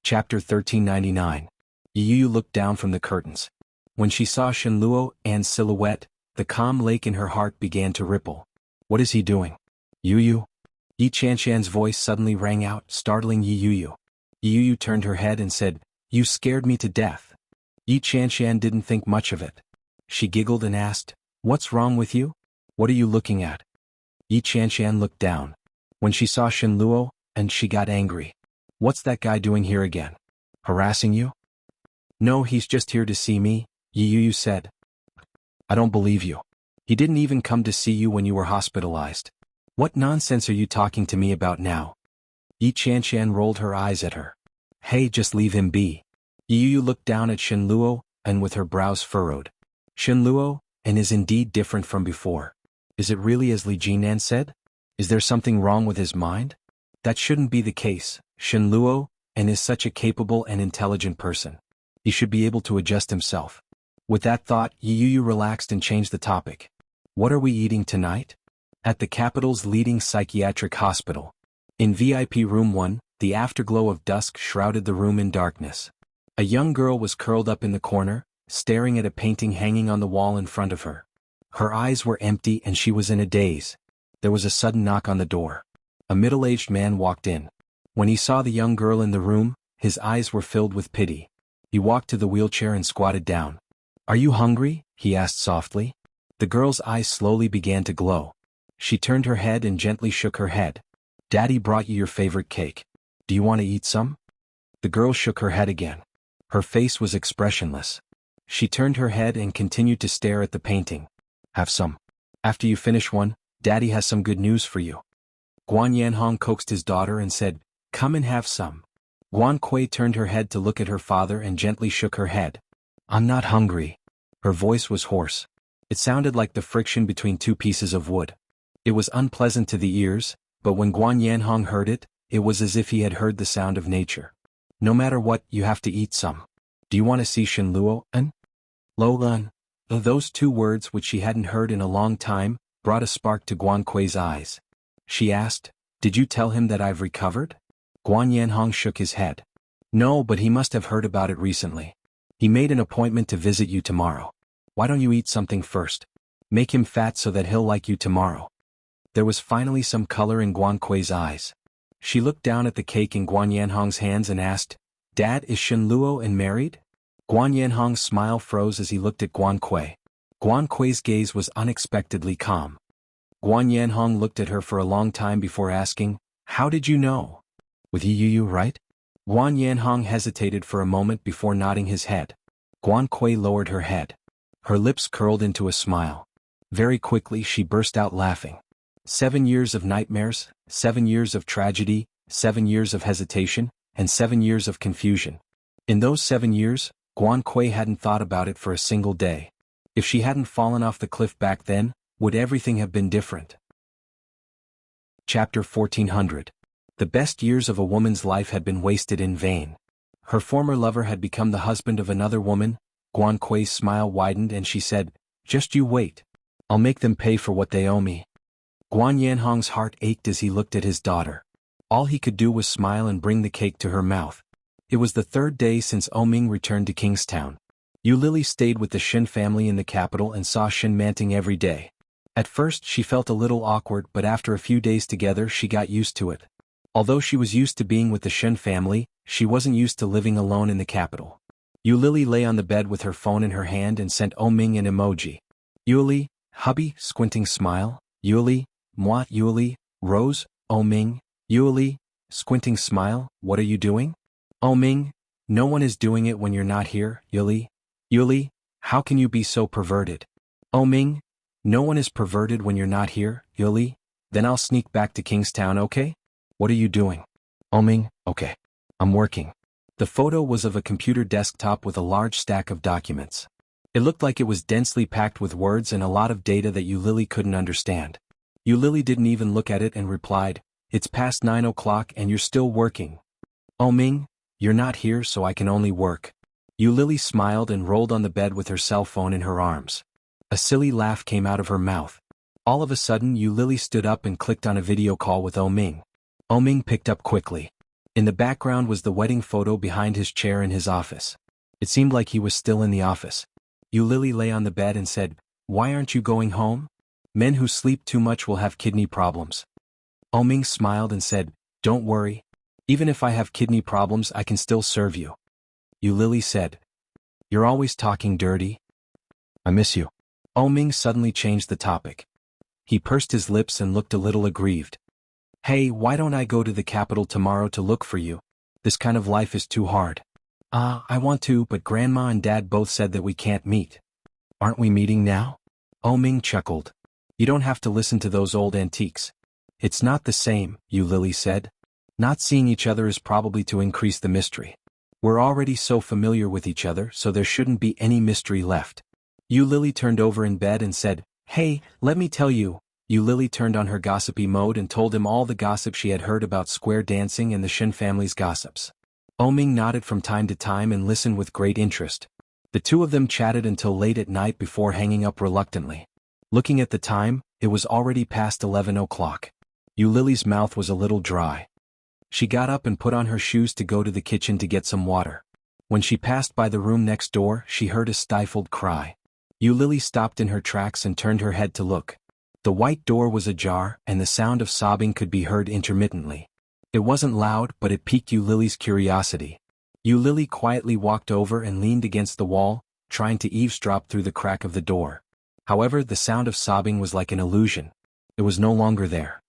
Chapter 1399. Yu looked down from the curtains. When she saw Shenluo An's silhouette, the calm lake in her heart began to ripple. What is he doing? Yu? Yi Chanshan's voice suddenly rang out, startling Yu. Yu turned her head and said, "You scared me to death." Yi Chanshan didn't think much of it. She giggled and asked, "What's wrong with you? What are you looking at?" Yi Chanshan looked down. When she saw Shenluo, and she got angry. "What's that guy doing here again? Harassing you?" "No, he's just here to see me," Yu said. "I don't believe you. He didn't even come to see you when you were hospitalized. What nonsense are you talking to me about now?" Yi Chanshan rolled her eyes at her. "Hey, just leave him be." Yu looked down at Shenluo, and with her brows furrowed. "Shenluo, and is indeed different from before. Is it really as Li Jinan said? Is there something wrong with his mind? That shouldn't be the case. Shenluo, and is such a capable and intelligent person. He should be able to adjust himself." With that thought, Yu relaxed and changed the topic. "What are we eating tonight?" At the capital's leading psychiatric hospital. In VIP Room 1, the afterglow of dusk shrouded the room in darkness. A young girl was curled up in the corner, staring at a painting hanging on the wall in front of her. Her eyes were empty and she was in a daze. There was a sudden knock on the door. A middle-aged man walked in. When he saw the young girl in the room, his eyes were filled with pity. He walked to the wheelchair and squatted down. "Are you hungry?" he asked softly. The girl's eyes slowly began to glow. She turned her head and gently shook her head. "Daddy brought you your favorite cake. Do you want to eat some?" The girl shook her head again. Her face was expressionless. She turned her head and continued to stare at the painting. "Have some. After you finish one, Daddy has some good news for you." Guan Yanhong coaxed his daughter and said, "Come and have some." Guan Kui turned her head to look at her father and gently shook her head. "I'm not hungry." Her voice was hoarse. It sounded like the friction between two pieces of wood. It was unpleasant to the ears, but when Guan Yanhong heard it, it was as if he had heard the sound of nature. "No matter what, you have to eat some. Do you want to see Shenluo and Lolan?" Those two words, which she hadn't heard in a long time, brought a spark to Guan Kui's eyes. She asked, "Did you tell him that I've recovered?" Guan Yanhong shook his head. "No, but he must have heard about it recently. He made an appointment to visit you tomorrow. Why don't you eat something first? Make him fat so that he'll like you tomorrow." There was finally some color in Guan Kui's eyes. She looked down at the cake in Guan Yanhong's hands and asked, "Dad, is Shenluo and married?" Guan Yanhong's smile froze as he looked at Guan Kui. Guan Kui's gaze was unexpectedly calm. Guan Yanhong looked at her for a long time before asking, "How did you know? With Yu, right?" Guan Yanhong hesitated for a moment before nodding his head. Guan Kui lowered her head. Her lips curled into a smile. Very quickly she burst out laughing. 7 years of nightmares, 7 years of tragedy, 7 years of hesitation, and 7 years of confusion. In those 7 years, Guan Kui hadn't thought about it for a single day. If she hadn't fallen off the cliff back then, would everything have been different? Chapter 1400. The best years of a woman's life had been wasted in vain. Her former lover had become the husband of another woman. Guan Kui's smile widened and she said, "Just you wait. I'll make them pay for what they owe me." Guan Yanhong's heart ached as he looked at his daughter. All he could do was smile and bring the cake to her mouth. It was the 3rd day since Oming returned to Kingstown. Lily stayed with the Shin family in the capital and saw Shin Manting every day. At first she felt a little awkward, but after a few days together she got used to it. Although she was used to being with the Shin family, she wasn't used to living alone in the capital. Lily lay on the bed with her phone in her hand and sent Oming an emoji. "Yuli, hubby," squinting smile. "Yuli, moi, Yuli, Rose, Oming, Yuli," squinting smile, "What are you doing?" "Oming, no one is doing it when you're not here, Yuli." "Yuli, how can you be so perverted?" "Oming, no one is perverted when you're not here, Yuli." "Then I'll sneak back to Kingstown, okay?" "What are you doing?" "Oming, okay. I'm working." The photo was of a computer desktop with a large stack of documents. It looked like it was densely packed with words and a lot of data that Lily couldn't understand. Lily didn't even look at it and replied, "It's past 9 o'clock and you're still working." "Oming, you're not here so I can only work." Lily smiled and rolled on the bed with her cell phone in her arms. A silly laugh came out of her mouth. All of a sudden Lily stood up and clicked on a video call with Oming. Oming picked up quickly. In the background was the wedding photo behind his chair in his office. It seemed like he was still in the office. Yu Lily lay on the bed and said, "Why aren't you going home? Men who sleep too much will have kidney problems." Oming smiled and said, "Don't worry. Even if I have kidney problems I can still serve you." Yu Lily said, "You're always talking dirty. I miss you." Oming suddenly changed the topic. He pursed his lips and looked a little aggrieved. "Hey, why don't I go to the capital tomorrow to look for you? This kind of life is too hard." I want to, but Grandma and Dad both said that we can't meet." "Aren't we meeting now?" Oming chuckled. "You don't have to listen to those old antiques." "It's not the same," Yu Lily said. "Not seeing each other is probably to increase the mystery. We're already so familiar with each other, so there shouldn't be any mystery left." Yu Lily turned over in bed and said, "Hey, let me tell you." Yu Lily turned on her gossipy mode and told him all the gossip she had heard about square dancing and the Shin family's gossips. Oming nodded from time to time and listened with great interest. The two of them chatted until late at night before hanging up reluctantly. Looking at the time, it was already past 11 o'clock. Yu Lily's mouth was a little dry. She got up and put on her shoes to go to the kitchen to get some water. When she passed by the room next door, she heard a stifled cry. Yu Lily stopped in her tracks and turned her head to look. The white door was ajar, and the sound of sobbing could be heard intermittently. It wasn't loud, but it piqued Yu Lily's curiosity. Yu Lily quietly walked over and leaned against the wall, trying to eavesdrop through the crack of the door. However, the sound of sobbing was like an illusion. It was no longer there.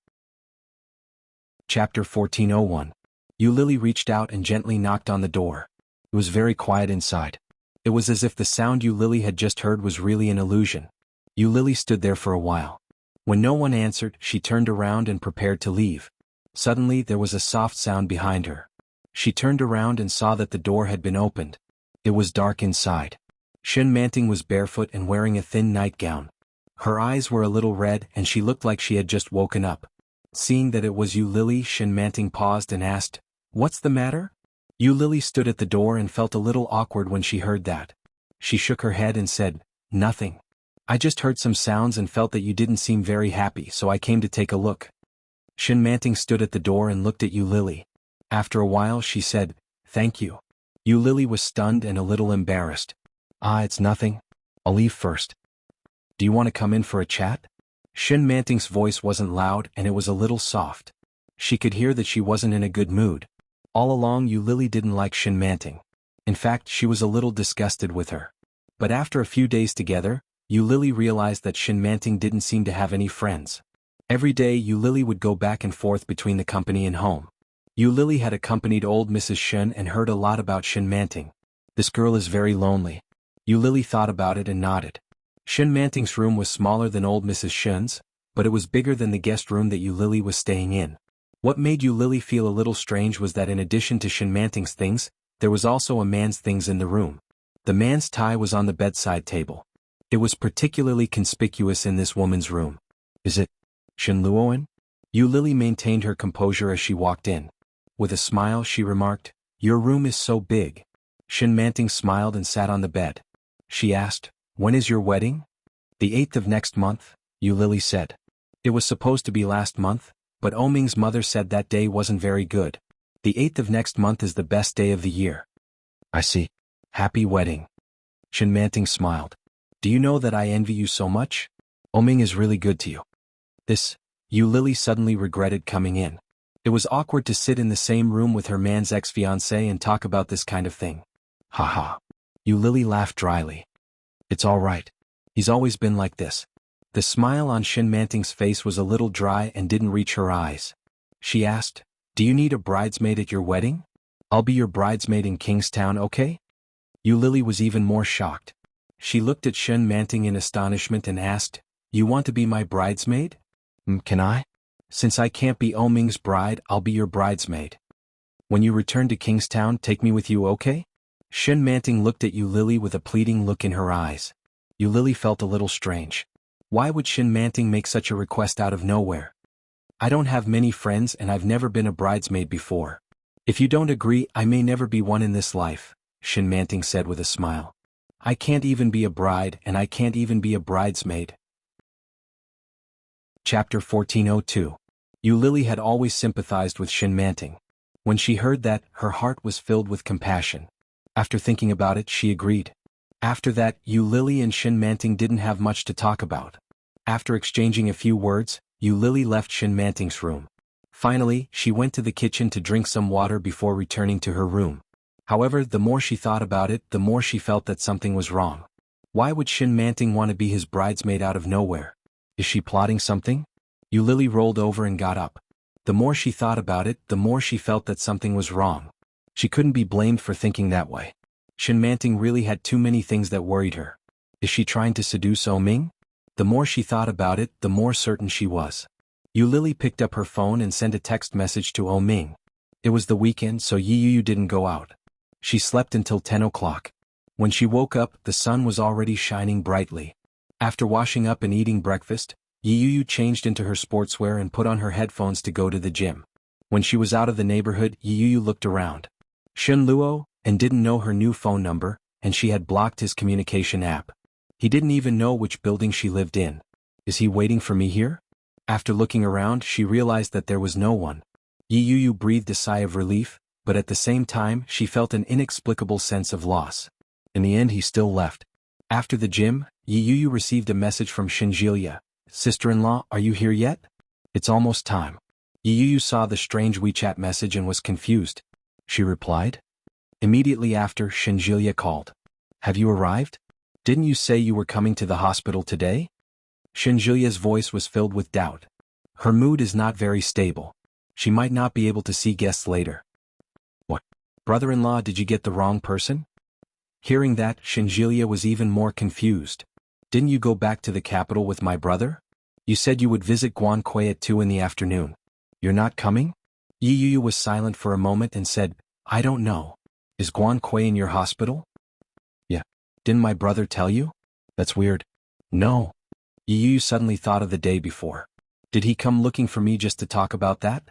Chapter 1401. Yu Lily reached out and gently knocked on the door. It was very quiet inside. It was as if the sound Yu Lily had just heard was really an illusion. Yu Lily stood there for a while. When no one answered, she turned around and prepared to leave. Suddenly there was a soft sound behind her. She turned around and saw that the door had been opened. It was dark inside. Shin Manting was barefoot and wearing a thin nightgown. Her eyes were a little red and she looked like she had just woken up. Seeing that it was Yu Lily, Shin Manting paused and asked, "What's the matter?" Yu Lily stood at the door and felt a little awkward when she heard that. She shook her head and said, "Nothing. I just heard some sounds and felt that you didn't seem very happy, so I came to take a look." Shin Manting stood at the door and looked at Yu Lily. After a while she said, "Thank you." Yu Lily was stunned and a little embarrassed. It's nothing. I'll leave first." "Do you want to come in for a chat?" Shin Manting's voice wasn't loud and it was a little soft. She could hear that she wasn't in a good mood. All along Yu Lily didn't like Shin Manting. In fact, she was a little disgusted with her. But after a few days together, Yu Lily realized that Shin Manting didn't seem to have any friends. Every day Yu Lily would go back and forth between the company and home. Yu Lily had accompanied old Mrs. Shin and heard a lot about Shin Manting. This girl is very lonely. Yu Lily thought about it and nodded. Shin Manting's room was smaller than old Mrs. Shin's, but it was bigger than the guest room that Yu Lily was staying in. What made Yu Lily feel a little strange was that in addition to Shin Manting's things, there was also a man's things in the room. The man's tie was on the bedside table. It was particularly conspicuous in this woman's room. "Is it Shin Luoan?" Yu Lily maintained her composure as she walked in. With a smile she remarked, "Your room is so big." Shin Manting smiled and sat on the bed. She asked, "When is your wedding?" "The 8th of next month," Yu Lily said. It was supposed to be last month, but Oming's mother said that day wasn't very good. "The 8th of next month is the best day of the year." "I see. Happy wedding." Shin Manting smiled. "Do you know that I envy you so much? Oming is really good to you." Yu Lily suddenly regretted coming in. It was awkward to sit in the same room with her man's ex-fiancé and talk about this kind of thing. "Ha." Yu Lily laughed dryly. "It's all right. He's always been like this." The smile on Shin Manting's face was a little dry and didn't reach her eyes. She asked, "Do you need a bridesmaid at your wedding? I'll be your bridesmaid in Kingstown, okay?" Yu Lily was even more shocked. She looked at Shin Manting in astonishment and asked, "You want to be my bridesmaid?" Can I? Since I can't be Oming's bride, I'll be your bridesmaid. When you return to Kingstown, take me with you, okay?" Shin Manting looked at Yu Lily with a pleading look in her eyes. Yu Lily felt a little strange. Why would Shin Manting make such a request out of nowhere? "I don't have many friends and I've never been a bridesmaid before. If you don't agree, I may never be one in this life," Shin Manting said with a smile. "I can't even be a bride and I can't even be a bridesmaid." Chapter 1402. Yu Lily had always sympathized with Shin Manting. When she heard that, her heart was filled with compassion. After thinking about it, she agreed. After that, Yu Lily and Shin Manting didn't have much to talk about. After exchanging a few words, Yu Lily left Shin Manting's room. Finally, she went to the kitchen to drink some water before returning to her room. However, the more she thought about it, the more she felt that something was wrong. Why would Shin Manting want to be his bridesmaid out of nowhere? Is she plotting something? Yu Lily rolled over and got up. The more she thought about it, the more she felt that something was wrong. She couldn't be blamed for thinking that way. Shin Manting really had too many things that worried her. Is she trying to seduce Ming? The more she thought about it, the more certain she was. Yu Lily picked up her phone and sent a text message to Ming. It was the weekend, so Yu didn't go out. She slept until 10 o'clock. When she woke up, the sun was already shining brightly. After washing up and eating breakfast, Yu changed into her sportswear and put on her headphones to go to the gym. When she was out of the neighborhood, Yu looked around. Shen Luo, and didn't know her new phone number, and she had blocked his communication app. He didn't even know which building she lived in. Is he waiting for me here? After looking around, she realized that there was no one. Yu breathed a sigh of relief, but at the same time, she felt an inexplicable sense of loss. In the end, he still left. After the gym, Yu received a message from Shinjilia. Sister-in-law, are you here yet? It's almost time. Yu saw the strange WeChat message and was confused. She replied. Immediately after, Shinjilia called. Have you arrived? Didn't you say you were coming to the hospital today? Shinjilia's voice was filled with doubt. Her mood is not very stable. She might not be able to see guests later. What? Brother-in-law, did you get the wrong person? Hearing that, Shinjilia was even more confused. Didn't you go back to the capital with my brother? You said you would visit Guankui at 2 in the afternoon. You're not coming? Yu was silent for a moment and said, I don't know. Is Guankui in your hospital? Yeah. Didn't my brother tell you? That's weird. No. Yu suddenly thought of the day before. Did he come looking for me just to talk about that?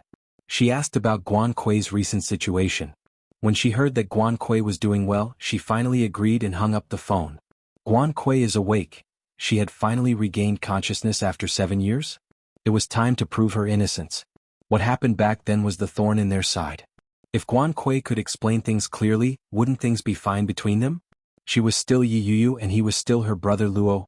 She asked about Guankui's recent situation. When she heard that Guankui was doing well, she finally agreed and hung up the phone. Guankui is awake. She had finally regained consciousness after 7 years? It was time to prove her innocence. What happened back then was the thorn in their side. If Guankui could explain things clearly, wouldn't things be fine between them? She was still Yu and he was still her brother Luo.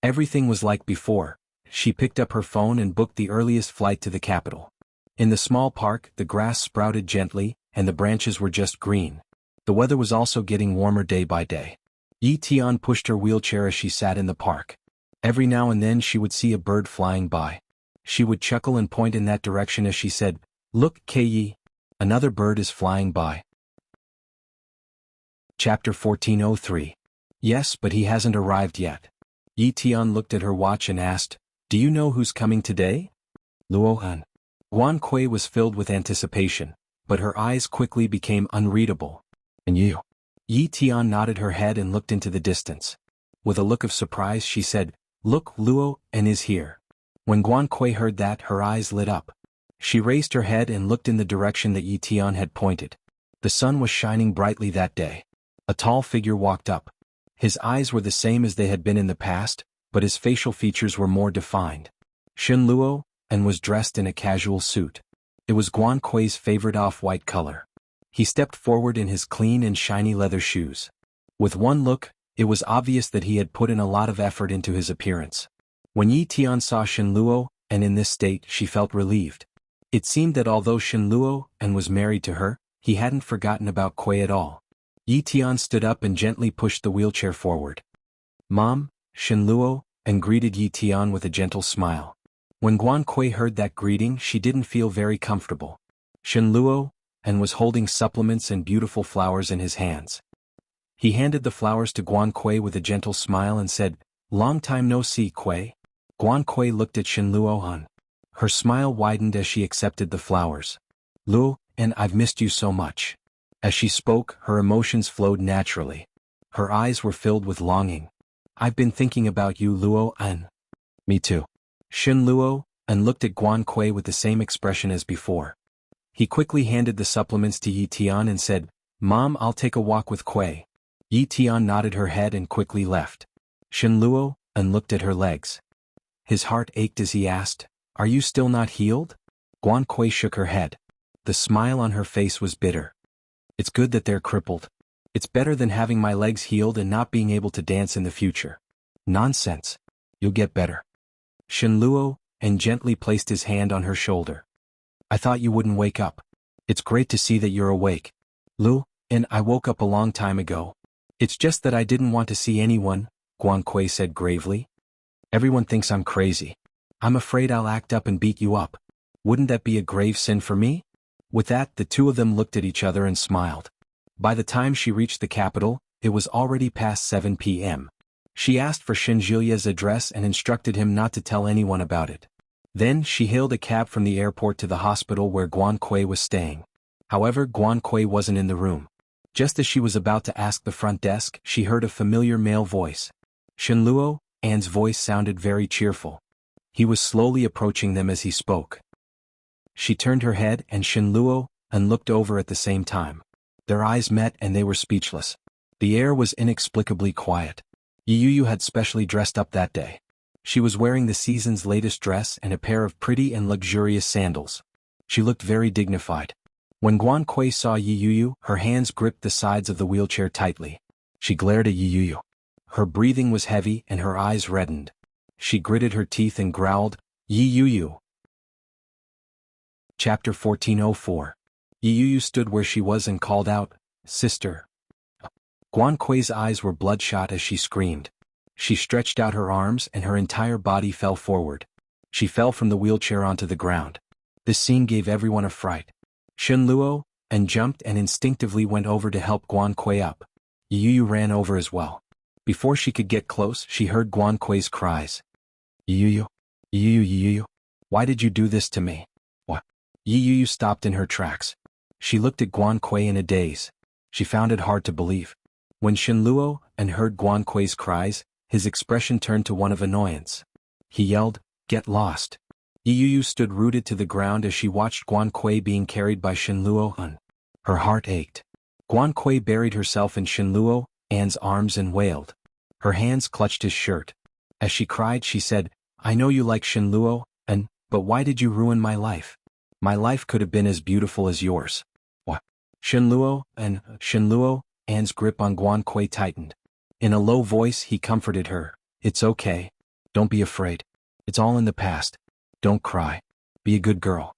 Everything was like before. She picked up her phone and booked the earliest flight to the capital. In the small park, the grass sprouted gently, and the branches were just green. The weather was also getting warmer day by day. Yi Tian pushed her wheelchair as she sat in the park. Every now and then she would see a bird flying by. She would chuckle and point in that direction as she said, Look, Kei, another bird is flying by. Chapter 1403. Yes, but he hasn't arrived yet. Yi Tian looked at her watch and asked, Do you know who's coming today? Luohan. Guankui was filled with anticipation, but her eyes quickly became unreadable. And you? Yi Tian nodded her head and looked into the distance. With a look of surprise she said, Look, Luo, and is here. When Guankui heard that, her eyes lit up. She raised her head and looked in the direction that Yi Tian had pointed. The sun was shining brightly that day. A tall figure walked up. His eyes were the same as they had been in the past, but his facial features were more defined. Shin Luo, and was dressed in a casual suit. It was Guankui's favorite off-white color. He stepped forward in his clean and shiny leather shoes. With one look, it was obvious that he had put in a lot of effort into his appearance. When Yi Tian saw Shin Luo, and in this state, she felt relieved. It seemed that although Shin Luo, and was married to her, he hadn't forgotten about Kui at all. Yi Tian stood up and gently pushed the wheelchair forward. Mom, Shin Luo, and greeted Yi Tian with a gentle smile. When Guankui heard that greeting, she didn't feel very comfortable. Shin Luo, and was holding supplements and beautiful flowers in his hands. He handed the flowers to Guankui with a gentle smile and said, Long time no see, Kui. Guankui looked at Shin Luo. Her smile widened as she accepted the flowers. Luo, and I've missed you so much. As she spoke, her emotions flowed naturally. Her eyes were filled with longing. I've been thinking about you, Luo, and... Me too. Shin Luo, and looked at Guankui with the same expression as before. He quickly handed the supplements to Yi Tian and said, Mom, I'll take a walk with Kui. Yi Tian nodded her head and quickly left. Shin Luo, and looked at her legs. His heart ached as he asked, Are you still not healed? Guankui shook her head. The smile on her face was bitter. It's good that they're crippled. It's better than having my legs healed and not being able to dance in the future. Nonsense. You'll get better. Shenluo and gently placed his hand on her shoulder. I thought you wouldn't wake up. It's great to see that you're awake. Lu, and I woke up a long time ago. It's just that I didn't want to see anyone, Guan said gravely. Everyone thinks I'm crazy. I'm afraid I'll act up and beat you up. Wouldn't that be a grave sin for me? With that, the two of them looked at each other and smiled. By the time she reached the capital, it was already past 7 p.m. She asked for Shinjilia's address and instructed him not to tell anyone about it. Then she hailed a cab from the airport to the hospital where Guan was staying. However, Guan wasn't in the room. Just as she was about to ask the front desk, she heard a familiar male voice. Shenluo, Anne's voice sounded very cheerful. He was slowly approaching them as he spoke. She turned her head and Shenluo and looked over at the same time. Their eyes met and they were speechless. The air was inexplicably quiet. Yu had specially dressed up that day. She was wearing the season's latest dress and a pair of pretty and luxurious sandals. She looked very dignified. When Guan saw Yu, her hands gripped the sides of the wheelchair tightly. She glared at Yu. Her breathing was heavy and her eyes reddened. She gritted her teeth and growled, Yu. Chapter 1404. Yu stood where she was and called out, Sister. Guan eyes were bloodshot as she screamed. She stretched out her arms and her entire body fell forward. She fell from the wheelchair onto the ground. This scene gave everyone a fright. Shenluo and jumped and instinctively went over to help Guan up. Yu ran over as well. Before she could get close, she heard Guan cries. Yu, why did you do this to me? What? Yu stopped in her tracks. She looked at Guan in a daze. She found it hard to believe. When Shenluo and heard Guan cries, his expression turned to one of annoyance. He yelled, Get lost. Yu stood rooted to the ground as she watched Guan being carried by Shenluo. Her heart ached. Guan buried herself in Shenluo Anne's arms and wailed. Her hands clutched his shirt. As she cried, she said, I know you like Shenluo, but why did you ruin my life? My life could have been as beautiful as yours. What? Shenluo, Anne's grip on Guan tightened. In a low voice he comforted her. It's okay. Don't be afraid. It's all in the past. Don't cry. Be a good girl.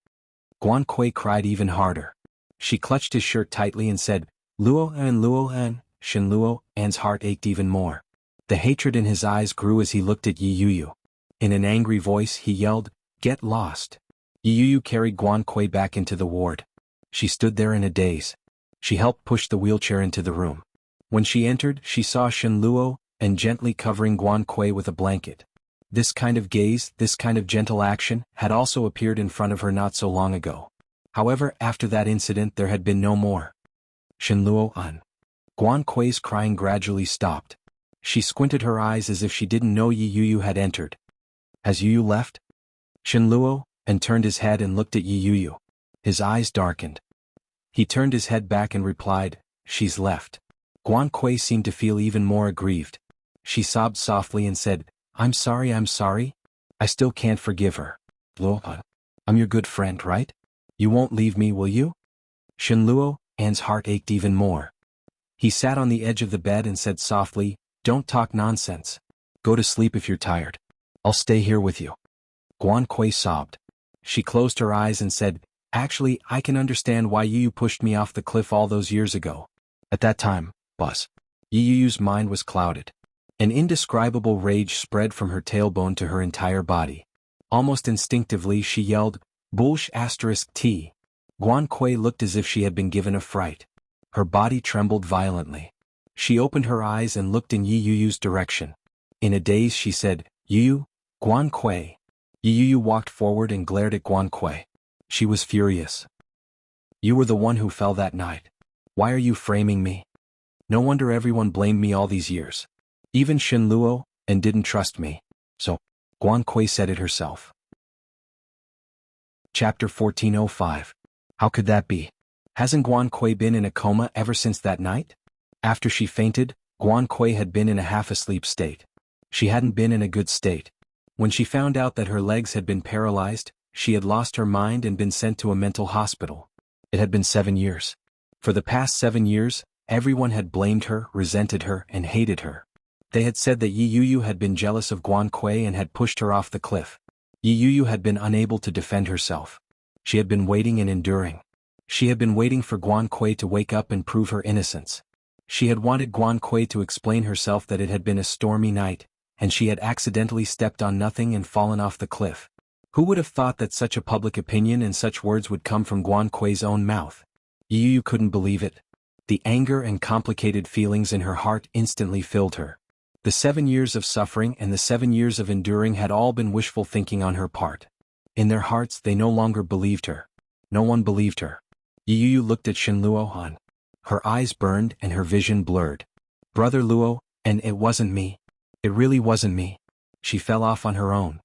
Guan cried even harder. She clutched his shirt tightly and said, Luo and Shenluo, Anne's heart ached even more. The hatred in his eyes grew as he looked at Yu. In an angry voice he yelled, Get lost. Yu carried Guan back into the ward. She stood there in a daze. She helped push the wheelchair into the room. When she entered, she saw Shenluo and gently covering Guan with a blanket. This kind of gaze, this kind of gentle action, had also appeared in front of her not so long ago. However, after that incident there had been no more. Shenluo. Guan crying gradually stopped. She squinted her eyes as if she didn't know Yu had entered. Has Yu left? Shenluo and turned his head and looked at Yu. His eyes darkened. He turned his head back and replied, She's left. Guan seemed to feel even more aggrieved. She sobbed softly and said, I'm sorry. I still can't forgive her. Luo, I'm your good friend, right? You won't leave me, will you? Shenluo, Anne's heart ached even more. He sat on the edge of the bed and said softly, Don't talk nonsense. Go to sleep if you're tired. I'll stay here with you. Guan sobbed. She closed her eyes and said, Actually, I can understand why Yu pushed me off the cliff all those years ago. At that time, boss. Yu's mind was clouded. An indescribable rage spread from her tailbone to her entire body. Almost instinctively she yelled, Bullsh*T. Guan looked as if she had been given a fright. Her body trembled violently. She opened her eyes and looked in Yu's direction. In a daze she said, Yu, Guan. Yu walked forward and glared at Guan. She was furious. You were the one who fell that night. Why are you framing me? No wonder everyone blamed me all these years. Even Shenluo and didn't trust me. So, Guan said it herself. Chapter 1405. How could that be? Hasn't Guan been in a coma ever since that night? After she fainted, Guan had been in a half-asleep state. She hadn't been in a good state. When she found out that her legs had been paralyzed, she had lost her mind and been sent to a mental hospital. It had been 7 years. For the past 7 years, everyone had blamed her, resented her, and hated her. They had said that Yi Yu had been jealous of Guan Kui and had pushed her off the cliff. Yi Yu had been unable to defend herself. She had been waiting and enduring. She had been waiting for Guan Kui to wake up and prove her innocence. She had wanted Guan Kui to explain herself that it had been a stormy night, and she had accidentally stepped on nothing and fallen off the cliff. Who would have thought that such a public opinion and such words would come from Guan Kui's own mouth? Yi Yu couldn't believe it. The anger and complicated feelings in her heart instantly filled her. The 7 years of suffering and the 7 years of enduring had all been wishful thinking on her part. In their hearts they no longer believed her. No one believed her. Yi Yu looked at Shen Luo. Her eyes burned and her vision blurred. Brother Luo, and it wasn't me. It really wasn't me. She fell off on her own.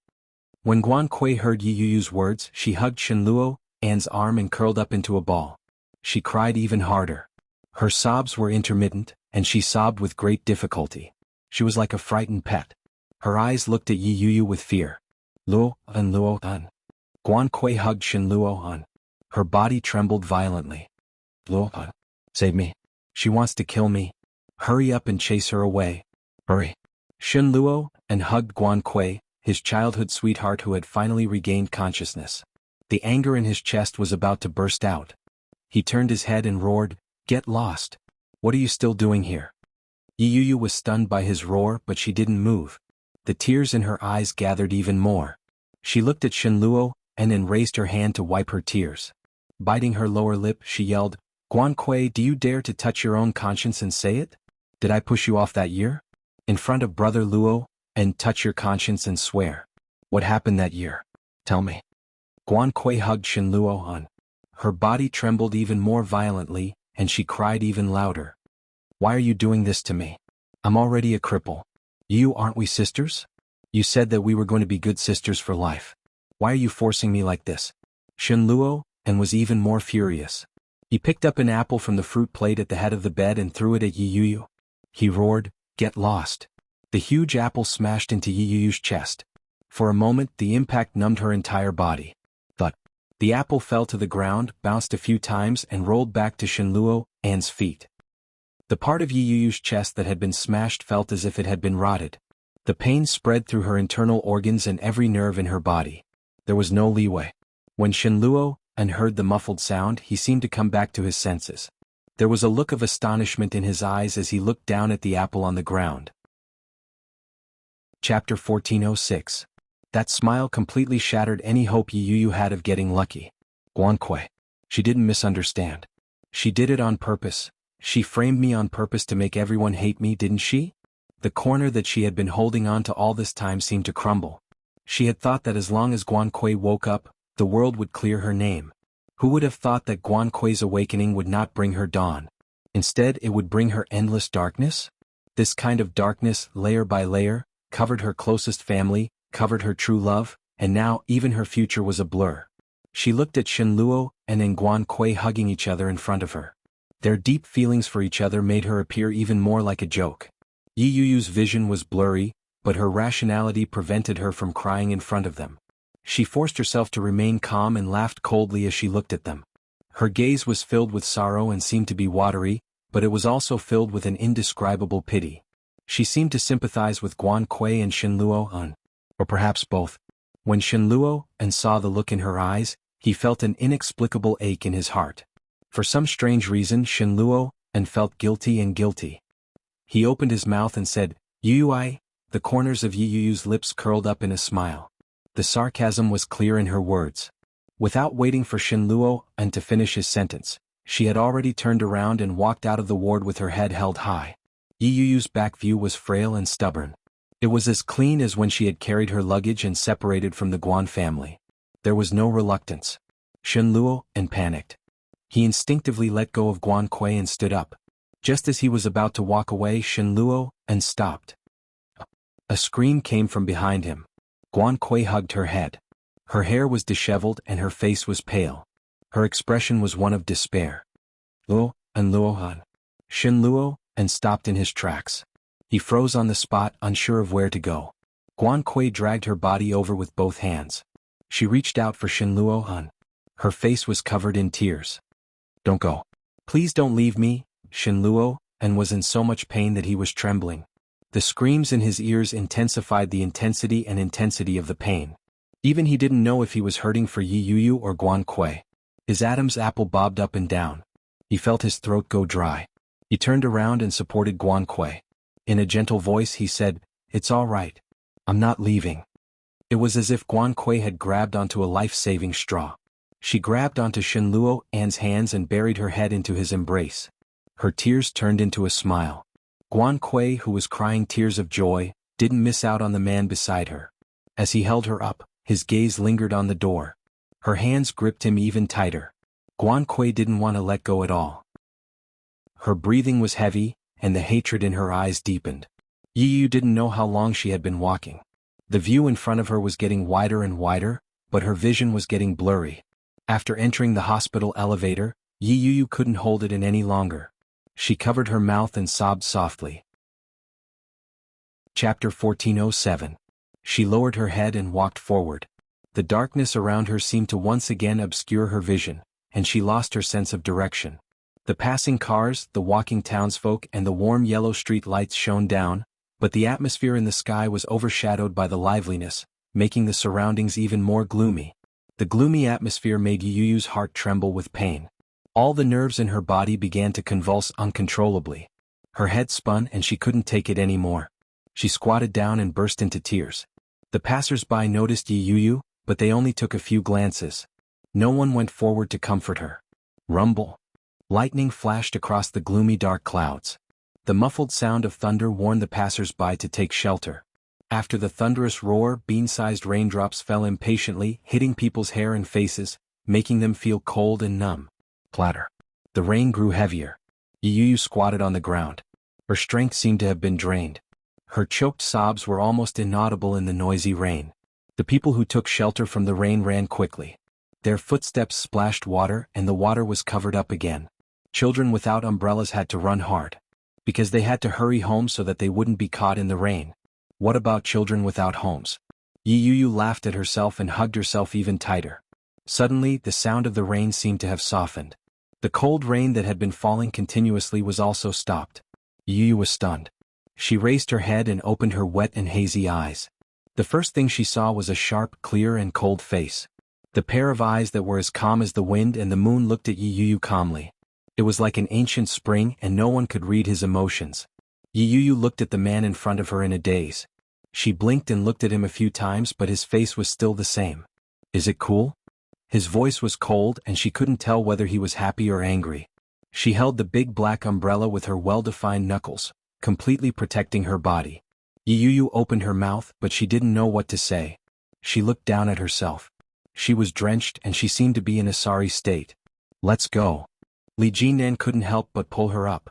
When Guan Kui heard Yi Yu's words, she hugged Shen Luo's arm and curled up into a ball. She cried even harder. Her sobs were intermittent, and she sobbed with great difficulty. She was like a frightened pet. Her eyes looked at Yi Yu with fear. Luo. Guan Kui hugged Shen Luo. Her body trembled violently. Luo, save me. She wants to kill me. Hurry up and chase her away. Hurry. Shen Luo hugged Guan Kui, his childhood sweetheart who had finally regained consciousness. The anger in his chest was about to burst out. He turned his head and roared, "Get lost! What are you still doing here?" Yi Yu was stunned by his roar, but she didn't move. The tears in her eyes gathered even more. She looked at Shen Luo and then raised her hand to wipe her tears. Biting her lower lip, she yelled, "Guan Kui, do you dare to touch your own conscience and say it? Did I push you off that year? In front of Brother Luo, and touch your conscience and swear? What happened that year? Tell me." Guan Kui hugged Shen Luo. Her body trembled even more violently, and she cried even louder. "Why are you doing this to me? I'm already a cripple. You, aren't we sisters? You said that we were going to be good sisters for life. Why are you forcing me like this?" Shen Luo was even more furious. He picked up an apple from the fruit plate at the head of the bed and threw it at Yi Yu. He roared, "Get lost!" The huge apple smashed into Yi Yu's chest. For a moment the impact numbed her entire body. But the apple fell to the ground, bounced a few times and rolled back to Shen Luo's feet. The part of Yi Yu's chest that had been smashed felt as if it had been rotted. The pain spread through her internal organs and every nerve in her body. There was no leeway. When Shen Luo heard the muffled sound, he seemed to come back to his senses. There was a look of astonishment in his eyes as he looked down at the apple on the ground. Chapter 1406. That smile completely shattered any hope Yi Yu had of getting lucky. Guan Kui. She didn't misunderstand. She did it on purpose. She framed me on purpose to make everyone hate me, didn't she? The corner that she had been holding on to all this time seemed to crumble. She had thought that as long as Guan Kui woke up, the world would clear her name. Who would have thought that Guan Kui's awakening would not bring her dawn? Instead, it would bring her endless darkness? This kind of darkness, layer by layer, covered her closest family, covered her true love, and now even her future was a blur. She looked at Shen Luo and Guan Kui hugging each other in front of her. Their deep feelings for each other made her appear even more like a joke. Yi Yu's vision was blurry, but her rationality prevented her from crying in front of them. She forced herself to remain calm and laughed coldly as she looked at them. Her gaze was filled with sorrow and seemed to be watery, but it was also filled with an indescribable pity. She seemed to sympathize with Guan Kui and Shen Luo, or perhaps both. When Shen Luo saw the look in her eyes, he felt an inexplicable ache in his heart. For some strange reason Shen Luo felt guilty. He opened his mouth and said, "Yui." The corners of Yi Yu's lips curled up in a smile. The sarcasm was clear in her words. Without waiting for Shen Luo to finish his sentence, she had already turned around and walked out of the ward with her head held high. Yi Yu's back view was frail and stubborn. It was as clean as when she had carried her luggage and separated from the Guan family. There was no reluctance. Shen Luo panicked. He instinctively let go of Guan Kui and stood up. Just as he was about to walk away, Shen Luo stopped. A scream came from behind him. Guan Kui hugged her head. Her hair was disheveled and her face was pale. Her expression was one of despair. Luo. Shen Luo stopped in his tracks. He froze on the spot, unsure of where to go. Guan Kui dragged her body over with both hands. She reached out for Shen Luo. Her face was covered in tears. Don't go. Please don't leave me, Shinluo, and was in so much pain that he was trembling. The screams in his ears intensified the intensity of the pain. Even he didn't know if he was hurting for Yi Yuyu or Guan Kuei. His Adam's apple bobbed up and down. He felt his throat go dry. He turned around and supported Guan Kuei. In a gentle voice he said, "It's all right. I'm not leaving." It was as if Guan Kuei had grabbed onto a life-saving straw. She grabbed onto Shinluo An's hands and buried her head into his embrace. Her tears turned into a smile. Guan Kuei, who was crying tears of joy, didn't miss out on the man beside her. As he held her up, his gaze lingered on the door. Her hands gripped him even tighter. Guan Kuei didn't want to let go at all. Her breathing was heavy, and the hatred in her eyes deepened. Yi Yu didn't know how long she had been walking. The view in front of her was getting wider and wider, but her vision was getting blurry. After entering the hospital elevator, Yi Yu couldn't hold it in any longer. She covered her mouth and sobbed softly. Chapter 1407. She lowered her head and walked forward. The darkness around her seemed to once again obscure her vision, and she lost her sense of direction. The passing cars, the walking townsfolk, and the warm yellow street lights shone down, but the atmosphere in the sky was overshadowed by the liveliness, making the surroundings even more gloomy. The gloomy atmosphere made Yi Yu's heart tremble with pain. All the nerves in her body began to convulse uncontrollably. Her head spun and she couldn't take it anymore. She squatted down and burst into tears. The passers-by noticed Yi Yu, but they only took a few glances. No one went forward to comfort her. Rumble. Lightning flashed across the gloomy dark clouds. The muffled sound of thunder warned the passers-by to take shelter. After the thunderous roar, bean-sized raindrops fell impatiently, hitting people's hair and faces, making them feel cold and numb. Clatter. The rain grew heavier. Yi Yu squatted on the ground. Her strength seemed to have been drained. Her choked sobs were almost inaudible in the noisy rain. The people who took shelter from the rain ran quickly. Their footsteps splashed water and the water was covered up again. Children without umbrellas had to run hard. Because they had to hurry home so that they wouldn't be caught in the rain. What about children without homes? Yi Yu laughed at herself and hugged herself even tighter. Suddenly, the sound of the rain seemed to have softened. The cold rain that had been falling continuously was also stopped. Yi Yu was stunned. She raised her head and opened her wet and hazy eyes. The first thing she saw was a sharp, clear and cold face. The pair of eyes that were as calm as the wind and the moon looked at Yi Yu calmly. It was like an ancient spring and no one could read his emotions. Yi Yu looked at the man in front of her in a daze. She blinked and looked at him a few times but his face was still the same. Is it cool? His voice was cold and she couldn't tell whether he was happy or angry. She held the big black umbrella with her well-defined knuckles, completely protecting her body. Yi Yu opened her mouth but she didn't know what to say. She looked down at herself. She was drenched and she seemed to be in a sorry state. Let's go. Li Jinan couldn't help but pull her up.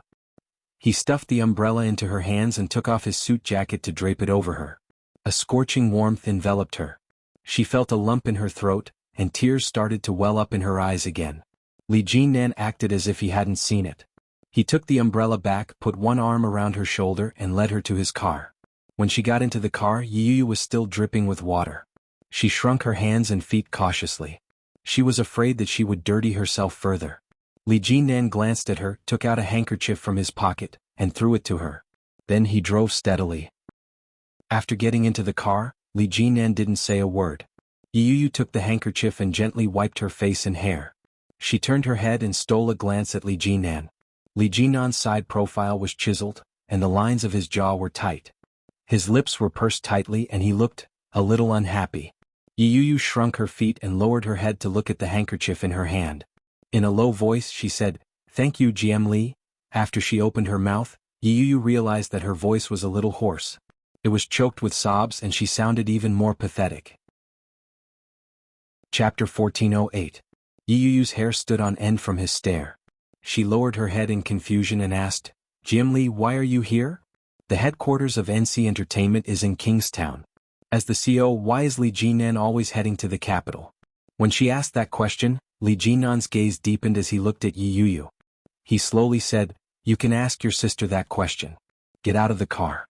He stuffed the umbrella into her hands and took off his suit jacket to drape it over her. A scorching warmth enveloped her. She felt a lump in her throat, and tears started to well up in her eyes again. Li Jinan acted as if he hadn't seen it. He took the umbrella back, put one arm around her shoulder and led her to his car. When she got into the car, Yi Yu was still dripping with water. She shrunk her hands and feet cautiously. She was afraid that she would dirty herself further. Li Jinan glanced at her, took out a handkerchief from his pocket, and threw it to her. Then he drove steadily. After getting into the car, Li Jinan didn't say a word. Yi Yu took the handkerchief and gently wiped her face and hair. She turned her head and stole a glance at Li Jinan. Li Jinan's side profile was chiseled, and the lines of his jaw were tight. His lips were pursed tightly and he looked a little unhappy. Yi Yu shrunk her feet and lowered her head to look at the handkerchief in her hand. In a low voice she said, "Thank you, GM Li." After she opened her mouth, Yi Yu realized that her voice was a little hoarse. It was choked with sobs and she sounded even more pathetic. Chapter 1408. Yi Yu's hair stood on end from his stare. She lowered her head in confusion and asked, "GM Li, why are you here?" "The headquarters of NC Entertainment is in Kingstown. As the CEO, why is Li Jinan always heading to the capital?" When she asked that question, Li Jinan's gaze deepened as he looked at Yi Yu. He slowly said, "You can ask your sister that question. Get out of the car."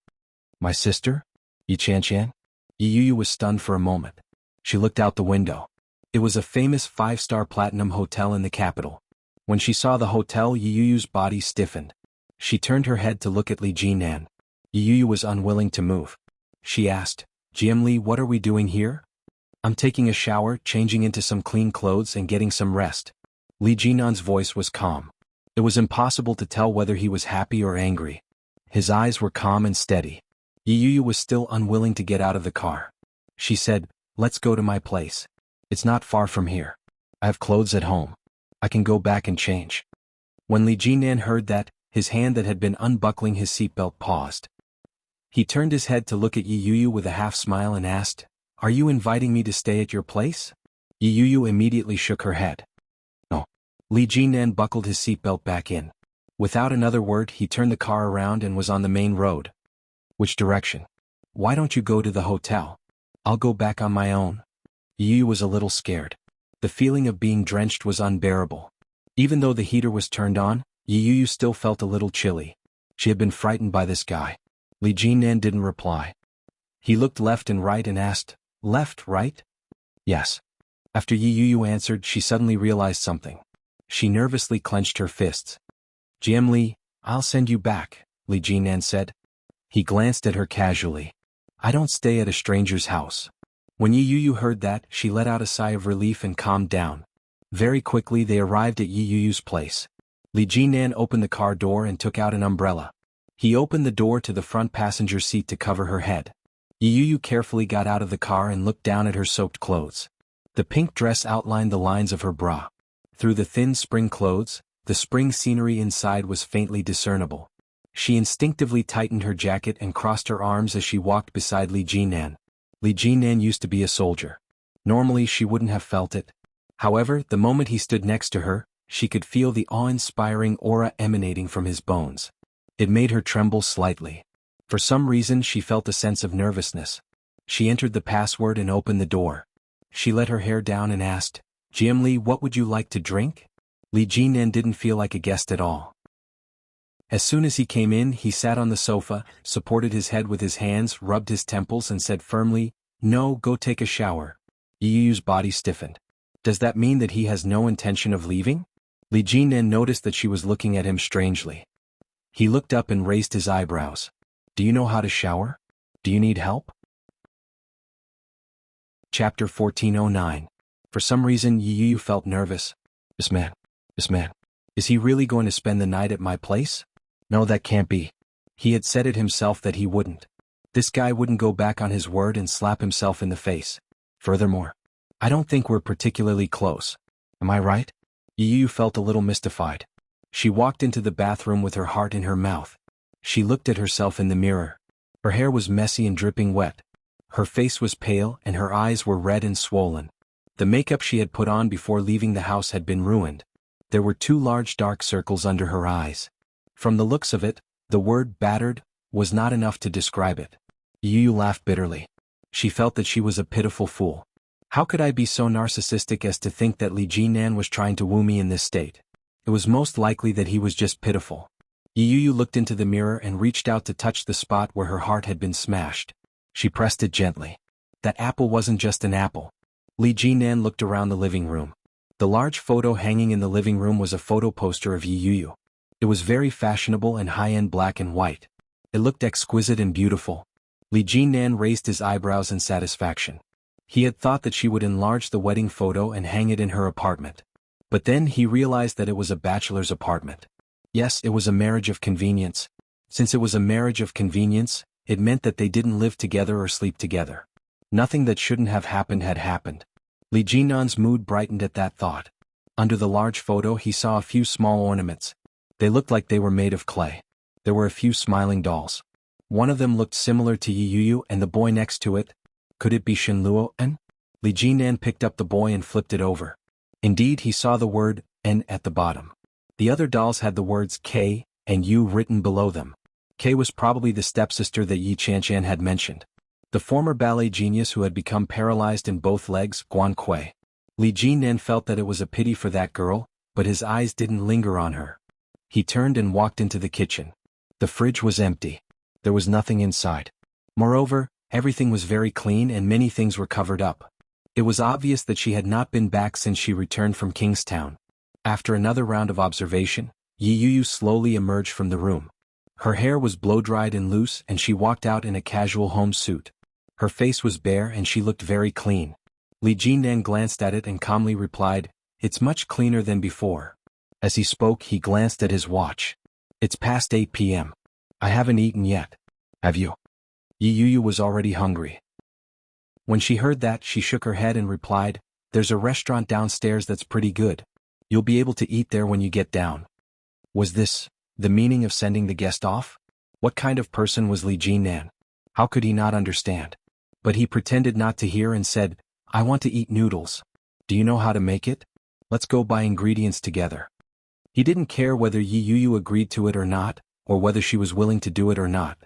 "My sister? Yi Qian?" Yi Yu was stunned for a moment. She looked out the window. It was a famous 5-star platinum hotel in the capital. When she saw the hotel, Yuyu's body stiffened. She turned her head to look at Li Jinan. Yuyu was unwilling to move. She asked, Jianli, what are we doing here? I'm taking a shower, changing into some clean clothes and getting some rest. Li Jinan's voice was calm. It was impossible to tell whether he was happy or angry. His eyes were calm and steady. Yuyu was still unwilling to get out of the car. She said, let's go to my place. It's not far from here. I have clothes at home. I can go back and change. When Li Jinan heard that, his hand that had been unbuckling his seatbelt paused. He turned his head to look at Yuyu with a half smile and asked, are you inviting me to stay at your place? Yuyu immediately shook her head. No. Li Jinan buckled his seatbelt back in. Without another word, he turned the car around and was on the main road. Which direction? Why don't you go to the hotel? I'll go back on my own. Yuyu was a little scared. The feeling of being drenched was unbearable. Even though the heater was turned on, Yuyu still felt a little chilly. She had been frightened by this guy. Li Jinan didn't reply. He looked left and right and asked, left, right? Yes. After Yuyu answered, she suddenly realized something. She nervously clenched her fists. Jianli, I'll send you back, Li Jinan said. He glanced at her casually. I don't stay at a stranger's house. When Yuyu heard that, she let out a sigh of relief and calmed down. Very quickly they arrived at Yuyu's place. Li Jinan opened the car door and took out an umbrella. He opened the door to the front passenger seat to cover her head. Yuyu carefully got out of the car and looked down at her soaked clothes. The pink dress outlined the lines of her bra. Through the thin spring clothes, the spring scenery inside was faintly discernible. She instinctively tightened her jacket and crossed her arms as she walked beside Li Jinan. Li Jinan used to be a soldier. Normally she wouldn't have felt it. However, the moment he stood next to her, she could feel the awe-inspiring aura emanating from his bones. It made her tremble slightly. For some reason she felt a sense of nervousness. She entered the password and opened the door. She let her hair down and asked, Jianli, what would you like to drink? Li Jinan didn't feel like a guest at all. As soon as he came in, he sat on the sofa, supported his head with his hands, rubbed his temples and said firmly, no, go take a shower. Yuyu's body stiffened. Does that mean that he has no intention of leaving? Li Jinan noticed that she was looking at him strangely. He looked up and raised his eyebrows. Do you know how to shower? Do you need help? Chapter 1409. For some reason Yuyu felt nervous. This man, is he really going to spend the night at my place? No, that can't be. He had said it himself that he wouldn't. This guy wouldn't go back on his word and slap himself in the face. Furthermore, I don't think we're particularly close. Am I right? Yuyu felt a little mystified. She walked into the bathroom with her heart in her mouth. She looked at herself in the mirror. Her hair was messy and dripping wet. Her face was pale and her eyes were red and swollen. The makeup she had put on before leaving the house had been ruined. There were 2 large dark circles under her eyes. From the looks of it, the word battered was not enough to describe it. Yuyu laughed bitterly. She felt that she was a pitiful fool. How could I be so narcissistic as to think that Li Jinan was trying to woo me in this state? It was most likely that he was just pitiful. Yuyu looked into the mirror and reached out to touch the spot where her heart had been smashed. She pressed it gently. That apple wasn't just an apple. Li Jinan looked around the living room. The large photo hanging in the living room was a photo poster of Yuyu. It was very fashionable and high-end black and white. It looked exquisite and beautiful. Li Jinan raised his eyebrows in satisfaction. He had thought that she would enlarge the wedding photo and hang it in her apartment. But then he realized that it was a bachelor's apartment. Yes, it was a marriage of convenience. Since it was a marriage of convenience, it meant that they didn't live together or sleep together. Nothing that shouldn't have happened had happened. Li Jinan's mood brightened at that thought. Under the large photo he saw a few small ornaments. They looked like they were made of clay. There were a few smiling dolls. One of them looked similar to Yuyu and the boy next to it. Could it be Shinluo N? Li Jinan picked up the boy and flipped it over. Indeed, he saw the word N at the bottom. The other dolls had the words K and U written below them. K was probably the stepsister that Yi Chanchan had mentioned. The former ballet genius who had become paralyzed in both legs, Guan Kui. Li Jinan felt that it was a pity for that girl, but his eyes didn't linger on her. He turned and walked into the kitchen. The fridge was empty. There was nothing inside. Moreover, everything was very clean and many things were covered up. It was obvious that she had not been back since she returned from Kingstown. After another round of observation, Yi Yuyu slowly emerged from the room. Her hair was blow-dried and loose and she walked out in a casual home suit. Her face was bare and she looked very clean. Li Jinnan glanced at it and calmly replied, "It's much cleaner than before." As he spoke, he glanced at his watch. "It's past 8 p.m. I haven't eaten yet. Have you?" Yi Yuyu was already hungry. When she heard that, she shook her head and replied, "There's a restaurant downstairs that's pretty good. You'll be able to eat there when you get down." Was this the meaning of sending the guest off? What kind of person was Li Jinnan? How could he not understand? But he pretended not to hear and said, "I want to eat noodles. Do you know how to make it? Let's go buy ingredients together." He didn't care whether Yi Yuyu agreed to it or not, or whether she was willing to do it or not.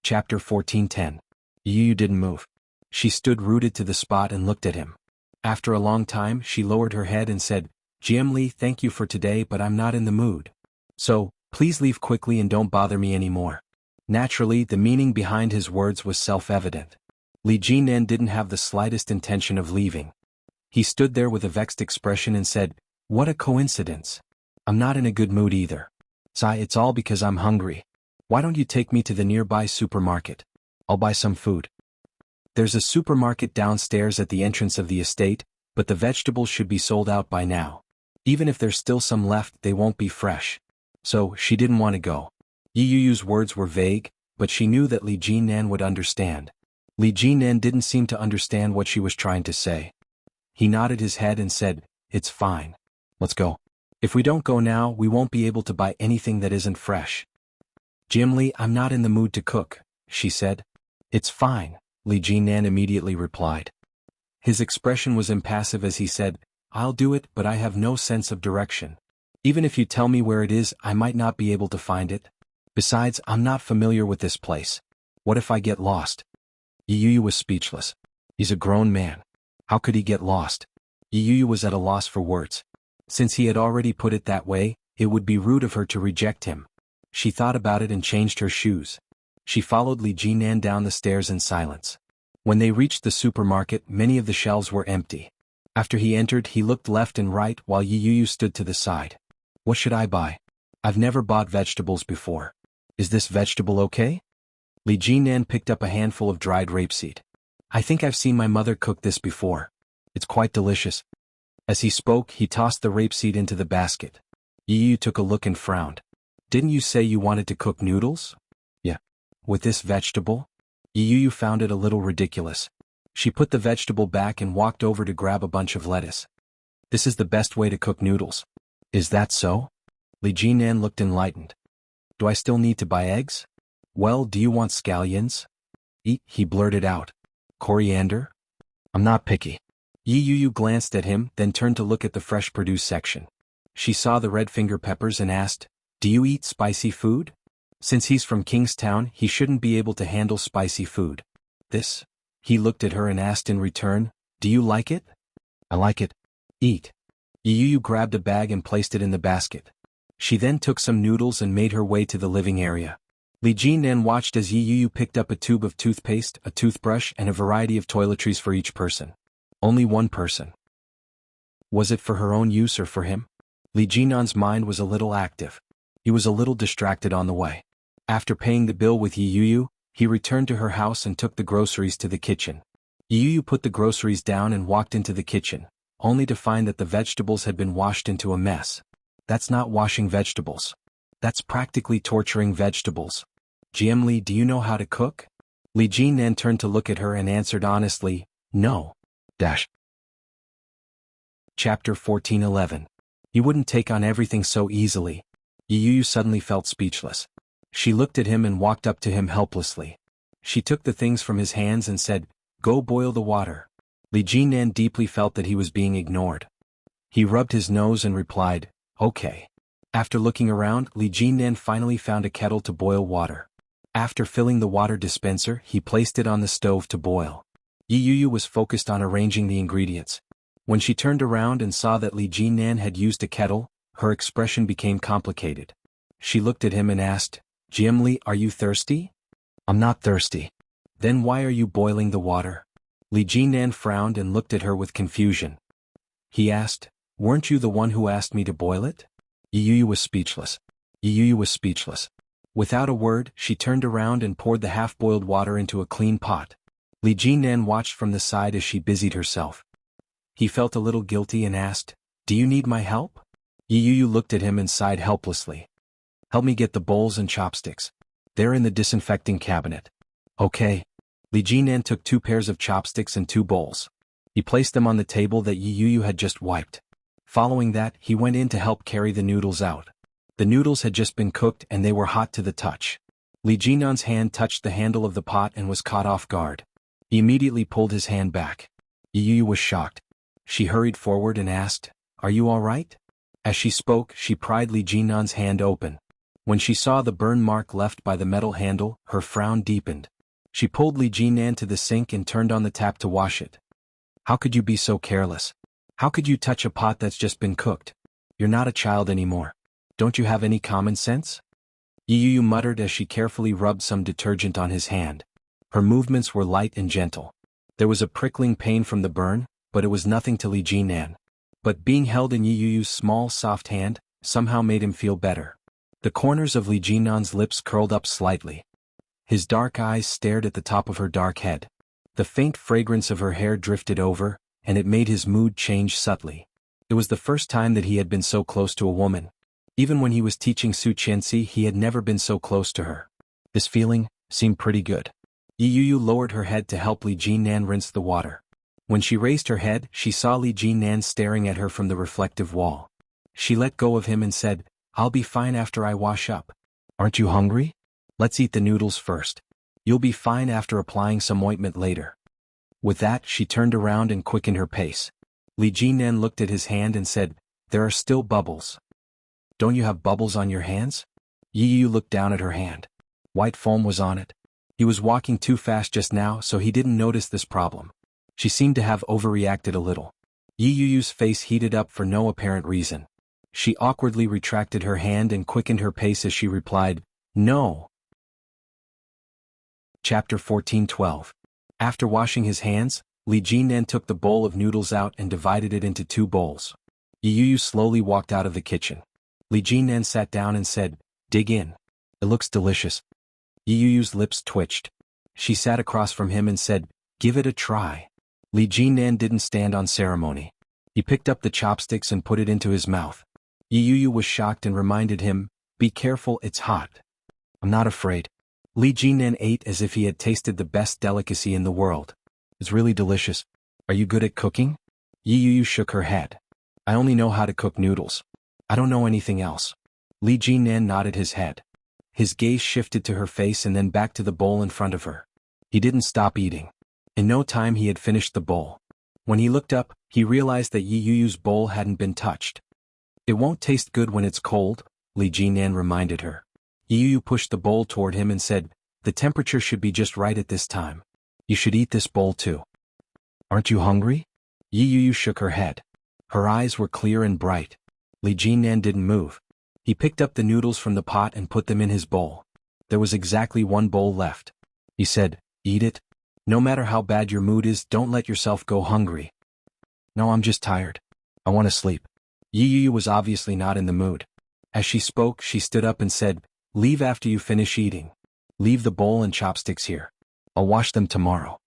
Chapter 14:10. Yi Yuyu didn't move. She stood rooted to the spot and looked at him. After a long time, she lowered her head and said, "Li, thank you for today, but I'm not in the mood. So, please leave quickly and don't bother me anymore." Naturally, the meaning behind his words was self-evident. Li Jinnan didn't have the slightest intention of leaving. He stood there with a vexed expression and said, "What a coincidence. I'm not in a good mood either. Sai, it's all because I'm hungry. Why don't you take me to the nearby supermarket? I'll buy some food." There's a supermarket downstairs at the entrance of the estate, but the vegetables should be sold out by now. Even if there's still some left, they won't be fresh. So, she didn't want to go. Yi Yuyu's words were vague, but she knew that Li Jinnan would understand. Li Jinnan didn't seem to understand what she was trying to say. He nodded his head and said, "It's fine. Let's go. If we don't go now, we won't be able to buy anything that isn't fresh." "Li, I'm not in the mood to cook," she said. "It's fine," Li Jinnan immediately replied. His expression was impassive as he said, "I'll do it, but I have no sense of direction. Even if you tell me where it is, I might not be able to find it. Besides, I'm not familiar with this place. What if I get lost?" Yi Yuyu was speechless. He's a grown man. How could he get lost? Yi Yuyu was at a loss for words. Since he had already put it that way, it would be rude of her to reject him. She thought about it and changed her shoes. She followed Li Jinnan down the stairs in silence. When they reached the supermarket, many of the shelves were empty. After he entered, he looked left and right while Yi Yuyu stood to the side. "What should I buy? I've never bought vegetables before. Is this vegetable okay?" Li Jinnan picked up a handful of dried rapeseed. "I think I've seen my mother cook this before. It's quite delicious." As he spoke, he tossed the rapeseed into the basket. Yi Yuyu took a look and frowned. "Didn't you say you wanted to cook noodles?" "Yeah. With this vegetable?" Yi Yuyu found it a little ridiculous. She put the vegetable back and walked over to grab a bunch of lettuce. "This is the best way to cook noodles." "Is that so?" Li Jinnan looked enlightened. "Do I still need to buy eggs?" "Well, do you want scallions?" He blurted out. "Coriander?" "I'm not picky." Yi Yuyu glanced at him, then turned to look at the fresh produce section. She saw the red finger peppers and asked, "Do you eat spicy food?" Since he's from Kingstown, he shouldn't be able to handle spicy food. "This?" He looked at her and asked in return, "Do you like it?" "I like it." "Eat." Yi Yuyu grabbed a bag and placed it in the basket. She then took some noodles and made her way to the living area. Li Jinnan watched as Yi Yuyu picked up a tube of toothpaste, a toothbrush and a variety of toiletries for each person. Only one person. Was it for her own use or for him? Li Jinnan's mind was a little active. He was a little distracted on the way. After paying the bill with Yi Yuyu, he returned to her house and took the groceries to the kitchen. Yi Yuyu put the groceries down and walked into the kitchen, only to find that the vegetables had been washed into a mess. That's not washing vegetables. That's practically torturing vegetables. Li, do you know how to cook?" Li Jinnan turned to look at her and answered honestly, "No." Chapter 14:11. He wouldn't take on everything so easily. Yi Yuyu suddenly felt speechless. She looked at him and walked up to him helplessly. She took the things from his hands and said, "Go boil the water." Li Jinnan deeply felt that he was being ignored. He rubbed his nose and replied, "Okay." After looking around, Li Jinnan finally found a kettle to boil water. After filling the water dispenser, he placed it on the stove to boil. Yi Yuyu was focused on arranging the ingredients. When she turned around and saw that Li Jinnan had used a kettle, her expression became complicated. She looked at him and asked, Li, are you thirsty?" "I'm not thirsty." "Then why are you boiling the water?" Li Jinnan frowned and looked at her with confusion. He asked, Weren't you the one who asked me to boil it? Yu was speechless. Yu was speechless. Without a word, she turned around and poured the half-boiled water into a clean pot. Li Jinnan watched from the side as she busied herself. He felt a little guilty and asked, "Do you need my help?" Yu looked at him and sighed helplessly. "Help me get the bowls and chopsticks. They're in the disinfecting cabinet." "Okay." Li Jinnan took 2 pairs of chopsticks and 2 bowls. He placed them on the table that Yu had just wiped. Following that, he went in to help carry the noodles out. The noodles had just been cooked and they were hot to the touch. Li Jinnan's hand touched the handle of the pot and was caught off guard. He immediately pulled his hand back. Yu was shocked. She hurried forward and asked, "Are you all right?" As she spoke, she pried Li Jinnan's hand open. When she saw the burn mark left by the metal handle, her frown deepened. She pulled Li Jinnan to the sink and turned on the tap to wash it. "How could you be so careless? How could you touch a pot that's just been cooked? You're not a child anymore. Don't you have any common sense?" Yu muttered as she carefully rubbed some detergent on his hand. Her movements were light and gentle. There was a prickling pain from the burn, but it was nothing to Li Jinnan. But being held in Yu's small soft hand somehow made him feel better. The corners of Li Jinnan's lips curled up slightly. His dark eyes stared at the top of her dark head. The faint fragrance of her hair drifted over, and it made his mood change subtly. It was the first time that he had been so close to a woman. Even when he was teaching Su Qianxi, he had never been so close to her. This feeling seemed pretty good. Yu lowered her head to help Li Jinnan rinse the water. When she raised her head, she saw Li Jinnan staring at her from the reflective wall. She let go of him and said, "I'll be fine after I wash up. Aren't you hungry? Let's eat the noodles first. You'll be fine after applying some ointment later." With that, she turned around and quickened her pace. Li Jinnan looked at his hand and said, "There are still bubbles." "Don't you have bubbles on your hands?" Yu looked down at her hand. White foam was on it. He was walking too fast just now, so he didn't notice this problem. She seemed to have overreacted a little. Yu's face heated up for no apparent reason. She awkwardly retracted her hand and quickened her pace as she replied, "No." Chapter 14:12. After washing his hands, Li Jinnan took the bowl of noodles out and divided it into 2 bowls. Yu slowly walked out of the kitchen. Li Jinnan sat down and said, "Dig in. It looks delicious." Yu's lips twitched. She sat across from him and said, "Give it a try." Li Jinnan didn't stand on ceremony. He picked up the chopsticks and put it into his mouth. Yu was shocked and reminded him, "Be careful, it's hot." "I'm not afraid." Li Jinnan ate as if he had tasted the best delicacy in the world. "It's really delicious. Are you good at cooking?" Yu shook her head. "I only know how to cook noodles. I don't know anything else." Li Jinnan nodded his head. His gaze shifted to her face and then back to the bowl in front of her. He didn't stop eating. In no time he had finished the bowl. When he looked up, he realized that Yu's bowl hadn't been touched. "It won't taste good when it's cold," Li Jinnan reminded her. Yu pushed the bowl toward him and said, "The temperature should be just right at this time. You should eat this bowl too." "Aren't you hungry?" Yu shook her head. Her eyes were clear and bright. Li Jinnan didn't move. He picked up the noodles from the pot and put them in his bowl. There was exactly 1 bowl left. He said, "Eat it. No matter how bad your mood is, don't let yourself go hungry." "No, I'm just tired. I want to sleep." Yu was obviously not in the mood. As she spoke, she stood up and said, "Leave after you finish eating. Leave the bowl and chopsticks here. I'll wash them tomorrow."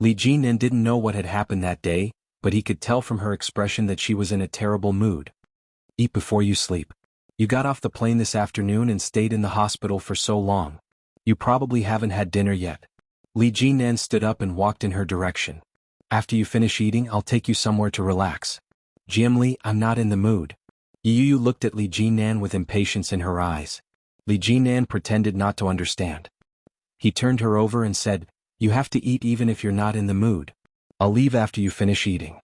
Li Jinnan didn't know what had happened that day, but he could tell from her expression that she was in a terrible mood. "Eat before you sleep. You got off the plane this afternoon and stayed in the hospital for so long. You probably haven't had dinner yet." Li Jinnan stood up and walked in her direction. "After you finish eating, I'll take you somewhere to relax." "Li, I'm not in the mood." Yu looked at Li Jinnan with impatience in her eyes. Li Jinnan pretended not to understand. He turned her over and said, "You have to eat even if you're not in the mood. I'll leave after you finish eating."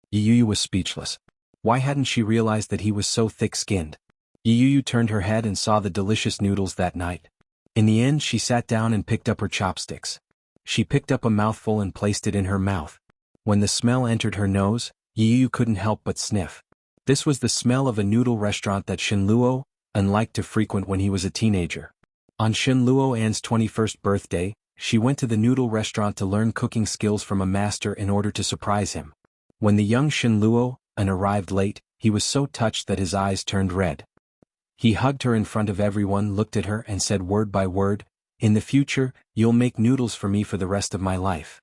Yu was speechless. Why hadn't she realized that he was so thick-skinned? Yu turned her head and saw the delicious noodles that night. In the end, she sat down and picked up her chopsticks. She picked up a mouthful and placed it in her mouth. When the smell entered her nose, Yu couldn't help but sniff. This was the smell of a noodle restaurant that Shenluo liked to frequent when he was a teenager. On Shenluo An's 21st birthday, she went to the noodle restaurant to learn cooking skills from a master in order to surprise him. When the young Shenluo arrived late, He was so touched that his eyes turned red. He hugged her in front of everyone, looked at her and said word by word, "In the future, you'll make noodles for me for the rest of my life."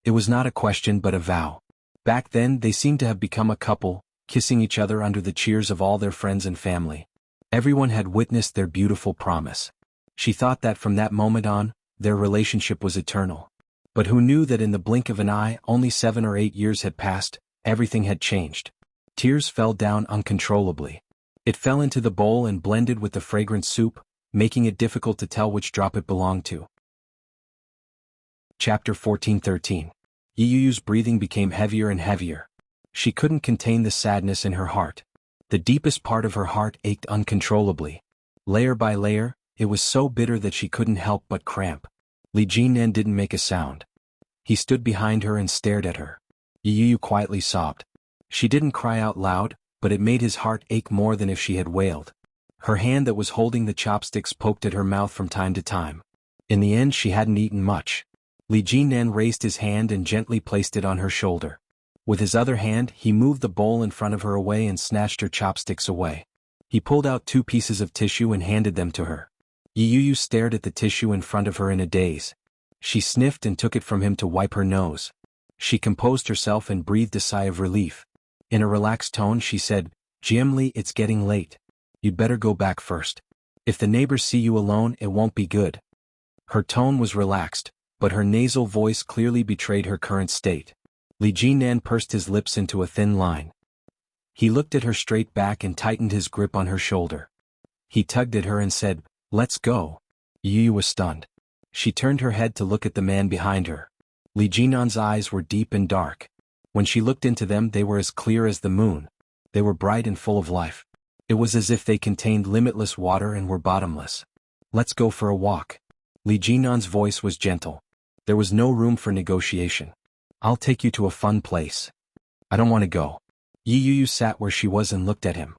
It was not a question but a vow. Back then they seemed to have become a couple, kissing each other under the cheers of all their friends and family. Everyone had witnessed their beautiful promise. She thought that from that moment on, their relationship was eternal. But who knew that in the blink of an eye, only 7 or 8 years had passed, everything had changed. Tears fell down uncontrollably. It fell into the bowl and blended with the fragrant soup, making it difficult to tell which drop it belonged to. Chapter 14:13. Yuyu's breathing became heavier and heavier. She couldn't contain the sadness in her heart. The deepest part of her heart ached uncontrollably. Layer by layer, it was so bitter that she couldn't help but cramp. Li Jinnan didn't make a sound. He stood behind her and stared at her. Yuyu quietly sobbed. She didn't cry out loud, but it made his heart ache more than if she had wailed. Her hand that was holding the chopsticks poked at her mouth from time to time. In the end she hadn't eaten much. Li Jinnan raised his hand and gently placed it on her shoulder. With his other hand he moved the bowl in front of her away and snatched her chopsticks away. He pulled out 2 pieces of tissue and handed them to her. Yuyu stared at the tissue in front of her in a daze. She sniffed and took it from him to wipe her nose. She composed herself and breathed a sigh of relief. In a relaxed tone she said, "Jiemli, it's getting late. You'd better go back first. If the neighbors see you alone, it won't be good." Her tone was relaxed, but her nasal voice clearly betrayed her current state. Li Jinnan pursed his lips into a thin line. He looked at her straight back and tightened his grip on her shoulder. He tugged at her and said, "Let's go." Yuyu was stunned. She turned her head to look at the man behind her. Li Jinnan's eyes were deep and dark. When she looked into them they were as clear as the moon. They were bright and full of life. It was as if they contained limitless water and were bottomless. "Let's go for a walk." Li Jinnan's voice was gentle. There was no room for negotiation. "I'll take you to a fun place." "I don't want to go." Yuyu sat where she was and looked at him.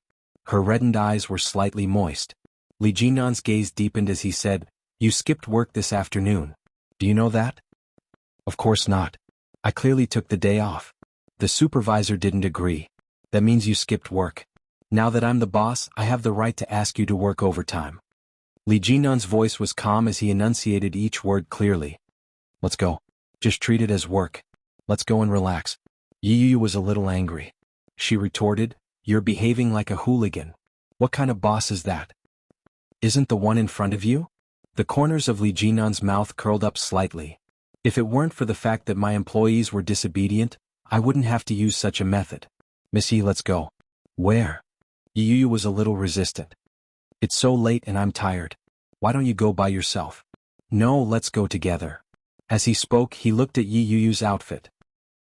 Her reddened eyes were slightly moist. Li Jinnan's gaze deepened as he said, "You skipped work this afternoon. Do you know that?" "Of course not. I clearly took the day off." The supervisor didn't agree. "That means you skipped work. Now that I'm the boss, I have the right to ask you to work overtime." Li Jinnan's voice was calm as he enunciated each word clearly. "Let's go. Just treat it as work. Let's go and relax." Yuyu was a little angry. She retorted, "You're behaving like a hooligan. What kind of boss is that? Isn't the one in front of you?" The corners of Li Jinnan's mouth curled up slightly. "If it weren't for the fact that my employees were disobedient, I wouldn't have to use such a method. Missy, let's go." "Where?" Yuyu was a little resistant. "It's so late and I'm tired. Why don't you go by yourself?" "No, let's go together." As he spoke, he looked at Yuyu's outfit.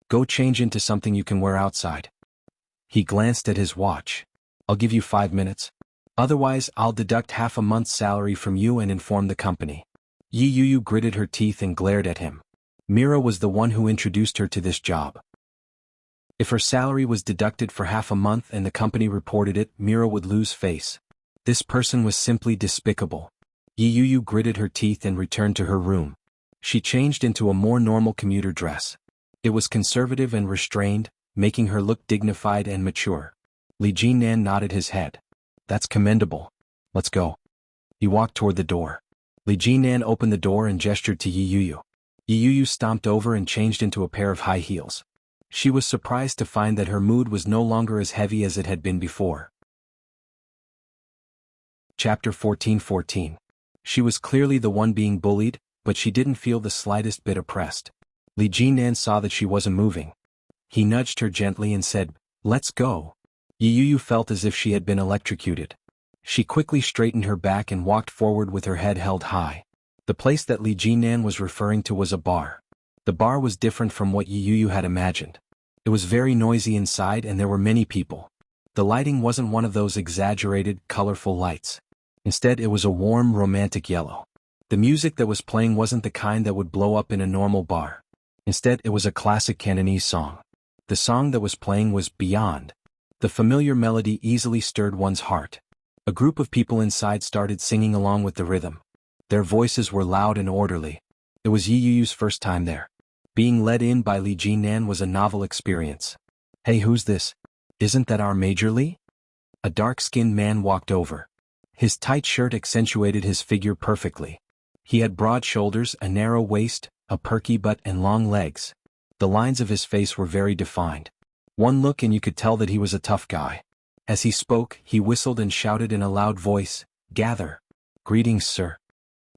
"Go change into something you can wear outside." He glanced at his watch. "I'll give you 5 minutes. Otherwise, I'll deduct half a month's salary from you and inform the company." Yuyu gritted her teeth and glared at him. Mira was the one who introduced her to this job. If her salary was deducted for half a month and the company reported it, Mira would lose face. This person was simply despicable. Yuyu gritted her teeth and returned to her room. She changed into a more normal commuter dress. It was conservative and restrained, making her look dignified and mature. Li Jinnan nodded his head. "That's commendable. Let's go." He walked toward the door. Li Jinnan opened the door and gestured to Yuyu. Yuyu stomped over and changed into a pair of high heels. She was surprised to find that her mood was no longer as heavy as it had been before. Chapter 14:14. She was clearly the one being bullied, but she didn't feel the slightest bit oppressed. Li Jinnan saw that she wasn't moving. He nudged her gently and said, "Let's go." Yuyu felt as if she had been electrocuted. She quickly straightened her back and walked forward with her head held high. The place that Li Jinnan was referring to was a bar. The bar was different from what Yuyu had imagined. It was very noisy inside and there were many people. The lighting wasn't one of those exaggerated, colorful lights. Instead, it was a warm, romantic yellow. The music that was playing wasn't the kind that would blow up in a normal bar. Instead, it was a classic Cantonese song. The song that was playing was Beyond. The familiar melody easily stirred one's heart. A group of people inside started singing along with the rhythm. Their voices were loud and orderly. It was Yuyu's first time there. Being led in by Li Jinnan was a novel experience. "Hey, who's this?" Isn't that our Major Lee? A dark-skinned man walked over. His tight shirt accentuated his figure perfectly. He had broad shoulders, a narrow waist, a perky butt and long legs. The lines of his face were very defined. One look and you could tell that he was a tough guy. As he spoke, he whistled and shouted in a loud voice, "Gather." "Greetings, sir."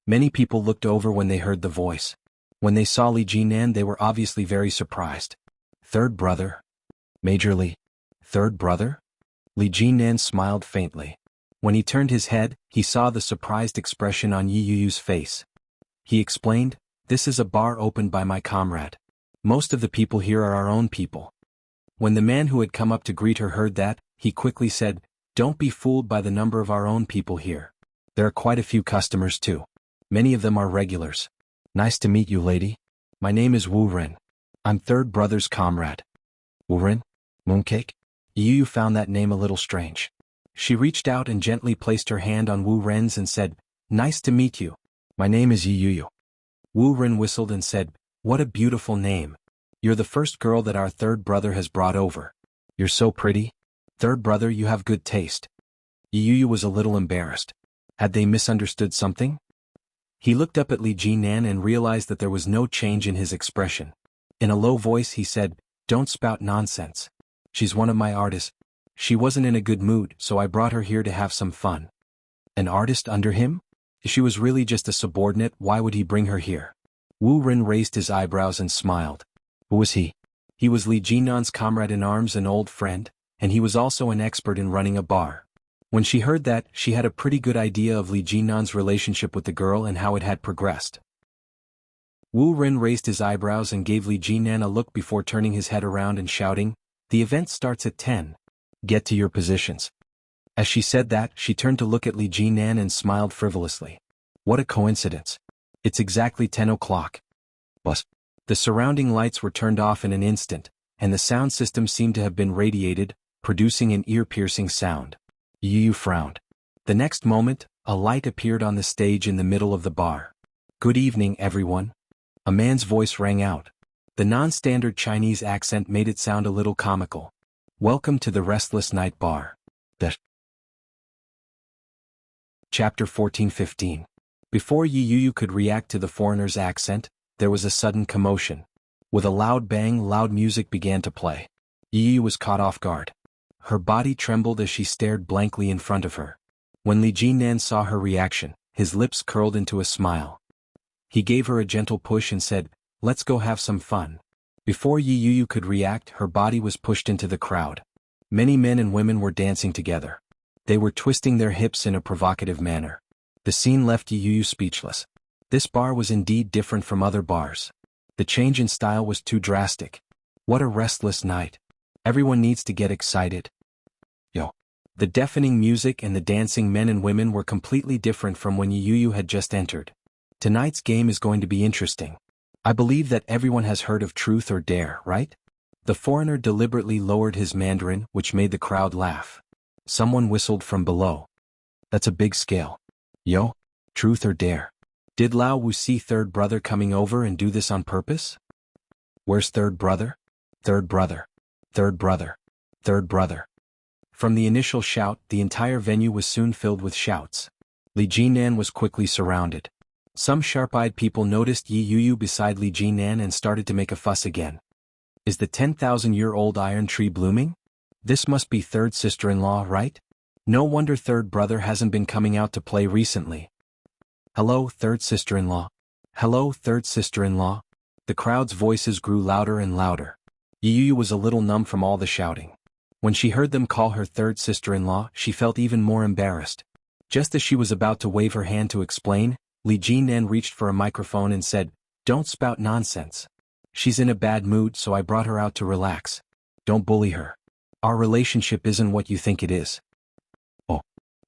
Many people looked over when they heard the voice. When they saw Li Jinan, they were obviously very surprised. "Third brother? Major Li? Third brother?" Li Jinan smiled faintly. When he turned his head, he saw the surprised expression on Yi Yu's face. He explained, "This is a bar opened by my comrade. Most of the people here are our own people." When the man who had come up to greet her heard that, he quickly said, "Don't be fooled by the number of our own people here. There are quite a few customers too. Many of them are regulars. Nice to meet you, lady. My name is Wu Ren. I'm third brother's comrade." "Wu Ren? Mooncake?" Yi Yu found that name a little strange. She reached out and gently placed her hand on Wu Ren's and said, "Nice to meet you. My name is Yi Yu." Wu Ren whistled and said, "What a beautiful name. You're the first girl that our third brother has brought over. You're so pretty. Third brother, you have good taste." Yi Yu was a little embarrassed. Had they misunderstood something? He looked up at Li Jinan and realized that there was no change in his expression. In a low voice he said, "Don't spout nonsense. She's one of my artists. She wasn't in a good mood, so I brought her here to have some fun." An artist under him? If she was really just a subordinate, why would he bring her here? Wu Ren raised his eyebrows and smiled. Who was he? He was Li Jinan's comrade-in-arms and old friend, and he was also an expert in running a bar. When she heard that, she had a pretty good idea of Li Jinan's relationship with the girl and how it had progressed. Wu Ren raised his eyebrows and gave Li Jinan a look before turning his head around and shouting, "The event starts at 10. Get to your positions." As she said that, she turned to look at Li Jinan and smiled frivolously. What a coincidence. It's exactly 10 o'clock. Bus. The surrounding lights were turned off in an instant, and the sound system seemed to have been radiated, producing an ear-piercing sound. Yi Yu frowned. The next moment, a light appeared on the stage in the middle of the bar. "Good evening, everyone." A man's voice rang out. The non-standard Chinese accent made it sound a little comical. "Welcome to the Restless Night Bar." Chapter 14-15. Before Yi Yu could react to the foreigner's accent, there was a sudden commotion. With a loud bang, loud music began to play. Yi Yu was caught off guard. Her body trembled as she stared blankly in front of her. When Li Jinan saw her reaction, his lips curled into a smile. He gave her a gentle push and said, "Let's go have some fun." Before Yi Yu could react, her body was pushed into the crowd. Many men and women were dancing together. They were twisting their hips in a provocative manner. The scene left Yi Yu speechless. This bar was indeed different from other bars. The change in style was too drastic. What a restless night. Everyone needs to get excited. Yo. The deafening music and the dancing men and women were completely different from when Yi Yu had just entered. Tonight's game is going to be interesting. I believe that everyone has heard of Truth or Dare, right? The foreigner deliberately lowered his Mandarin, which made the crowd laugh. Someone whistled from below. That's a big scale. Yo, Truth or Dare. Did Lao Wu see third brother coming over and do this on purpose? Where's third brother? Third brother. Third brother. Third brother. From the initial shout, the entire venue was soon filled with shouts. Li Jinan was quickly surrounded. Some sharp-eyed people noticed Yi Yu beside Li Jinan and started to make a fuss again. Is the 10,000-year-old iron tree blooming? This must be third sister-in-law, right? No wonder third brother hasn't been coming out to play recently. Hello, third sister-in-law. Hello, third sister-in-law. The crowd's voices grew louder and louder. Yi Yu was a little numb from all the shouting. When she heard them call her third sister-in-law, she felt even more embarrassed. Just as she was about to wave her hand to explain, Li Jinan reached for a microphone and said, "Don't spout nonsense. She's in a bad mood, so I brought her out to relax. Don't bully her. Our relationship isn't what you think it is." Oh.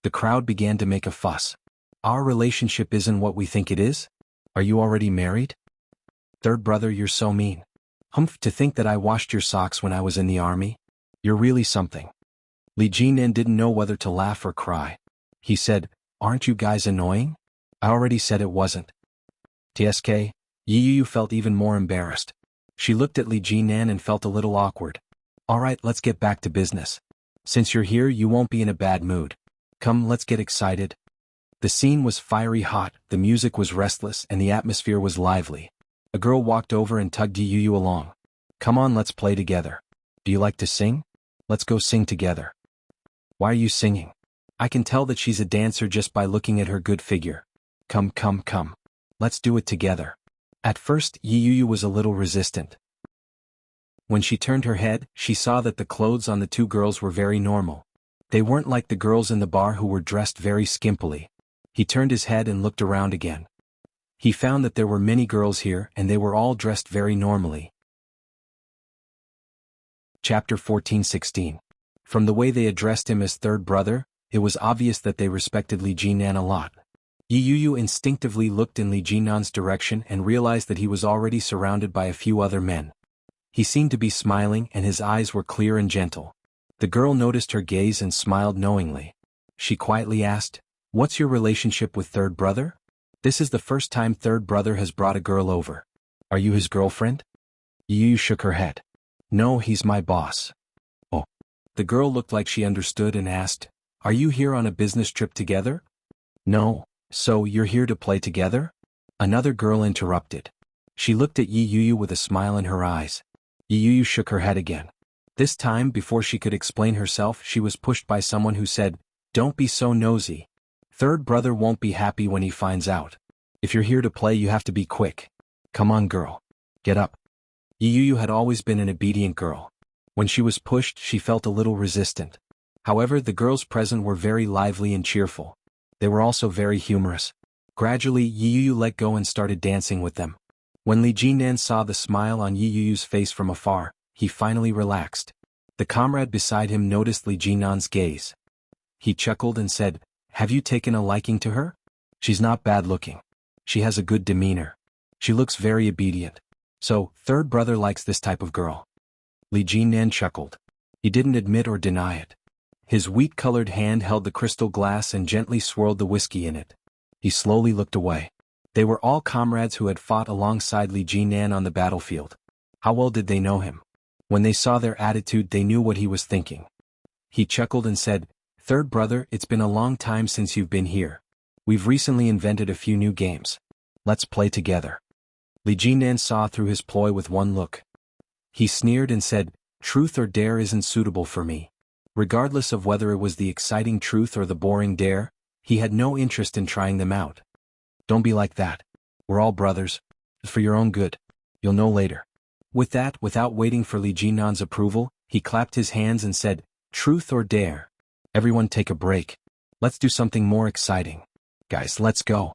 The crowd began to make a fuss. Our relationship isn't what we think it is? Are you already married? Third brother, you're so mean. Humph, to think that I washed your socks when I was in the army? You're really something. Li Jinan didn't know whether to laugh or cry. He said, "Aren't you guys annoying? I already said it wasn't." TSK, Yi Yu felt even more embarrassed. She looked at Li Jinan and felt a little awkward. Alright, let's get back to business. Since you're here, you won't be in a bad mood. Come, let's get excited. The scene was fiery hot, the music was restless, and the atmosphere was lively. A girl walked over and tugged Yu along. Come on, let's play together. Do you like to sing? Let's go sing together. Why are you singing? I can tell that she's a dancer just by looking at her good figure. Come. Let's do it together. At first, Yu was a little resistant. When she turned her head, she saw that the clothes on the two girls were very normal. They weren't like the girls in the bar who were dressed very skimpily. He turned his head and looked around again. He found that there were many girls here and they were all dressed very normally. Chapter 14:16. From the way they addressed him as third brother, it was obvious that they respected Li Jinan a lot. Yu instinctively looked in Li Jinan's direction and realized that he was already surrounded by a few other men. He seemed to be smiling and his eyes were clear and gentle. The girl noticed her gaze and smiled knowingly. She quietly asked, "What's your relationship with third brother? This is the first time third brother has brought a girl over. Are you his girlfriend?" Yu shook her head. "No, he's my boss." "Oh." The girl looked like she understood and asked, "Are you here on a business trip together?" "No." "So, you're here to play together?" Another girl interrupted. She looked at Yu with a smile in her eyes. Yu shook her head again. This time, before she could explain herself, she was pushed by someone who said, "Don't be so nosy. Third brother won't be happy when he finds out. If you're here to play, you have to be quick. Come on, girl. Get up." Yu had always been an obedient girl. When she was pushed, she felt a little resistant. However, the girls present were very lively and cheerful. They were also very humorous. Gradually, Yu let go and started dancing with them. When Li Jinan saw the smile on Yuyu's face from afar, he finally relaxed. The comrade beside him noticed Li Jinan's gaze. He chuckled and said, "Have you taken a liking to her? She's not bad looking. She has a good demeanor. She looks very obedient. So, third brother likes this type of girl." Li Jinan chuckled. He didn't admit or deny it. His wheat-colored hand held the crystal glass and gently swirled the whiskey in it. He slowly looked away. They were all comrades who had fought alongside Li Jinan on the battlefield. How well did they know him? When they saw their attitude, they knew what he was thinking. He chuckled and said, "Third brother, it's been a long time since you've been here. We've recently invented a few new games. Let's play together." Li Jinan saw through his ploy with one look. He sneered and said, "Truth or dare isn't suitable for me." Regardless of whether it was the exciting truth or the boring dare, he had no interest in trying them out. "Don't be like that. We're all brothers. It's for your own good. You'll know later." With that, without waiting for Li Jinan's approval, he clapped his hands and said, "Truth or dare? Everyone take a break. Let's do something more exciting. Guys, let's go."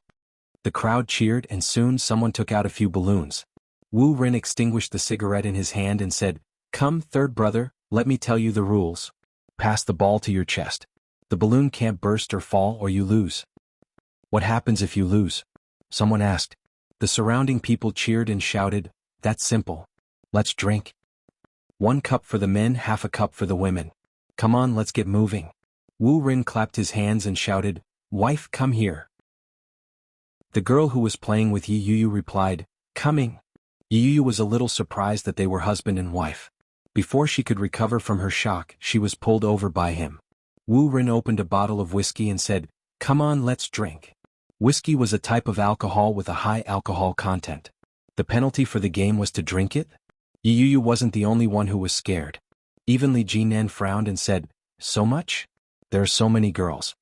The crowd cheered and soon someone took out a few balloons. Wu Ren extinguished the cigarette in his hand and said, "Come, third brother, let me tell you the rules. Pass the ball to your chest. The balloon can't burst or fall or you lose." "What happens if you lose?" someone asked. The surrounding people cheered and shouted, "That's simple. Let's drink. 1 cup for the men, half a cup for the women. Come on, let's get moving." Wu Ren clapped his hands and shouted, "Wife, come here." The girl who was playing with Yu replied, "Coming." Yu was a little surprised that they were husband and wife. Before she could recover from her shock, she was pulled over by him. Wu Ren opened a bottle of whiskey and said, "Come on, let's drink." Whiskey was a type of alcohol with a high alcohol content. The penalty for the game was to drink it? Yu wasn't the only one who was scared. Even Li Jinan frowned and said, "So much? There are so many girls."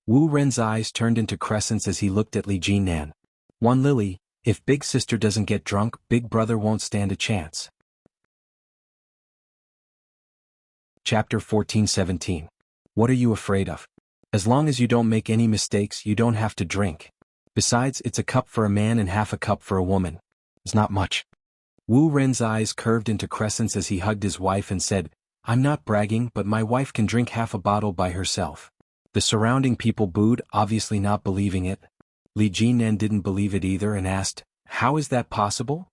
Wu Ren's eyes turned into crescents as he looked at Li Jinan. "One Lily, if big sister doesn't get drunk, big brother won't stand a chance." Chapter 14:17. What are you afraid of? As long as you don't make any mistakes, you don't have to drink. Besides, it's a cup for a man and half a cup for a woman. It's not much. Wu Ren's eyes curved into crescents as he hugged his wife and said, "I'm not bragging, but my wife can drink half a bottle by herself." The surrounding people booed, obviously not believing it. Li Jinan didn't believe it either and asked, "How is that possible?"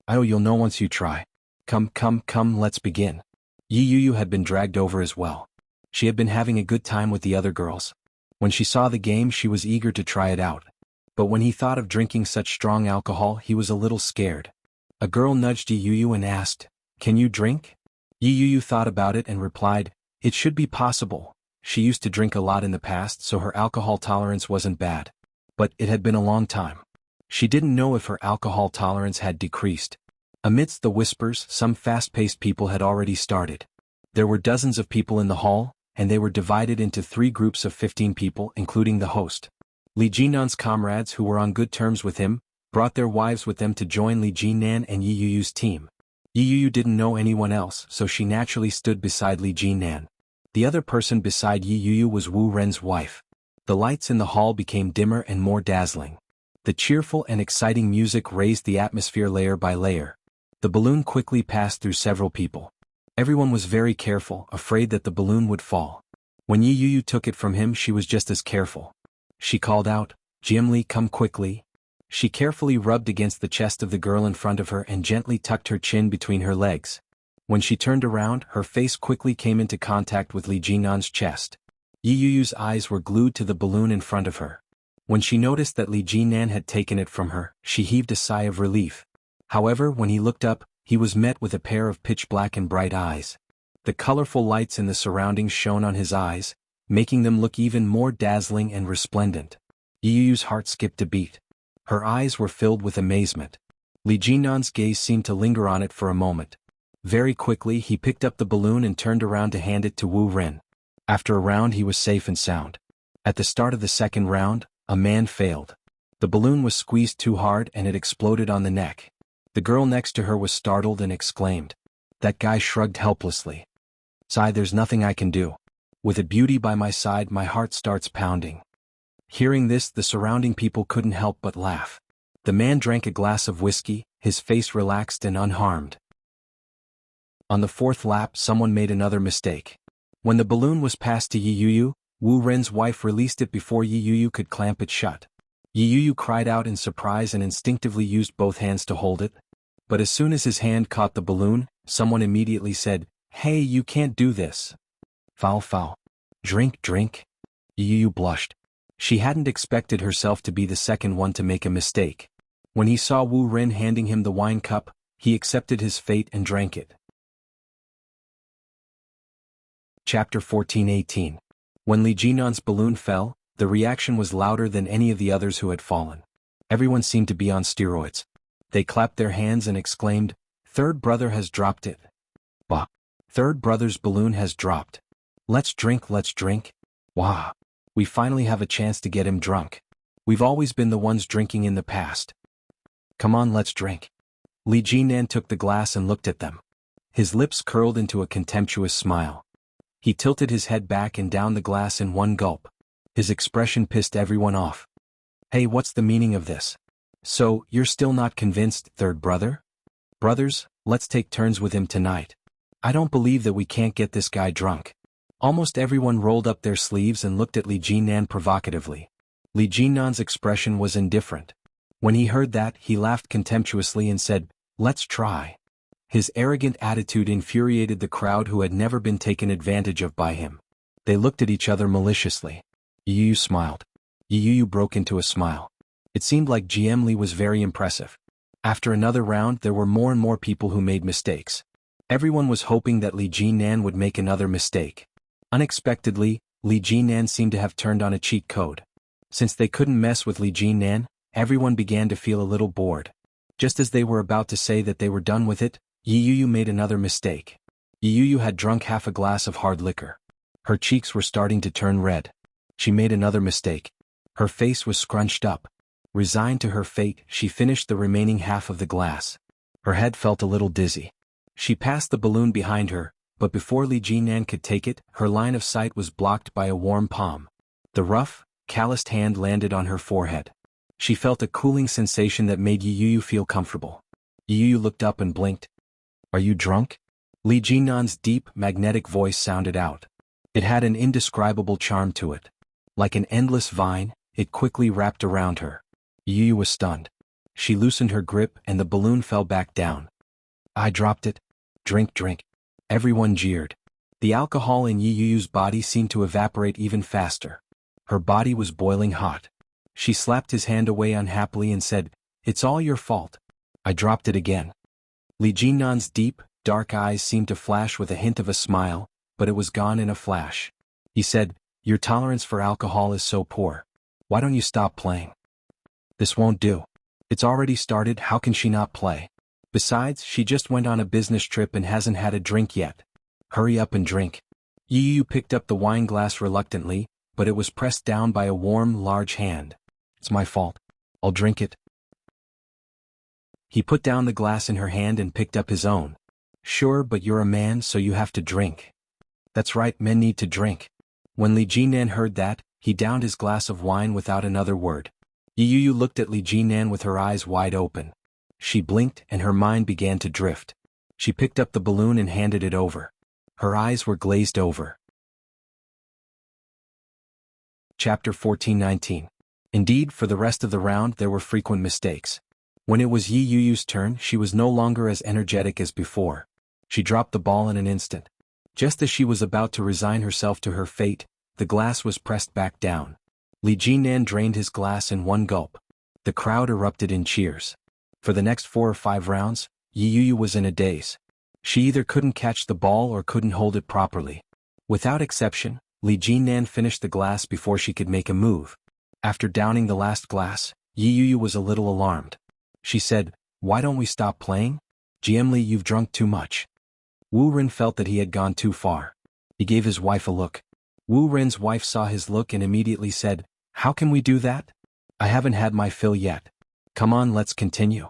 "Oh, you'll know once you try. Come, let's begin." Yu had been dragged over as well. She had been having a good time with the other girls. When she saw the game, she was eager to try it out. But when he thought of drinking such strong alcohol, he was a little scared. A girl nudged Yu and asked, "Can you drink?" Yi Yu thought about it and replied, "It should be possible. She used to drink a lot in the past, so her alcohol tolerance wasn't bad. But it had been a long time. She didn't know if her alcohol tolerance had decreased." Amidst the whispers, some fast-paced people had already started. There were dozens of people in the hall, and they were divided into 3 groups of 15 people, including the host. Li Jinan's comrades, who were on good terms with him, brought their wives with them to join Li Jinan and Yi Yu's team. Yi Yu didn't know anyone else, so she naturally stood beside Li Jinan. The other person beside Yi Yu was Wu Ren's wife. The lights in the hall became dimmer and more dazzling. The cheerful and exciting music raised the atmosphere layer by layer. The balloon quickly passed through several people. Everyone was very careful, afraid that the balloon would fall. When Yi Yu took it from him, she was just as careful. She called out, "Jianli, come quickly." She carefully rubbed against the chest of the girl in front of her and gently tucked her chin between her legs. When she turned around, her face quickly came into contact with Li Jinan's chest. Yi Yu's eyes were glued to the balloon in front of her. When she noticed that Li Jinan had taken it from her, she heaved a sigh of relief. However, when he looked up, he was met with a pair of pitch-black and bright eyes. The colorful lights in the surroundings shone on his eyes, making them look even more dazzling and resplendent. Yi Yu's heart skipped a beat. Her eyes were filled with amazement. Li Jinan's gaze seemed to linger on it for a moment. Very quickly he picked up the balloon and turned around to hand it to Wu Ren. After a round he was safe and sound. At the start of the second round, a man failed. The balloon was squeezed too hard and it exploded on the neck. The girl next to her was startled and exclaimed. That guy shrugged helplessly. "Sigh, there's nothing I can do. With a beauty by my side, my heart starts pounding." Hearing this, the surrounding people couldn't help but laugh. The man drank a glass of whiskey, his face relaxed and unharmed. On the 4th lap, someone made another mistake. When the balloon was passed to Yi Yu, Wu Ren's wife released it before Yi Yu could clamp it shut. Yi Yu cried out in surprise and instinctively used both hands to hold it. But as soon as his hand caught the balloon, someone immediately said, "Hey, you can't do this." "Foul, foul. Drink, drink." Yi Yu blushed. She hadn't expected herself to be the second one to make a mistake. When he saw Wu Ren handing him the wine cup, he accepted his fate and drank it. Chapter 14-18. When Li Jinan's balloon fell, the reaction was louder than any of the others who had fallen. Everyone seemed to be on steroids. They clapped their hands and exclaimed, "Third brother has dropped it. Bah! Third brother's balloon has dropped. Let's drink, let's drink. Wah! We finally have a chance to get him drunk. We've always been the ones drinking in the past. Come on, let's drink." Li Jinan took the glass and looked at them. His lips curled into a contemptuous smile. He tilted his head back and down the glass in one gulp. His expression pissed everyone off. "Hey, what's the meaning of this? So, you're still not convinced, third brother? Brothers, let's take turns with him tonight. I don't believe that we can't get this guy drunk." Almost everyone rolled up their sleeves and looked at Li Jinan provocatively. Li Jinan's expression was indifferent. When he heard that, he laughed contemptuously and said, "Let's try." His arrogant attitude infuriated the crowd who had never been taken advantage of by him. They looked at each other maliciously. Yi Yu smiled. Yi Yu broke into a smile. It seemed like GM Li was very impressive. After another round, there were more and more people who made mistakes. Everyone was hoping that Li Jinan would make another mistake. Unexpectedly, Li Jinan seemed to have turned on a cheat code. Since they couldn't mess with Li Jinan, everyone began to feel a little bored. Just as they were about to say that they were done with it, Yi Yu made another mistake. Yi Yu had drunk half a glass of hard liquor. Her cheeks were starting to turn red. She made another mistake. Her face was scrunched up. Resigned to her fate, she finished the remaining half of the glass. Her head felt a little dizzy. She passed the balloon behind her, but before Li Jinan could take it, her line of sight was blocked by a warm palm. The rough, calloused hand landed on her forehead. She felt a cooling sensation that made Yi Yu feel comfortable. Yi Yu looked up and blinked. "Are you drunk?" Li Jinan's deep, magnetic voice sounded out. It had an indescribable charm to it. Like an endless vine, it quickly wrapped around her. Yi Yu was stunned. She loosened her grip and the balloon fell back down. "I dropped it. Drink, drink." Everyone jeered. The alcohol in Yi Yu's body seemed to evaporate even faster. Her body was boiling hot. She slapped his hand away unhappily and said, "It's all your fault. I dropped it again." Li Jinan's deep, dark eyes seemed to flash with a hint of a smile, but it was gone in a flash. He said, "Your tolerance for alcohol is so poor. Why don't you stop playing?" "This won't do. It's already started, how can she not play? Besides, she just went on a business trip and hasn't had a drink yet. Hurry up and drink." Yu picked up the wine glass reluctantly, but it was pressed down by a warm, large hand. "It's my fault. I'll drink it." He put down the glass in her hand and picked up his own. "Sure, but you're a man, so you have to drink." "That's right, men need to drink." When Li Jinan heard that, he downed his glass of wine without another word. Yu looked at Li Jinan with her eyes wide open. She blinked and her mind began to drift. She picked up the balloon and handed it over. Her eyes were glazed over. Chapter 14:19. Indeed, for the rest of the round there were frequent mistakes. When it was Yi Yu's turn, she was no longer as energetic as before. She dropped the ball in an instant. Just as she was about to resign herself to her fate, the glass was pressed back down. Li Jinan drained his glass in one gulp. The crowd erupted in cheers. For the next 4 or 5 rounds, Yi Yu was in a daze. She either couldn't catch the ball or couldn't hold it properly. Without exception, Li Jinan finished the glass before she could make a move. After downing the last glass, Yi Yu was a little alarmed. She said, "Why don't we stop playing? Jiemli, you've drunk too much." Wu Ren felt that he had gone too far. He gave his wife a look. Wu Ren's wife saw his look and immediately said, "How can we do that? I haven't had my fill yet. Come on, let's continue."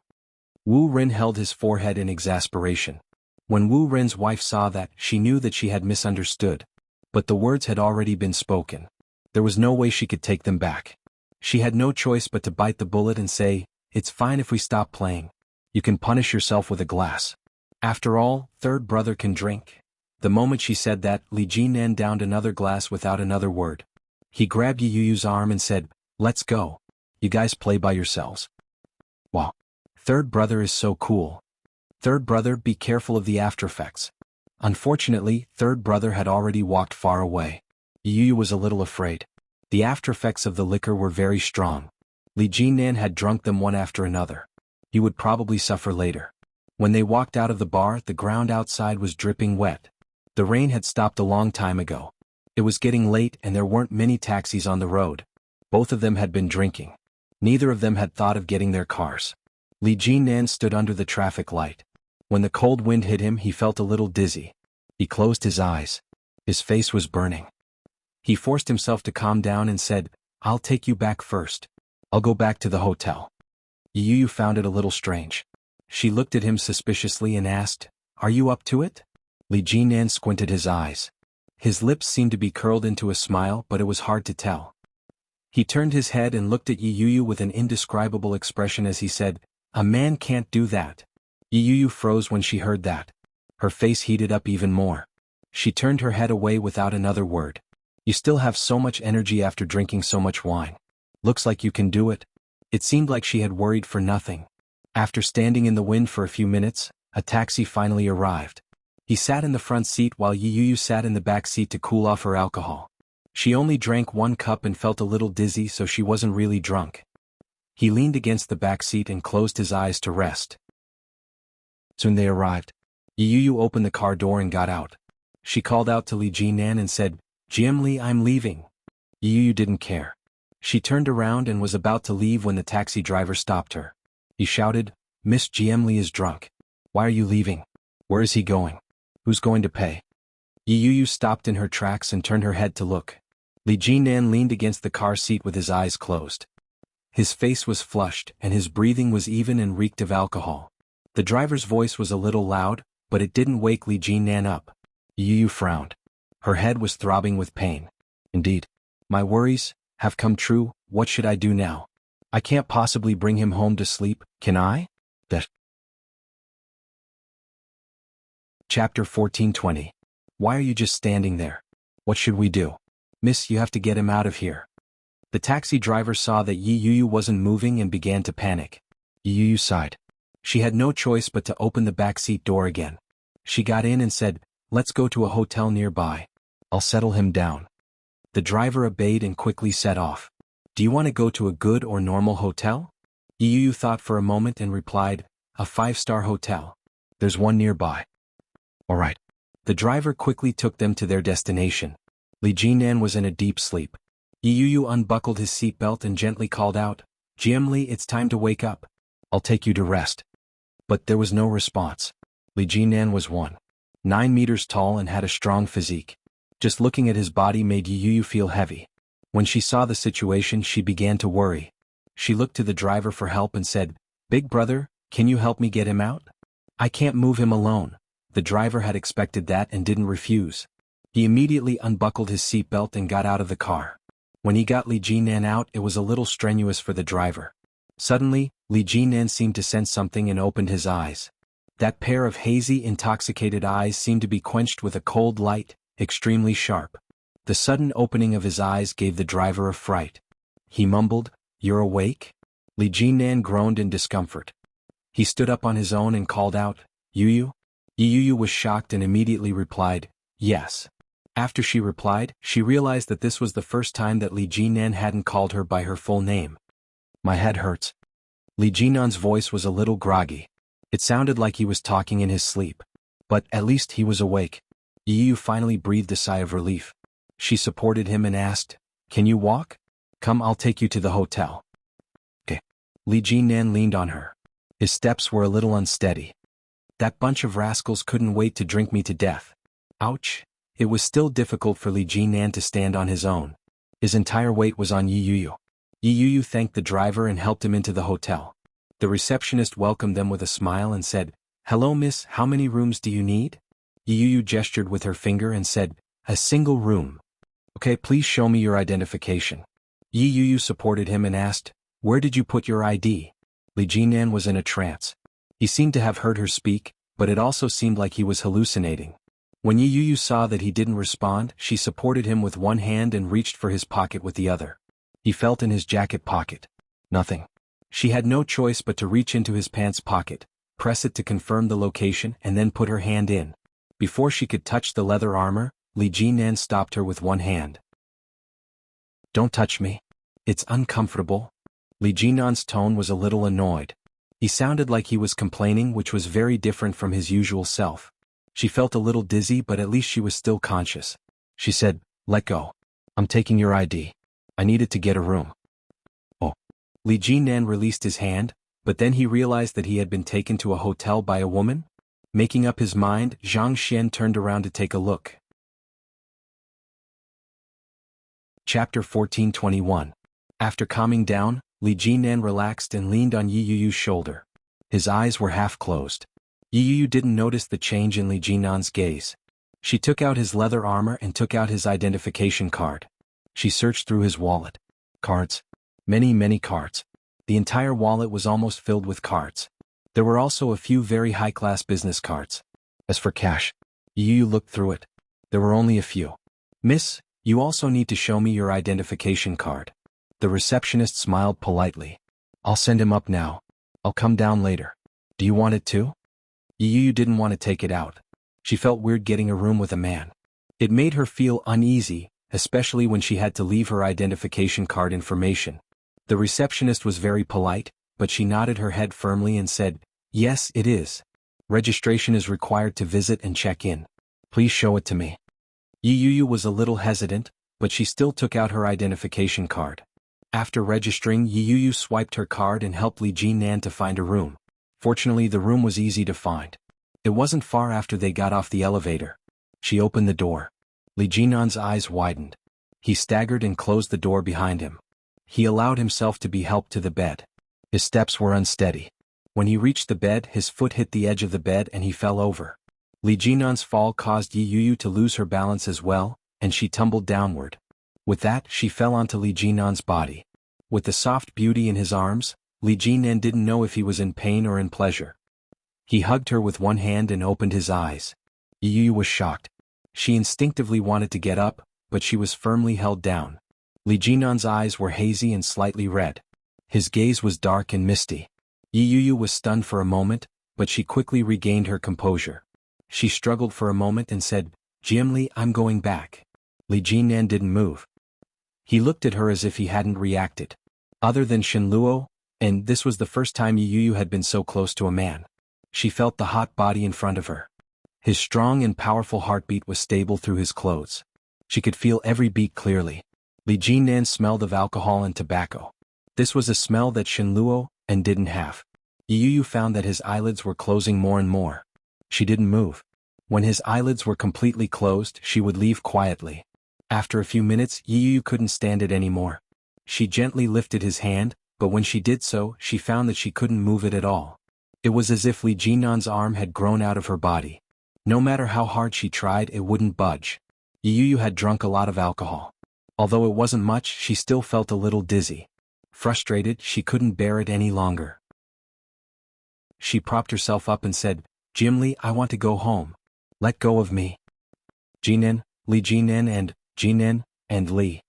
Wu Ren held his forehead in exasperation. When Wu Ren's wife saw that, she knew that she had misunderstood. But the words had already been spoken. There was no way she could take them back. She had no choice but to bite the bullet and say, "It's fine if we stop playing. You can punish yourself with a glass. After all, third brother can drink." The moment she said that, Li Jinan downed another glass without another word. He grabbed Yi Yu's arm and said, "Let's go. You guys play by yourselves." "Wow. Third brother is so cool. Third brother, be careful of the aftereffects." Unfortunately, third brother had already walked far away. Yi Yu was a little afraid. The aftereffects of the liquor were very strong. Li Jinan had drunk them one after another. He would probably suffer later. When they walked out of the bar, the ground outside was dripping wet. The rain had stopped a long time ago. It was getting late and there weren't many taxis on the road. Both of them had been drinking. Neither of them had thought of getting their cars. Li Jinan stood under the traffic light. When the cold wind hit him, he felt a little dizzy. He closed his eyes. His face was burning. He forced himself to calm down and said, "I'll take you back first. I'll go back to the hotel." Yi Yu found it a little strange. She looked at him suspiciously and asked, "Are you up to it?" Li Jinan squinted his eyes. His lips seemed to be curled into a smile, but it was hard to tell. He turned his head and looked at Yi Yu with an indescribable expression as he said, "A man can't do that." Yi Yu froze when she heard that. Her face heated up even more. She turned her head away without another word. "You still have so much energy after drinking so much wine. Looks like you can do it." It seemed like she had worried for nothing. After standing in the wind for a few minutes, a taxi finally arrived. He sat in the front seat while Yi Yu sat in the back seat to cool off her alcohol. She only drank 1 cup and felt a little dizzy, so she wasn't really drunk. He leaned against the back seat and closed his eyes to rest. Soon they arrived. Yi Yu opened the car door and got out. She called out to Li Jinan and said, "Jiemli, I'm leaving." Yi Yu didn't care. She turned around and was about to leave when the taxi driver stopped her. He shouted, "Miss Jiemli is drunk. Why are you leaving? Where is he going? Who's going to pay?" Yi Yu stopped in her tracks and turned her head to look. Li Jinan leaned against the car seat with his eyes closed. His face was flushed and his breathing was even and reeked of alcohol. The driver's voice was a little loud, but it didn't wake Li Jinan up. Yi Yu frowned. Her head was throbbing with pain. "Indeed. My worries have come true. What should I do now? I can't possibly bring him home to sleep, can I?" Chapter 14:20. Why are you just standing there? What should we do? "Miss, you have to get him out of here." The taxi driver saw that Yi Yu wasn't moving and began to panic. Yi Yu sighed. She had no choice but to open the back seat door again. She got in and said, "Let's go to a hotel nearby. I'll settle him down." The driver obeyed and quickly set off. "Do you want to go to a good or normal hotel?" Yi Yu thought for a moment and replied, "A 5-star hotel. There's one nearby." All right. The driver quickly took them to their destination. Li Jinan was in a deep sleep. Yu unbuckled his seatbelt and gently called out, Jianli, it's time to wake up. I'll take you to rest. But there was no response. Li Jinan was 1.9 meters tall and had a strong physique. Just looking at his body made Yu feel heavy. When she saw the situation, she began to worry. She looked to the driver for help and said, Big brother, can you help me get him out? I can't move him alone. The driver had expected that and didn't refuse. He immediately unbuckled his seatbelt and got out of the car. When he got Li Jinan out, it was a little strenuous for the driver. Suddenly, Li Jinan seemed to sense something and opened his eyes. That pair of hazy, intoxicated eyes seemed to be quenched with a cold light, extremely sharp. The sudden opening of his eyes gave the driver a fright. He mumbled, You're awake? Li Jinan groaned in discomfort. He stood up on his own and called out, Yu? Yu was shocked and immediately replied, Yes. After she replied, she realized that this was the first time that Li Jinan hadn't called her by her full name. My head hurts. Li Jinan's voice was a little groggy. It sounded like he was talking in his sleep. But at least he was awake. Yu finally breathed a sigh of relief. She supported him and asked, Can you walk? Come, I'll take you to the hotel. Okay. Li Jinan leaned on her. His steps were a little unsteady. That bunch of rascals couldn't wait to drink me to death. Ouch. It was still difficult for Li Jinan to stand on his own. His entire weight was on Yu. Yu thanked the driver and helped him into the hotel. The receptionist welcomed them with a smile and said, Hello miss, how many rooms do you need? Yu gestured with her finger and said, A single room. Okay, please show me your identification. Yu supported him and asked, Where did you put your ID? Li Jinan was in a trance. He seemed to have heard her speak, but it also seemed like he was hallucinating. When Yu saw that he didn't respond, she supported him with one hand and reached for his pocket with the other. He felt in his jacket pocket. Nothing. She had no choice but to reach into his pants pocket, press it to confirm the location and then put her hand in. Before she could touch the leather armor, Li Jinan stopped her with one hand. Don't touch me. It's uncomfortable. Li Jinan's tone was a little annoyed. He sounded like he was complaining, which was very different from his usual self. She felt a little dizzy, but at least she was still conscious. She said, Let go. I'm taking your ID. I needed to get a room. Oh. Li Jinan released his hand, but then he realized that he had been taken to a hotel by a woman. Making up his mind, Zhang Xian turned around to take a look. Chapter 14:21. After calming down, Li Jinan relaxed and leaned on Yuyu's shoulder. His eyes were half closed. Yuyu didn't notice the change in Li Jinan's gaze. She took out his leather armor and took out his identification card. She searched through his wallet. Cards. Many cards. The entire wallet was almost filled with cards. There were also a few very high-class business cards. As for cash, Yuyu looked through it. There were only a few. Miss, you also need to show me your identification card. The receptionist smiled politely. I'll send him up now. I'll come down later. Do you want it too? Yu didn't want to take it out. She felt weird getting a room with a man. It made her feel uneasy, especially when she had to leave her identification card information. The receptionist was very polite, but she nodded her head firmly and said, Yes, it is. Registration is required to visit and check in. Please show it to me. Yu was a little hesitant, but she still took out her identification card. After registering, Yu swiped her card and helped Li Jinan to find a room. Fortunately, the room was easy to find. It wasn't far after they got off the elevator. She opened the door. Li Jinan's eyes widened. He staggered and closed the door behind him. He allowed himself to be helped to the bed. His steps were unsteady. When he reached the bed, his foot hit the edge of the bed and he fell over. Li Jinan's fall caused Yu to lose her balance as well, and she tumbled downward. With that, she fell onto Li Jinan's body. With the soft beauty in his arms, Li Jinan didn't know if he was in pain or in pleasure. He hugged her with one hand and opened his eyes. Yu was shocked. She instinctively wanted to get up, but she was firmly held down. Li Jinan's eyes were hazy and slightly red. His gaze was dark and misty. Yu was stunned for a moment, but she quickly regained her composure. She struggled for a moment and said, Jianli, I'm going back. Li Jinan didn't move. He looked at her as if he hadn't reacted. Other than Shenluo, and this was the first time Yu had been so close to a man. She felt the hot body in front of her. His strong and powerful heartbeat was stable through his clothes. She could feel every beat clearly. Li Jinnan smelled of alcohol and tobacco. This was a smell that Shenluo and didn't have. Yu found that his eyelids were closing more and more. She didn't move. When his eyelids were completely closed, she would leave quietly. After a few minutes, Yu couldn't stand it anymore. She gently lifted his hand, but when she did so, she found that she couldn't move it at all. It was as if Li Jinnan's arm had grown out of her body. No matter how hard she tried, it wouldn't budge. Yu had drunk a lot of alcohol. Although it wasn't much, she still felt a little dizzy. Frustrated, she couldn't bear it any longer. She propped herself up and said, "Jim, I want to go home. Let go of me." Jinan, Li Jinan and Li.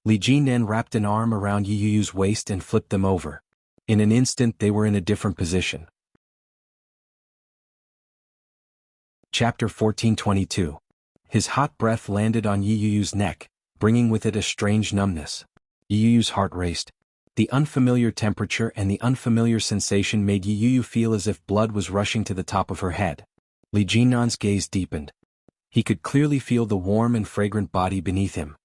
Li Jinan wrapped an arm around Yuyu's waist and flipped them over. In an instant they were in a different position. Chapter 1422. His hot breath landed on Yuyu's neck, bringing with it a strange numbness. Yuyu's heart raced. The unfamiliar temperature and the unfamiliar sensation made Yuyu feel as if blood was rushing to the top of her head. Li Jinnan's gaze deepened. He could clearly feel the warm and fragrant body beneath him.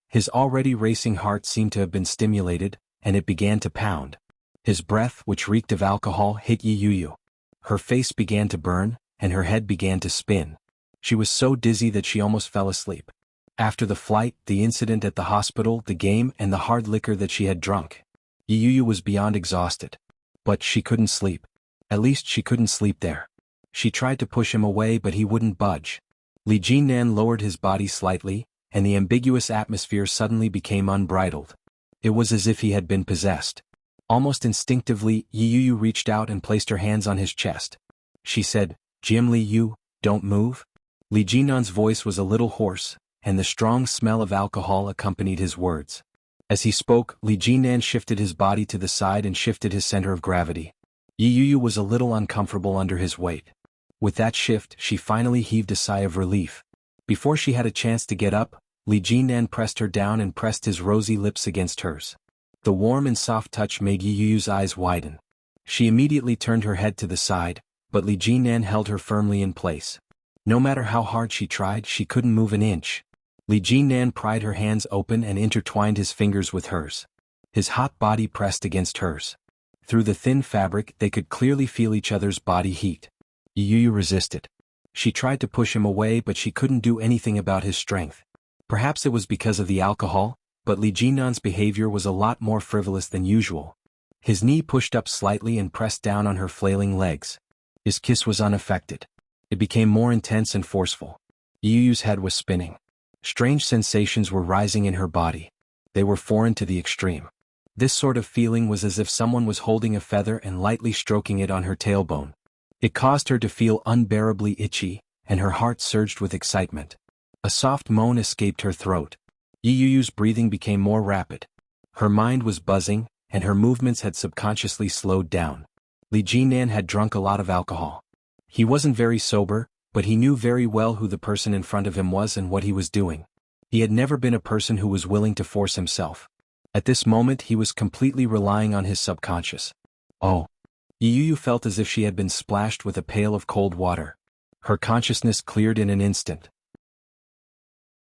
His already racing heart seemed to have been stimulated, and it began to pound. His breath, which reeked of alcohol, hit Yuyu. Her face began to burn, and her head began to spin. She was so dizzy that she almost fell asleep. After the flight, the incident at the hospital, the game, and the hard liquor that she had drunk, Yuyu was beyond exhausted. But she couldn't sleep. At least she couldn't sleep there. She tried to push him away, but he wouldn't budge. Li Jinnan lowered his body slightly, and the ambiguous atmosphere suddenly became unbridled. It was as if he had been possessed. Almost instinctively, Yuyu reached out and placed her hands on his chest. She said, "Jim Li, you don't move?" Li Jinnan's voice was a little hoarse, and the strong smell of alcohol accompanied his words. As he spoke, Li Jinnan shifted his body to the side and shifted his center of gravity. Yuyu was a little uncomfortable under his weight. With that shift, she finally heaved a sigh of relief. Before she had a chance to get up, Li Jinnan pressed her down and pressed his rosy lips against hers. The warm and soft touch made Yuyu's eyes widen. She immediately turned her head to the side, but Li Jinnan held her firmly in place. No matter how hard she tried, she couldn't move an inch. Li Jinnan pried her hands open and intertwined his fingers with hers. His hot body pressed against hers. Through the thin fabric, they could clearly feel each other's body heat. Yuyu resisted. She tried to push him away, but she couldn't do anything about his strength. Perhaps it was because of the alcohol, but Li Jinnan's behavior was a lot more frivolous than usual. His knee pushed up slightly and pressed down on her flailing legs. His kiss was unaffected. It became more intense and forceful. Yuyu's head was spinning. Strange sensations were rising in her body. They were foreign to the extreme. This sort of feeling was as if someone was holding a feather and lightly stroking it on her tailbone. It caused her to feel unbearably itchy, and her heart surged with excitement. A soft moan escaped her throat. Yuyu's breathing became more rapid. Her mind was buzzing, and her movements had subconsciously slowed down. Li Jinnan had drunk a lot of alcohol. He wasn't very sober, but he knew very well who the person in front of him was and what he was doing. He had never been a person who was willing to force himself. At this moment he was completely relying on his subconscious. Oh. Yuyu felt as if she had been splashed with a pail of cold water. Her consciousness cleared in an instant.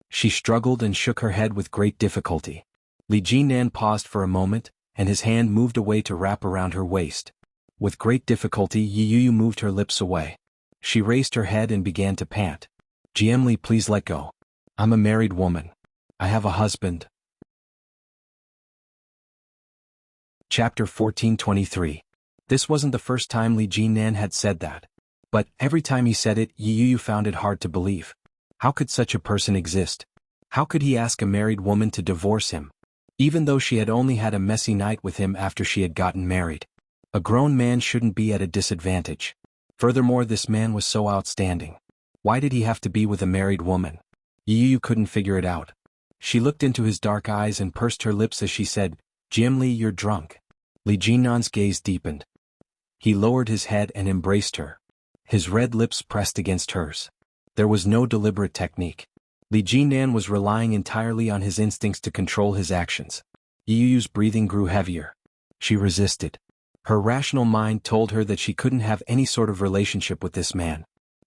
She struggled and shook her head with great difficulty. Li Jinnan paused for a moment, and his hand moved away to wrap around her waist. With great difficulty Yuyu moved her lips away. She raised her head and began to pant. "Jiemli, please let go. I'm a married woman. I have a husband." Chapter 1423. This wasn't the first time Li Jinnan had said that. But every time he said it, Yuyu found it hard to believe. How could such a person exist? How could he ask a married woman to divorce him? Even though she had only had a messy night with him after she had gotten married. A grown man shouldn't be at a disadvantage. Furthermore, this man was so outstanding. Why did he have to be with a married woman? Yuyu couldn't figure it out. She looked into his dark eyes and pursed her lips as she said, "Jiemli, you're drunk." Li Jinnan's gaze deepened. He lowered his head and embraced her. His red lips pressed against hers. There was no deliberate technique. Li Jinnan was relying entirely on his instincts to control his actions. Yuyu's breathing grew heavier. She resisted. Her rational mind told her that she couldn't have any sort of relationship with this man.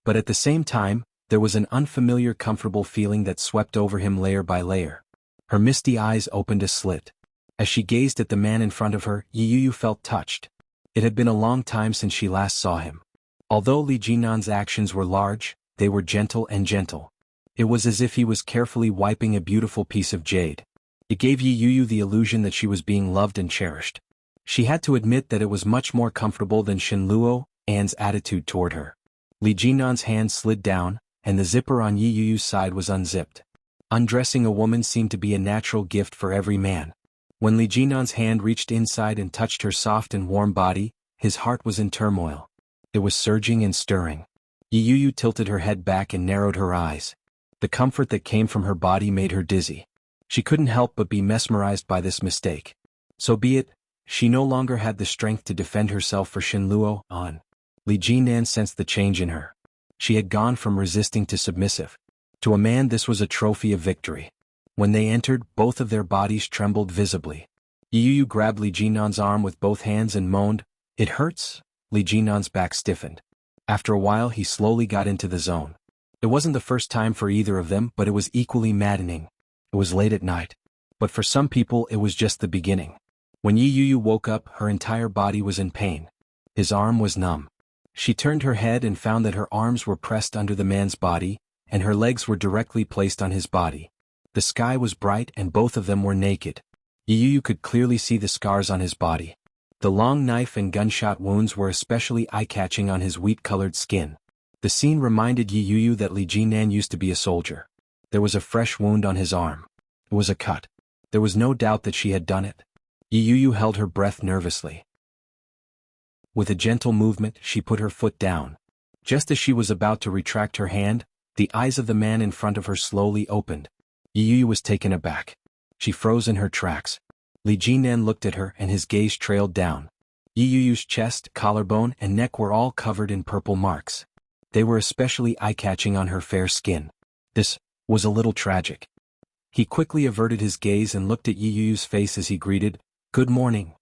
But at the same time, there was an unfamiliar comfortable feeling that swept over him layer by layer. Her misty eyes opened a slit. As she gazed at the man in front of her, Yi Yu felt touched. It had been a long time since she last saw him. Although Li Jinan's actions were large, they were gentle and gentle. It was as if he was carefully wiping a beautiful piece of jade. It gave Yi Yu the illusion that she was being loved and cherished. She had to admit that it was much more comfortable than Shinluo An's attitude toward her. Li Jinan's hand slid down, and the zipper on Yi Yu's side was unzipped. Undressing a woman seemed to be a natural gift for every man. When Li Jinan's hand reached inside and touched her soft and warm body, his heart was in turmoil. It was surging and stirring. Yi Yu tilted her head back and narrowed her eyes. The comfort that came from her body made her dizzy. She couldn't help but be mesmerized by this mistake. So be it, she no longer had the strength to defend herself for Shinluo An. Li Jinan sensed the change in her. She had gone from resisting to submissive. To a man this was a trophy of victory. When they entered, both of their bodies trembled visibly. Yi Yu grabbed Li Jinan's arm with both hands and moaned, "It hurts." Li Jinan's back stiffened. After a while he slowly got into the zone. It wasn't the first time for either of them, but it was equally maddening. It was late at night. But for some people it was just the beginning. When Yi Yu woke up, her entire body was in pain. His arm was numb. She turned her head and found that her arms were pressed under the man's body, and her legs were directly placed on his body. The sky was bright and both of them were naked. Yi Yu could clearly see the scars on his body. The long knife and gunshot wounds were especially eye-catching on his wheat-colored skin. The scene reminded Yi Yu that Li Jinan used to be a soldier. There was a fresh wound on his arm. It was a cut. There was no doubt that she had done it. Yi Yu held her breath nervously. With a gentle movement, she put her foot down. Just as she was about to retract her hand, the eyes of the man in front of her slowly opened. Yi Yu was taken aback. She froze in her tracks. Li Jinan looked at her and his gaze trailed down. Yi Yu's chest, collarbone, and neck were all covered in purple marks. They were especially eye-catching on her fair skin. This was a little tragic. He quickly averted his gaze and looked at Yi Yu's face as he greeted, "Good morning."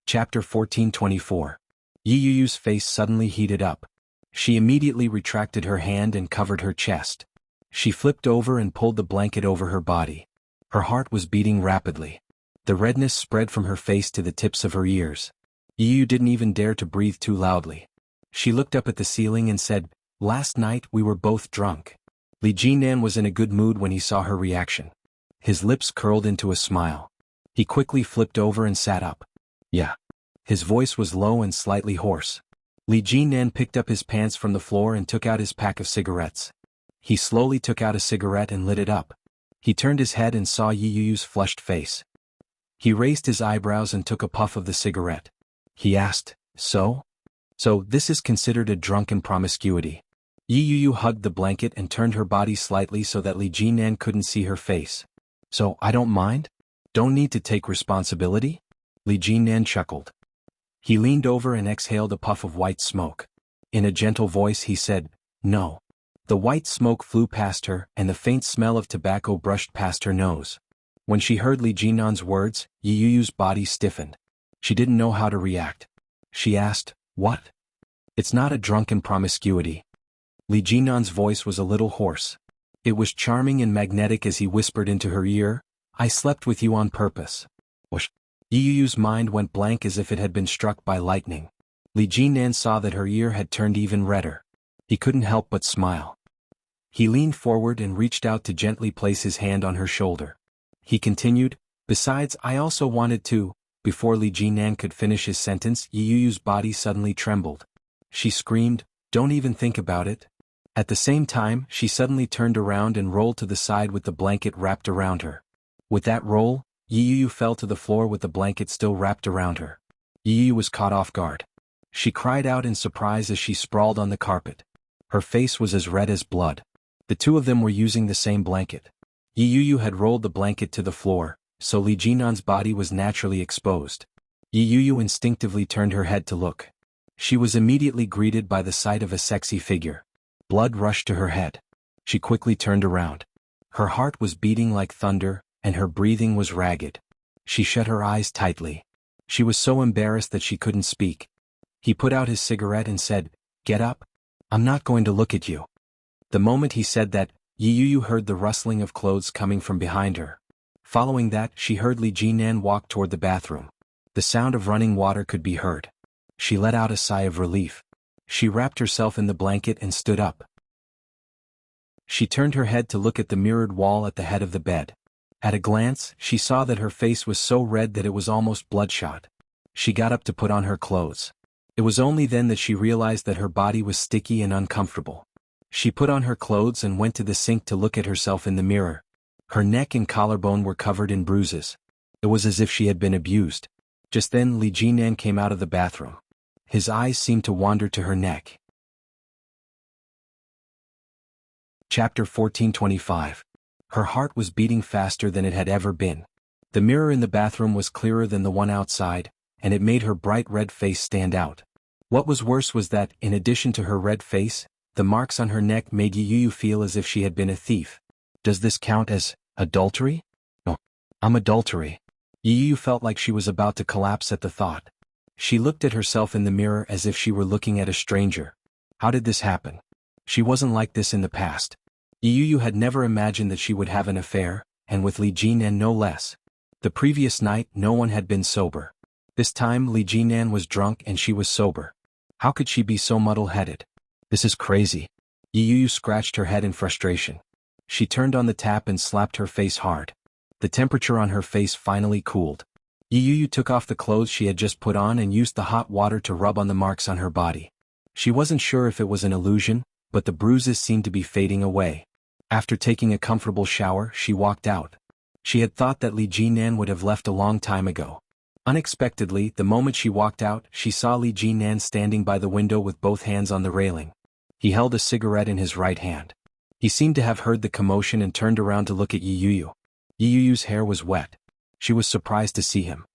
Chapter 1424. Yi Yu's face suddenly heated up. She immediately retracted her hand and covered her chest. She flipped over and pulled the blanket over her body. Her heart was beating rapidly. The redness spread from her face to the tips of her ears. Yi Yu didn't even dare to breathe too loudly. She looked up at the ceiling and said, "Last night we were both drunk." Li Jinan was in a good mood when he saw her reaction. His lips curled into a smile. He quickly flipped over and sat up. "Yeah." His voice was low and slightly hoarse. Li Jinan picked up his pants from the floor and took out his pack of cigarettes. He slowly took out a cigarette and lit it up. He turned his head and saw Yi Yu's flushed face. He raised his eyebrows and took a puff of the cigarette. He asked, So this is considered a drunken promiscuity." Yi Yu hugged the blanket and turned her body slightly so that Li Jinan couldn't see her face. "So I don't mind? Don't need to take responsibility?" Li Jinan chuckled. He leaned over and exhaled a puff of white smoke. In a gentle voice he said, "No." The white smoke flew past her and the faint smell of tobacco brushed past her nose. When she heard Li Jinan's words, Yi Yu's body stiffened. She didn't know how to react. She asked, "What?" "It's not a drunken promiscuity." Li Jinan's voice was a little hoarse. It was charming and magnetic as he whispered into her ear, "I slept with you on purpose." Whoosh. Yi Yu's mind went blank as if it had been struck by lightning. Li Jinan saw that her ear had turned even redder. He couldn't help but smile. He leaned forward and reached out to gently place his hand on her shoulder. He continued, "Besides, I also wanted to." Before Li Jinan could finish his sentence, Yi Yu's body suddenly trembled. She screamed, "Don't even think about it." At the same time, she suddenly turned around and rolled to the side with the blanket wrapped around her. With that roll, Yi Yu fell to the floor with the blanket still wrapped around her. Yi Yu was caught off guard. She cried out in surprise as she sprawled on the carpet. Her face was as red as blood. The two of them were using the same blanket. Yi Yu had rolled the blanket to the floor, so Li Jinan's body was naturally exposed. Yi Yu instinctively turned her head to look. She was immediately greeted by the sight of a sexy figure. Blood rushed to her head. She quickly turned around. Her heart was beating like thunder, and her breathing was ragged. She shut her eyes tightly. She was so embarrassed that she couldn't speak. He put out his cigarette and said, "Get up. I'm not going to look at you." The moment he said that, Yi Yu heard the rustling of clothes coming from behind her. Following that, she heard Li Jinan walk toward the bathroom. The sound of running water could be heard. She let out a sigh of relief. She wrapped herself in the blanket and stood up. She turned her head to look at the mirrored wall at the head of the bed. At a glance, she saw that her face was so red that it was almost bloodshot. She got up to put on her clothes. It was only then that she realized that her body was sticky and uncomfortable. She put on her clothes and went to the sink to look at herself in the mirror. Her neck and collarbone were covered in bruises. It was as if she had been abused. Just then Li Jinan came out of the bathroom. His eyes seemed to wander to her neck. Chapter 1425. Her heart was beating faster than it had ever been. The mirror in the bathroom was clearer than the one outside, and it made her bright red face stand out. What was worse was that, in addition to her red face, the marks on her neck made Yi Yu feel as if she had been a thief. Does this count as adultery? No. I'm adultery. Yi Yu felt like she was about to collapse at the thought. She looked at herself in the mirror as if she were looking at a stranger. How did this happen? She wasn't like this in the past. Yi Yu had never imagined that she would have an affair, and with Li Jinan no less. The previous night no one had been sober. This time Li Jinan was drunk and she was sober. How could she be so muddle-headed? This is crazy. Yi Yu scratched her head in frustration. She turned on the tap and slapped her face hard. The temperature on her face finally cooled. Yi Yu took off the clothes she had just put on and used the hot water to rub on the marks on her body. She wasn't sure if it was an illusion, but the bruises seemed to be fading away. After taking a comfortable shower, she walked out. She had thought that Li Jinan would have left a long time ago. Unexpectedly, the moment she walked out, she saw Li Jinan standing by the window with both hands on the railing. He held a cigarette in his right hand. He seemed to have heard the commotion and turned around to look at Yi Yu. Yi Yu's hair was wet. She was surprised to see him.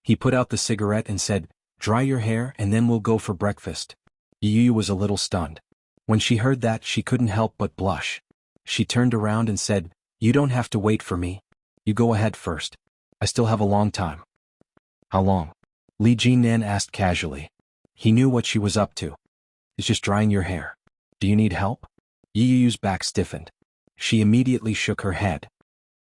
He put out the cigarette and said, "Dry your hair and then we'll go for breakfast." Yi Yu was a little stunned. When she heard that, she couldn't help but blush. She turned around and said, "You don't have to wait for me. You go ahead first. I still have a long time." "How long?" Li Jinan asked casually. He knew what she was up to. "It's just drying your hair. Do you need help?" Yi Yu's back stiffened. She immediately shook her head.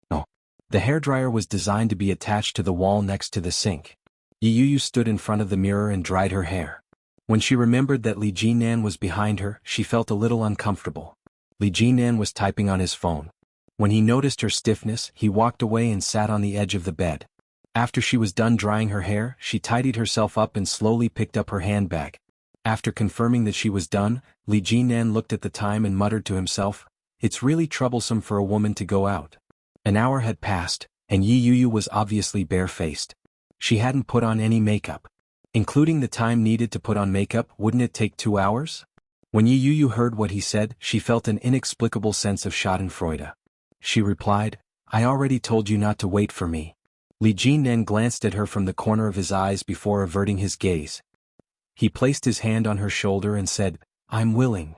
No. The hairdryer was designed to be attached to the wall next to the sink. Yi Yu stood in front of the mirror and dried her hair. When she remembered that Li Jinan was behind her, she felt a little uncomfortable. Li Jinan was typing on his phone. When he noticed her stiffness, he walked away and sat on the edge of the bed. After she was done drying her hair, she tidied herself up and slowly picked up her handbag. After confirming that she was done, Li Jinan looked at the time and muttered to himself, "It's really troublesome for a woman to go out." An hour had passed, and Yi Yu was obviously bare-faced. She hadn't put on any makeup. Including the time needed to put on makeup, wouldn't it take 2 hours? When Yi Yu heard what he said, she felt an inexplicable sense of schadenfreude. She replied, "I already told you not to wait for me." Li Jinan glanced at her from the corner of his eyes before averting his gaze. He placed his hand on her shoulder and said, "I'm willing."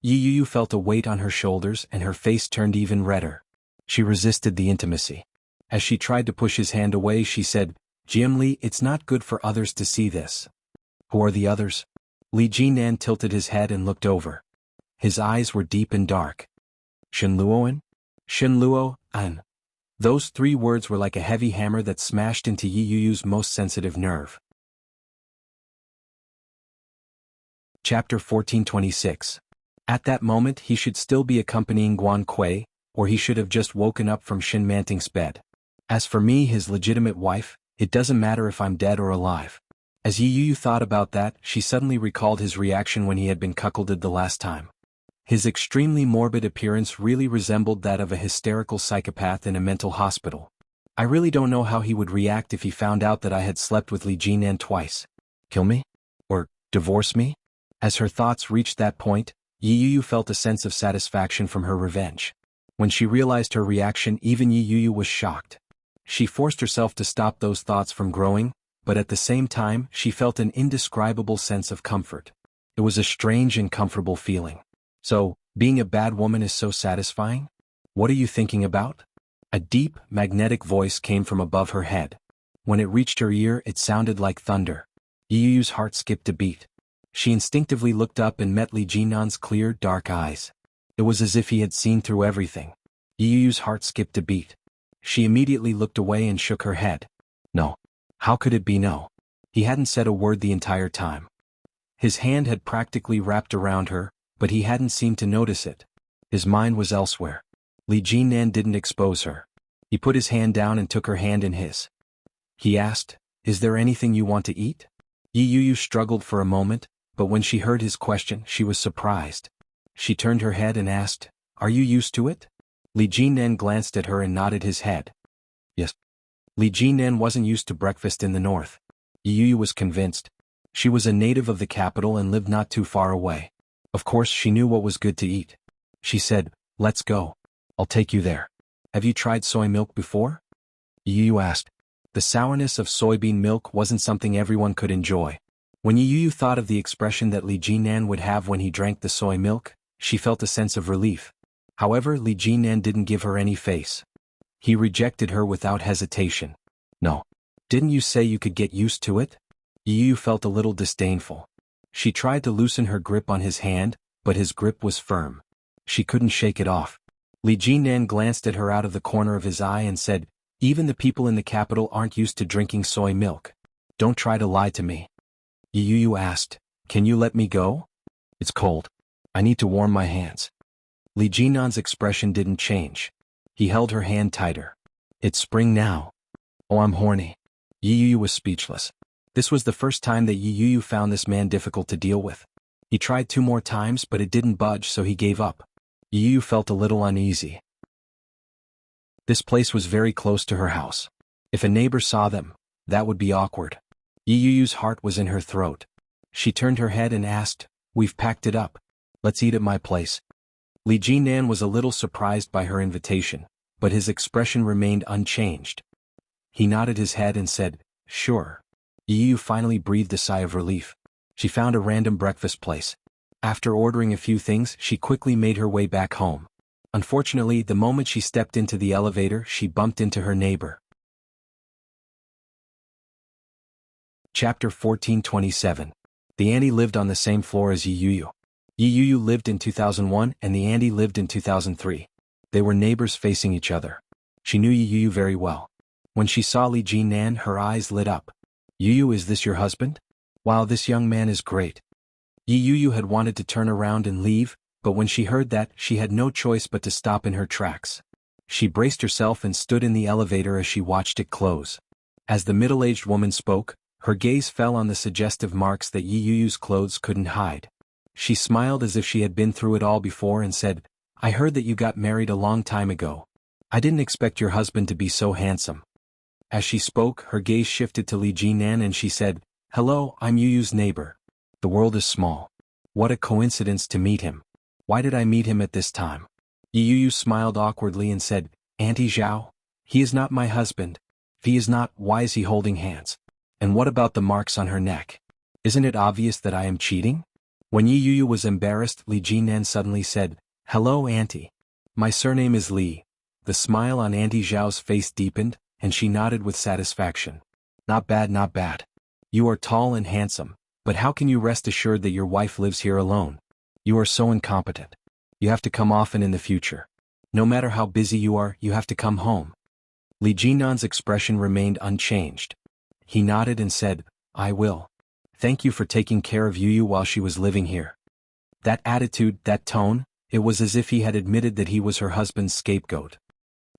Yi Yu felt a weight on her shoulders and her face turned even redder. She resisted the intimacy. As she tried to push his hand away, she said, "Jim Li, it's not good for others to see this." "Who are the others?" Li Jinan tilted his head and looked over. His eyes were deep and dark. "Shenluoan? Shenluo-an." Those 3 words were like a heavy hammer that smashed into Yi Yu's most sensitive nerve. Chapter 1426. At that moment he should still be accompanying Guan Kuei, or he should have just woken up from Shin Manting's bed. As for me, his legitimate wife, it doesn't matter if I'm dead or alive. As Yi Yu thought about that, she suddenly recalled his reaction when he had been cuckolded the last time. His extremely morbid appearance really resembled that of a hysterical psychopath in a mental hospital. I really don't know how he would react if he found out that I had slept with Li Jinan twice. Kill me? Or divorce me? As her thoughts reached that point, Yi Yu felt a sense of satisfaction from her revenge. When she realized her reaction, even Yi Yu was shocked. She forced herself to stop those thoughts from growing, but at the same time she felt an indescribable sense of comfort. It was a strange and comfortable feeling. "So, being a bad woman is so satisfying? What are you thinking about?" A deep, magnetic voice came from above her head. When it reached her ear, it sounded like thunder. Yu Yu's heart skipped a beat. She instinctively looked up and met Li Jinnan's clear, dark eyes. It was as if he had seen through everything. Yu Yu's heart skipped a beat. She immediately looked away and shook her head. No. How could it be no? He hadn't said a word the entire time. His hand had practically wrapped around her, but he hadn't seemed to notice it. His mind was elsewhere. Li Jinnan didn't expose her. He put his hand down and took her hand in his. He asked, "Is there anything you want to eat?" Yu Yu struggled for a moment, but when she heard his question, she was surprised. She turned her head and asked, "Are you used to it?" Li Jinnan glanced at her and nodded his head. Yes. Li Jinnan wasn't used to breakfast in the north. Yu Yu was convinced. She was a native of the capital and lived not too far away. Of course she knew what was good to eat. She said, "Let's go. I'll take you there. Have you tried soy milk before?" Yu Yu asked. The sourness of soybean milk wasn't something everyone could enjoy. When Yu Yu thought of the expression that Li Jinnan would have when he drank the soy milk, she felt a sense of relief. However, Li Jinnan didn't give her any face. He rejected her without hesitation. "No. Didn't you say you could get used to it?" Yu Yu felt a little disdainful. She tried to loosen her grip on his hand, but his grip was firm. She couldn't shake it off. Li Jinnan glanced at her out of the corner of his eye and said, "Even the people in the capital aren't used to drinking soy milk. Don't try to lie to me." Yu Yu asked, "Can you let me go? It's cold. I need to warm my hands." Li Jinnan's expression didn't change. He held her hand tighter. "It's spring now. Oh, I'm horny." Yu Yu was speechless. This was the first time that Yu Yu found this man difficult to deal with. He tried 2 more times but it didn't budge, so he gave up. Yu Yu felt a little uneasy. This place was very close to her house. If a neighbor saw them, that would be awkward. Yu Yu's heart was in her throat. She turned her head and asked, "We've packed it up. Let's eat at my place." Li Jinnan was a little surprised by her invitation, but his expression remained unchanged. He nodded his head and said, "Sure." Yu Yu finally breathed a sigh of relief. She found a random breakfast place. After ordering a few things, she quickly made her way back home. Unfortunately, the moment she stepped into the elevator, she bumped into her neighbor. Chapter 1427. The auntie lived on the same floor as Yu Yu. Yu Yu lived in 2001 and the auntie lived in 2003. They were neighbors facing each other. She knew Yu Yu very well. When she saw Li Jinnan, her eyes lit up. "Yu Yu, is this your husband? Wow, this young man is great." Yu Yu had wanted to turn around and leave, but when she heard that, she had no choice but to stop in her tracks. She braced herself and stood in the elevator as she watched it close. As the middle-aged woman spoke, her gaze fell on the suggestive marks that Yu Yu's clothes couldn't hide. She smiled as if she had been through it all before and said, "I heard that you got married a long time ago. I didn't expect your husband to be so handsome." As she spoke, her gaze shifted to Li Jinnan and she said, "Hello, I'm Yu Yu's neighbor. The world is small. What a coincidence to meet him. Why did I meet him at this time?" Yu Yu smiled awkwardly and said, "Auntie Zhao, he is not my husband. If he is not, why is he holding hands? And what about the marks on her neck? Isn't it obvious that I am cheating?" When Yu Yu was embarrassed, Li Jinnan suddenly said, "Hello, Auntie. My surname is Li." The smile on Auntie Zhao's face deepened, and she nodded with satisfaction. "Not bad, not bad. You are tall and handsome, but how can you rest assured that your wife lives here alone? You are so incompetent. You have to come often in the future. No matter how busy you are, you have to come home." Li Jinnan's expression remained unchanged. He nodded and said, "I will. Thank you for taking care of Yu Yu while she was living here." That attitude, that tone, it was as if he had admitted that he was her husband's scapegoat.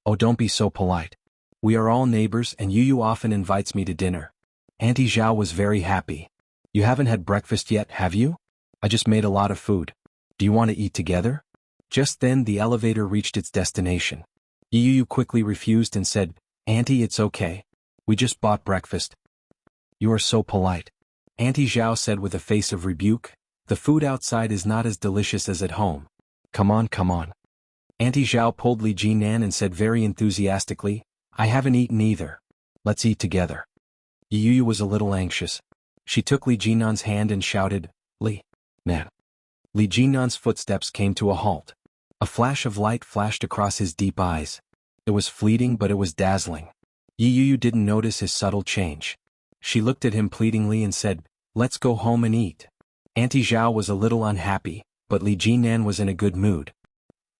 "Oh, don't be so polite. We are all neighbors and Yu Yu often invites me to dinner." Auntie Zhao was very happy. "You haven't had breakfast yet, have you? I just made a lot of food. Do you want to eat together?" Just then the elevator reached its destination. Yu Yu quickly refused and said, "Auntie, it's okay. We just bought breakfast." "You are so polite." Auntie Zhao said with a face of rebuke, "The food outside is not as delicious as at home. Come on, come on." Auntie Zhao pulled Li Jinnan and said very enthusiastically, "I haven't eaten either. Let's eat together." Yu Yu was a little anxious. She took Li Jinnan's hand and shouted, "Li, Nan." Li Jinnan's footsteps came to a halt. A flash of light flashed across his deep eyes. It was fleeting but it was dazzling. Yu Yu didn't notice his subtle change. She looked at him pleadingly and said, let's go home and eat. Auntie Zhao was a little unhappy, but Li Jinan was in a good mood.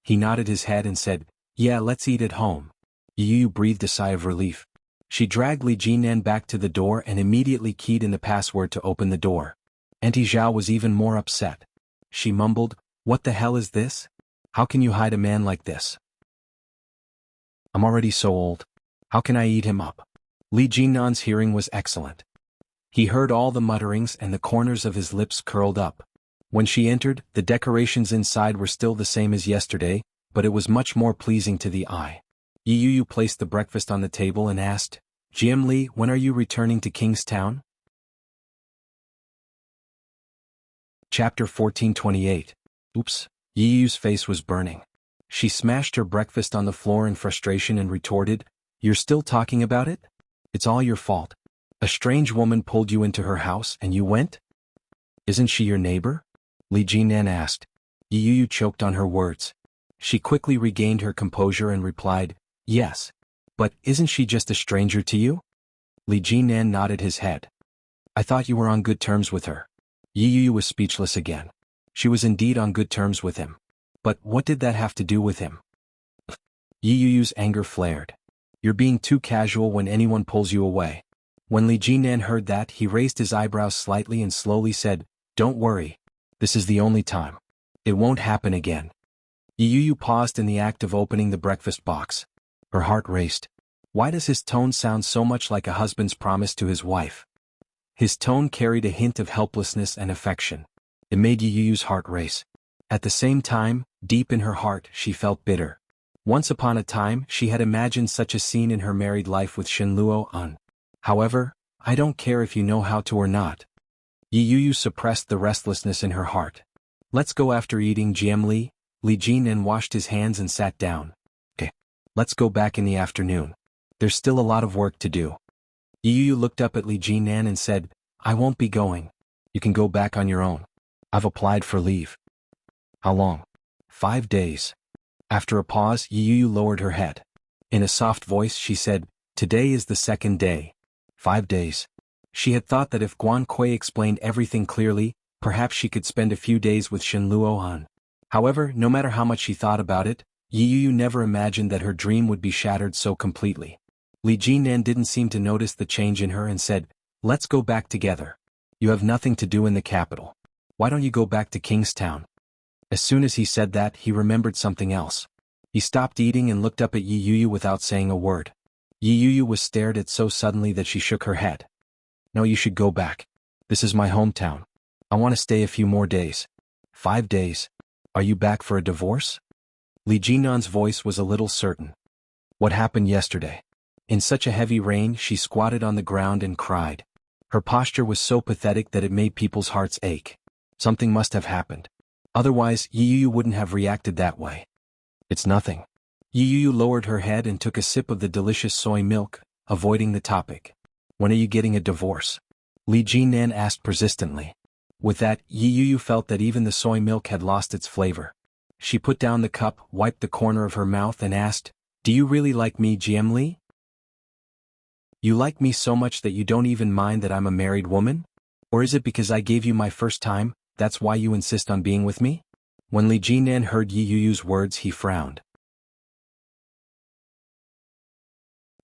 He nodded his head and said, yeah, let's eat at home. Yu breathed a sigh of relief. She dragged Li Jinan back to the door and immediately keyed in the password to open the door. Auntie Zhao was even more upset. She mumbled, what the hell is this? How can you hide a man like this? I'm already so old. How can I eat him up? Li Jinan's hearing was excellent. He heard all the mutterings and the corners of his lips curled up. When she entered, the decorations inside were still the same as yesterday, but it was much more pleasing to the eye. Yu placed the breakfast on the table and asked, Jian Li, when are you returning to Kingstown? Chapter 1428. Oops. Yu's face was burning. She smashed her breakfast on the floor in frustration and retorted, you're still talking about it? It's all your fault. A strange woman pulled you into her house and you went? Isn't she your neighbor? Li Jinan asked. Yu choked on her words. She quickly regained her composure and replied, yes. But isn't she just a stranger to you? Li Jinan nodded his head. I thought you were on good terms with her. Yu was speechless again. She was indeed on good terms with him. But what did that have to do with him? Yu's anger flared. You're being too casual when anyone pulls you away. When Li Jinan heard that, he raised his eyebrows slightly and slowly said, don't worry. This is the only time. It won't happen again. Yu paused in the act of opening the breakfast box. Her heart raced. Why does his tone sound so much like a husband's promise to his wife? His tone carried a hint of helplessness and affection. It made Yu's heart race. At the same time, deep in her heart, she felt bitter. Once upon a time, she had imagined such a scene in her married life with Shenluo. However, I don't care if you know how to or not. Yu suppressed the restlessness in her heart. Let's go after eating, Jian Li. Li Jinan washed his hands and sat down. Okay. Let's go back in the afternoon. There's still a lot of work to do. Yu looked up at Li Jinan and said, I won't be going. You can go back on your own. I've applied for leave. How long? 5 days. After a pause, Yu lowered her head. In a soft voice she said, today is the 2nd day. 5 days. She had thought that if Guan Kui explained everything clearly, perhaps she could spend a few days with Shenluo. However, no matter how much she thought about it, Yu never imagined that her dream would be shattered so completely. Li Jinan didn't seem to notice the change in her and said, let's go back together. You have nothing to do in the capital. Why don't you go back to Kingstown? As soon as he said that, he remembered something else. He stopped eating and looked up at Yu without saying a word. Yu was stared at so suddenly that she shook her head. No, you should go back. This is my hometown. I want to stay a few more days. 5 days. Are you back for a divorce? Li Jinan's voice was a little certain. What happened yesterday? In such a heavy rain, she squatted on the ground and cried. Her posture was so pathetic that it made people's hearts ache. Something must have happened. Otherwise, Yu wouldn't have reacted that way. It's nothing. Yu lowered her head and took a sip of the delicious soy milk, avoiding the topic. When are you getting a divorce? Li Jinan asked persistently. With that, Yu felt that even the soy milk had lost its flavor. She put down the cup, wiped the corner of her mouth and asked, do you really like me, Jian Li? You like me so much that you don't even mind that I'm a married woman? Or is it because I gave you my first time, that's why you insist on being with me? When Li Jinan heard Yu's words, he frowned.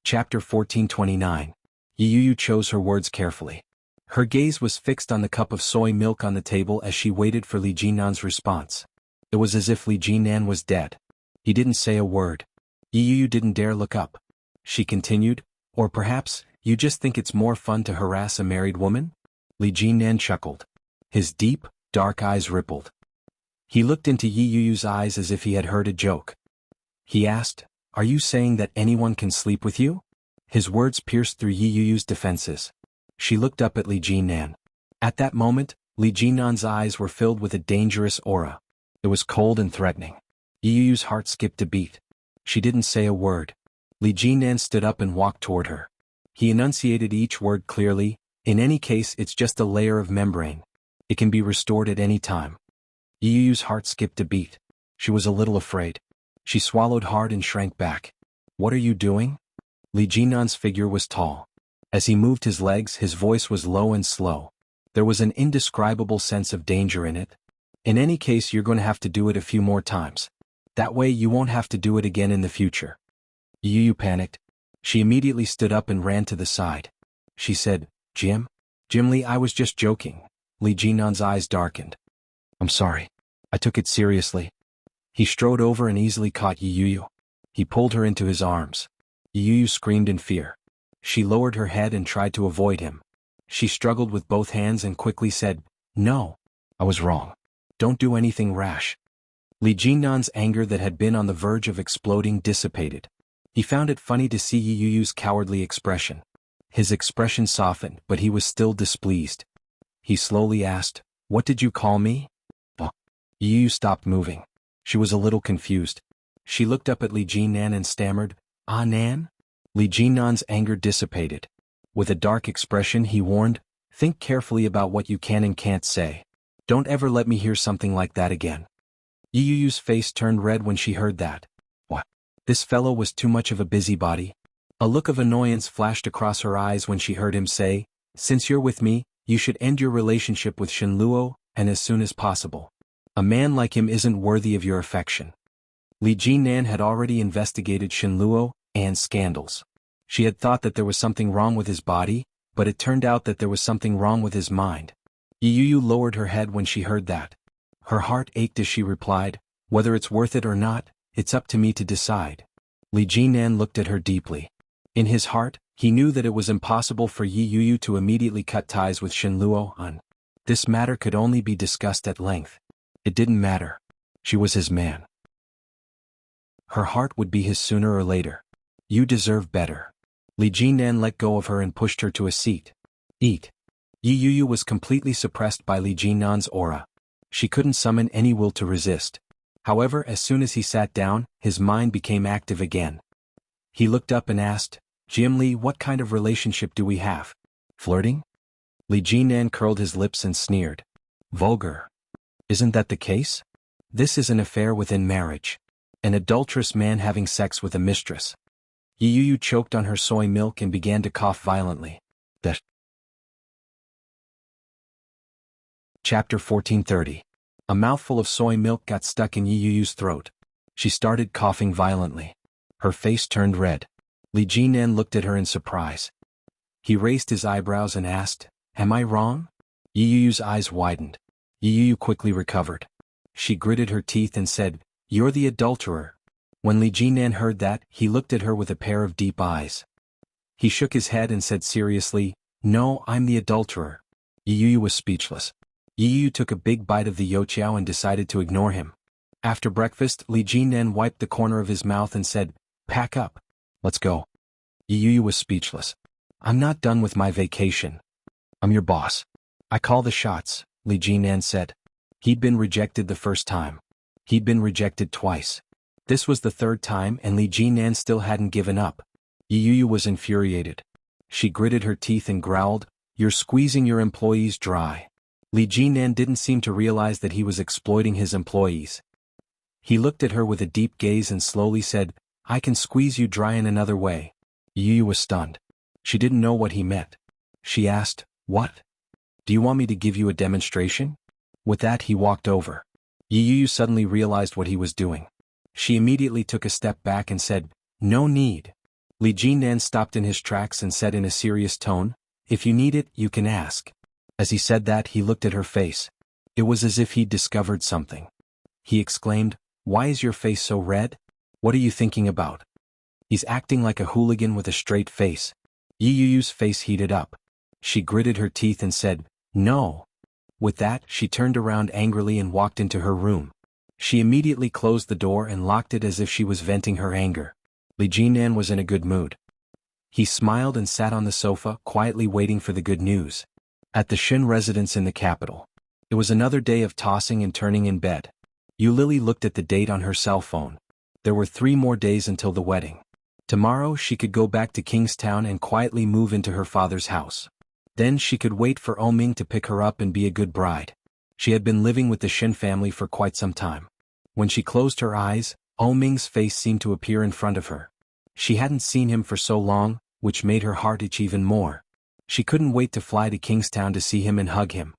Chapter 1429. Yu chose her words carefully. Her gaze was fixed on the cup of soy milk on the table as she waited for Li Jinan's response. It was as if Li Jinan was dead. He didn't say a word. Yu didn't dare look up. She continued, or perhaps, you just think it's more fun to harass a married woman? Li Jinan chuckled. His deep, dark eyes rippled. He looked into Yu's eyes as if he had heard a joke. He asked, are you saying that anyone can sleep with you? His words pierced through Yu's defenses. She looked up at Li Jinan. At that moment, Li Jinan's eyes were filled with a dangerous aura. It was cold and threatening. Yu's heart skipped a beat. She didn't say a word. Li Jinan stood up and walked toward her. He enunciated each word clearly, in any case it's just a layer of membrane. It can be restored at any time. Yu's heart skipped a beat. She was a little afraid. She swallowed hard and shrank back. What are you doing? Li Jinan's figure was tall. As he moved his legs, his voice was low and slow. There was an indescribable sense of danger in it. In any case, you're going to have to do it a few more times. That way you won't have to do it again in the future. Yu panicked. She immediately stood up and ran to the side. She said, Jim Lee, I was just joking. Li Jinan's eyes darkened. I'm sorry. I took it seriously. He strode over and easily caught Yu. He pulled her into his arms. Yu screamed in fear. She lowered her head and tried to avoid him. She struggled with both hands and quickly said, No. I was wrong. Don't do anything rash. Li Jinan's anger that had been on the verge of exploding dissipated. He found it funny to see Yu's cowardly expression. His expression softened, but he was still displeased. He slowly asked, What did you call me? Yu stopped moving. She was a little confused. She looked up at Li Jinan and stammered, Ah Nan? Li Jinan's anger dissipated. With a dark expression he warned, Think carefully about what you can and can't say. Don't ever let me hear something like that again. Yu's face turned red when she heard that. What? This fellow was too much of a busybody. A look of annoyance flashed across her eyes when she heard him say, Since you're with me, you should end your relationship with Shenluo, and as soon as possible. A man like him isn't worthy of your affection. Li Jinan had already investigated Shenluo and scandals. She had thought that there was something wrong with his body, but it turned out that there was something wrong with his mind. Yu lowered her head when she heard that. Her heart ached as she replied, Whether it's worth it or not, it's up to me to decide. Li Jinan looked at her deeply. In his heart, he knew that it was impossible for Yu to immediately cut ties with Shenluo. This matter could only be discussed at length. It didn't matter. She was his man. Her heart would be his sooner or later. You deserve better. Li Jinan let go of her and pushed her to a seat. Eat. Yu was completely suppressed by Li Jinan's aura. She couldn't summon any will to resist. However, as soon as he sat down, his mind became active again. He looked up and asked, Jim Lee, what kind of relationship do we have? Flirting? Li Jinan curled his lips and sneered. Vulgar. Isn't that the case? This is an affair within marriage. An adulterous man having sex with a mistress. Yu choked on her soy milk and began to cough violently. Chapter 1430. A mouthful of soy milk got stuck in Yu's throat. She started coughing violently. Her face turned red. Li Jinan looked at her in surprise. He raised his eyebrows and asked, Am I wrong? Yu's eyes widened. Yu quickly recovered. She gritted her teeth and said, You're the adulterer. When Li Jinan heard that, he looked at her with a pair of deep eyes. He shook his head and said seriously, No, I'm the adulterer. Yu was speechless. Yu took a big bite of the youtiao and decided to ignore him. After breakfast, Li Jinan wiped the corner of his mouth and said, Pack up. Let's go. Yu was speechless. I'm not done with my vacation. I'm your boss. I call the shots, Li Jinan said. He'd been rejected the first time. He'd been rejected twice. This was the third time and Li Jinan still hadn't given up. Yu was infuriated. She gritted her teeth and growled, You're squeezing your employees dry. Li Jinan didn't seem to realize that he was exploiting his employees. He looked at her with a deep gaze and slowly said, I can squeeze you dry in another way. Yu was stunned. She didn't know what he meant. She asked, What? Do you want me to give you a demonstration? With that he walked over. Yu suddenly realized what he was doing. She immediately took a step back and said, No need. Li Jinan stopped in his tracks and said in a serious tone, If you need it, you can ask. As he said that, he looked at her face. It was as if he'd discovered something. He exclaimed, Why is your face so red? What are you thinking about? He's acting like a hooligan with a straight face. Yu's face heated up. She gritted her teeth and said, No. With that, she turned around angrily and walked into her room. She immediately closed the door and locked it as if she was venting her anger. Li Jinan was in a good mood. He smiled and sat on the sofa, quietly waiting for the good news. At the Shin residence in the capital. It was another day of tossing and turning in bed. Lily looked at the date on her cell phone. There were 3 more days until the wedding. Tomorrow she could go back to Kingstown and quietly move into her father's house. Then she could wait for Ming to pick her up and be a good bride. She had been living with the Shin family for quite some time. When she closed her eyes, Ming's face seemed to appear in front of her. She hadn't seen him for so long, which made her heart itch even more. She couldn't wait to fly to Kingstown to see him and hug him.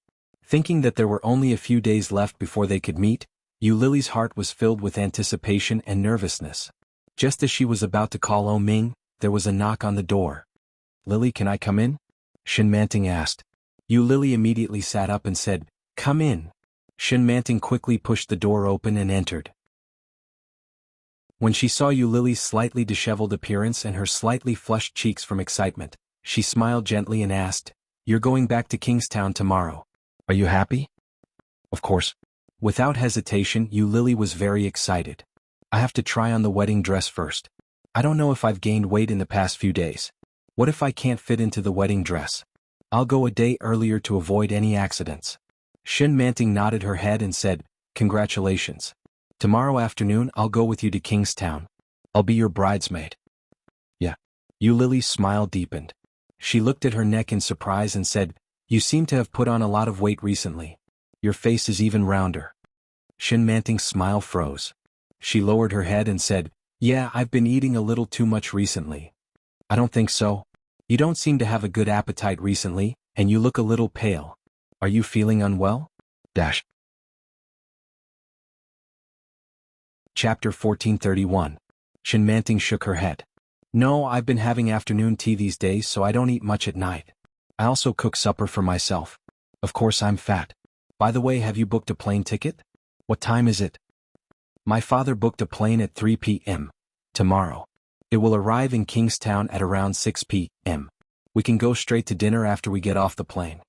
Thinking that there were only a few days left before they could meet, Yu Lily's heart was filled with anticipation and nervousness. Just as she was about to call Oh Ming, there was a knock on the door. "Lily, can I come in?" Shin Manting asked. Yu Lily immediately sat up and said, "Come in." Shin Manting quickly pushed the door open and entered. When she saw Yu Lily's slightly disheveled appearance and her slightly flushed cheeks from excitement, she smiled gently and asked, "You're going back to Kingstown tomorrow. Are you happy?" "Of course." Without hesitation, Yu Lily was very excited. "I have to try on the wedding dress first. I don't know if I've gained weight in the past few days. What if I can't fit into the wedding dress? I'll go a day earlier to avoid any accidents." Shin Manting nodded her head and said, "Congratulations. Tomorrow afternoon I'll go with you to Kingstown. I'll be your bridesmaid." "Yeah." Yu Lily's smile deepened. She looked at her neck in surprise and said, "You seem to have put on a lot of weight recently. Your face is even rounder." Shin Manting's smile froze. She lowered her head and said, "Yeah, I've been eating a little too much recently." "I don't think so. You don't seem to have a good appetite recently, and you look a little pale. Are you feeling unwell?" Chapter 1431. Shin Manting shook her head. "No, I've been having afternoon tea these days, so I don't eat much at night. I also cook supper for myself. Of course I'm fat. By the way, have you booked a plane ticket? What time is it?" "My father booked a plane at 3 p.m. tomorrow. It will arrive in Kingstown at around 6 p.m. We can go straight to dinner after we get off the plane.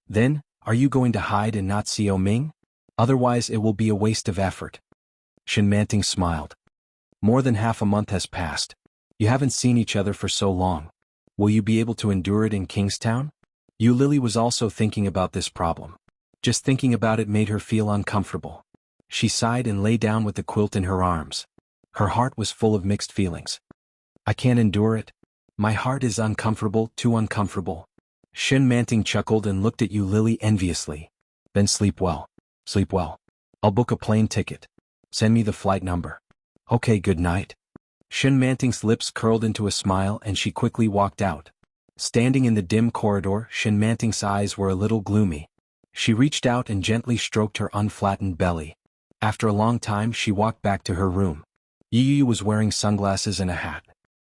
Then, are you going to hide and not see Oh Ming? Otherwise it will be a waste of effort." Shin Manting smiled. "More than half a month has passed. You haven't seen each other for so long. Will you be able to endure it in Kingstown?" Yu Lily was also thinking about this problem. Just thinking about it made her feel uncomfortable. She sighed and lay down with the quilt in her arms. Her heart was full of mixed feelings. "I can't endure it. My heart is uncomfortable, too uncomfortable." Shin Manting chuckled and looked at Yu Lily enviously. "Then sleep well. Sleep well. I'll book a plane ticket. Send me the flight number." "Okay, good night." Shin Manting's lips curled into a smile and she quickly walked out. Standing in the dim corridor, Shin Manting's eyes were a little gloomy. She reached out and gently stroked her unflattened belly. After a long time she walked back to her room. Yu was wearing sunglasses and a hat.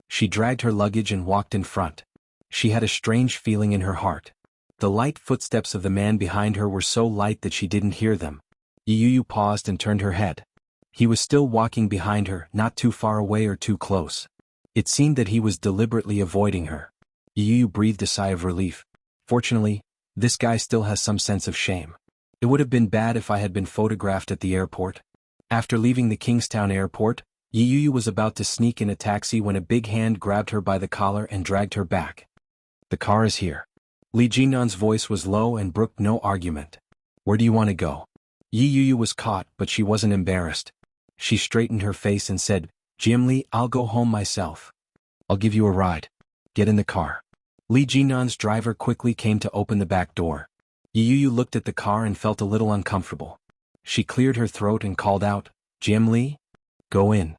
She dragged her luggage and walked in front. She had a strange feeling in her heart. The light footsteps of the man behind her were so light that she didn't hear them. Yu paused and turned her head. He was still walking behind her, not too far away or too close. It seemed that he was deliberately avoiding her. Yu breathed a sigh of relief. Fortunately, this guy still has some sense of shame. It would have been bad if I had been photographed at the airport. After leaving the Kingstown airport, Yu was about to sneak in a taxi when a big hand grabbed her by the collar and dragged her back. "The car is here." Li Jinan's voice was low and brooked no argument. "Where do you want to go?" Yu was caught, but she wasn't embarrassed. She straightened her face and said, "Jim Li, I'll go home myself. I'll give you a ride. Get in the car." Li Jinan's driver quickly came to open the back door. Yu looked at the car and felt a little uncomfortable. She cleared her throat and called out, "Jim Li? Go in."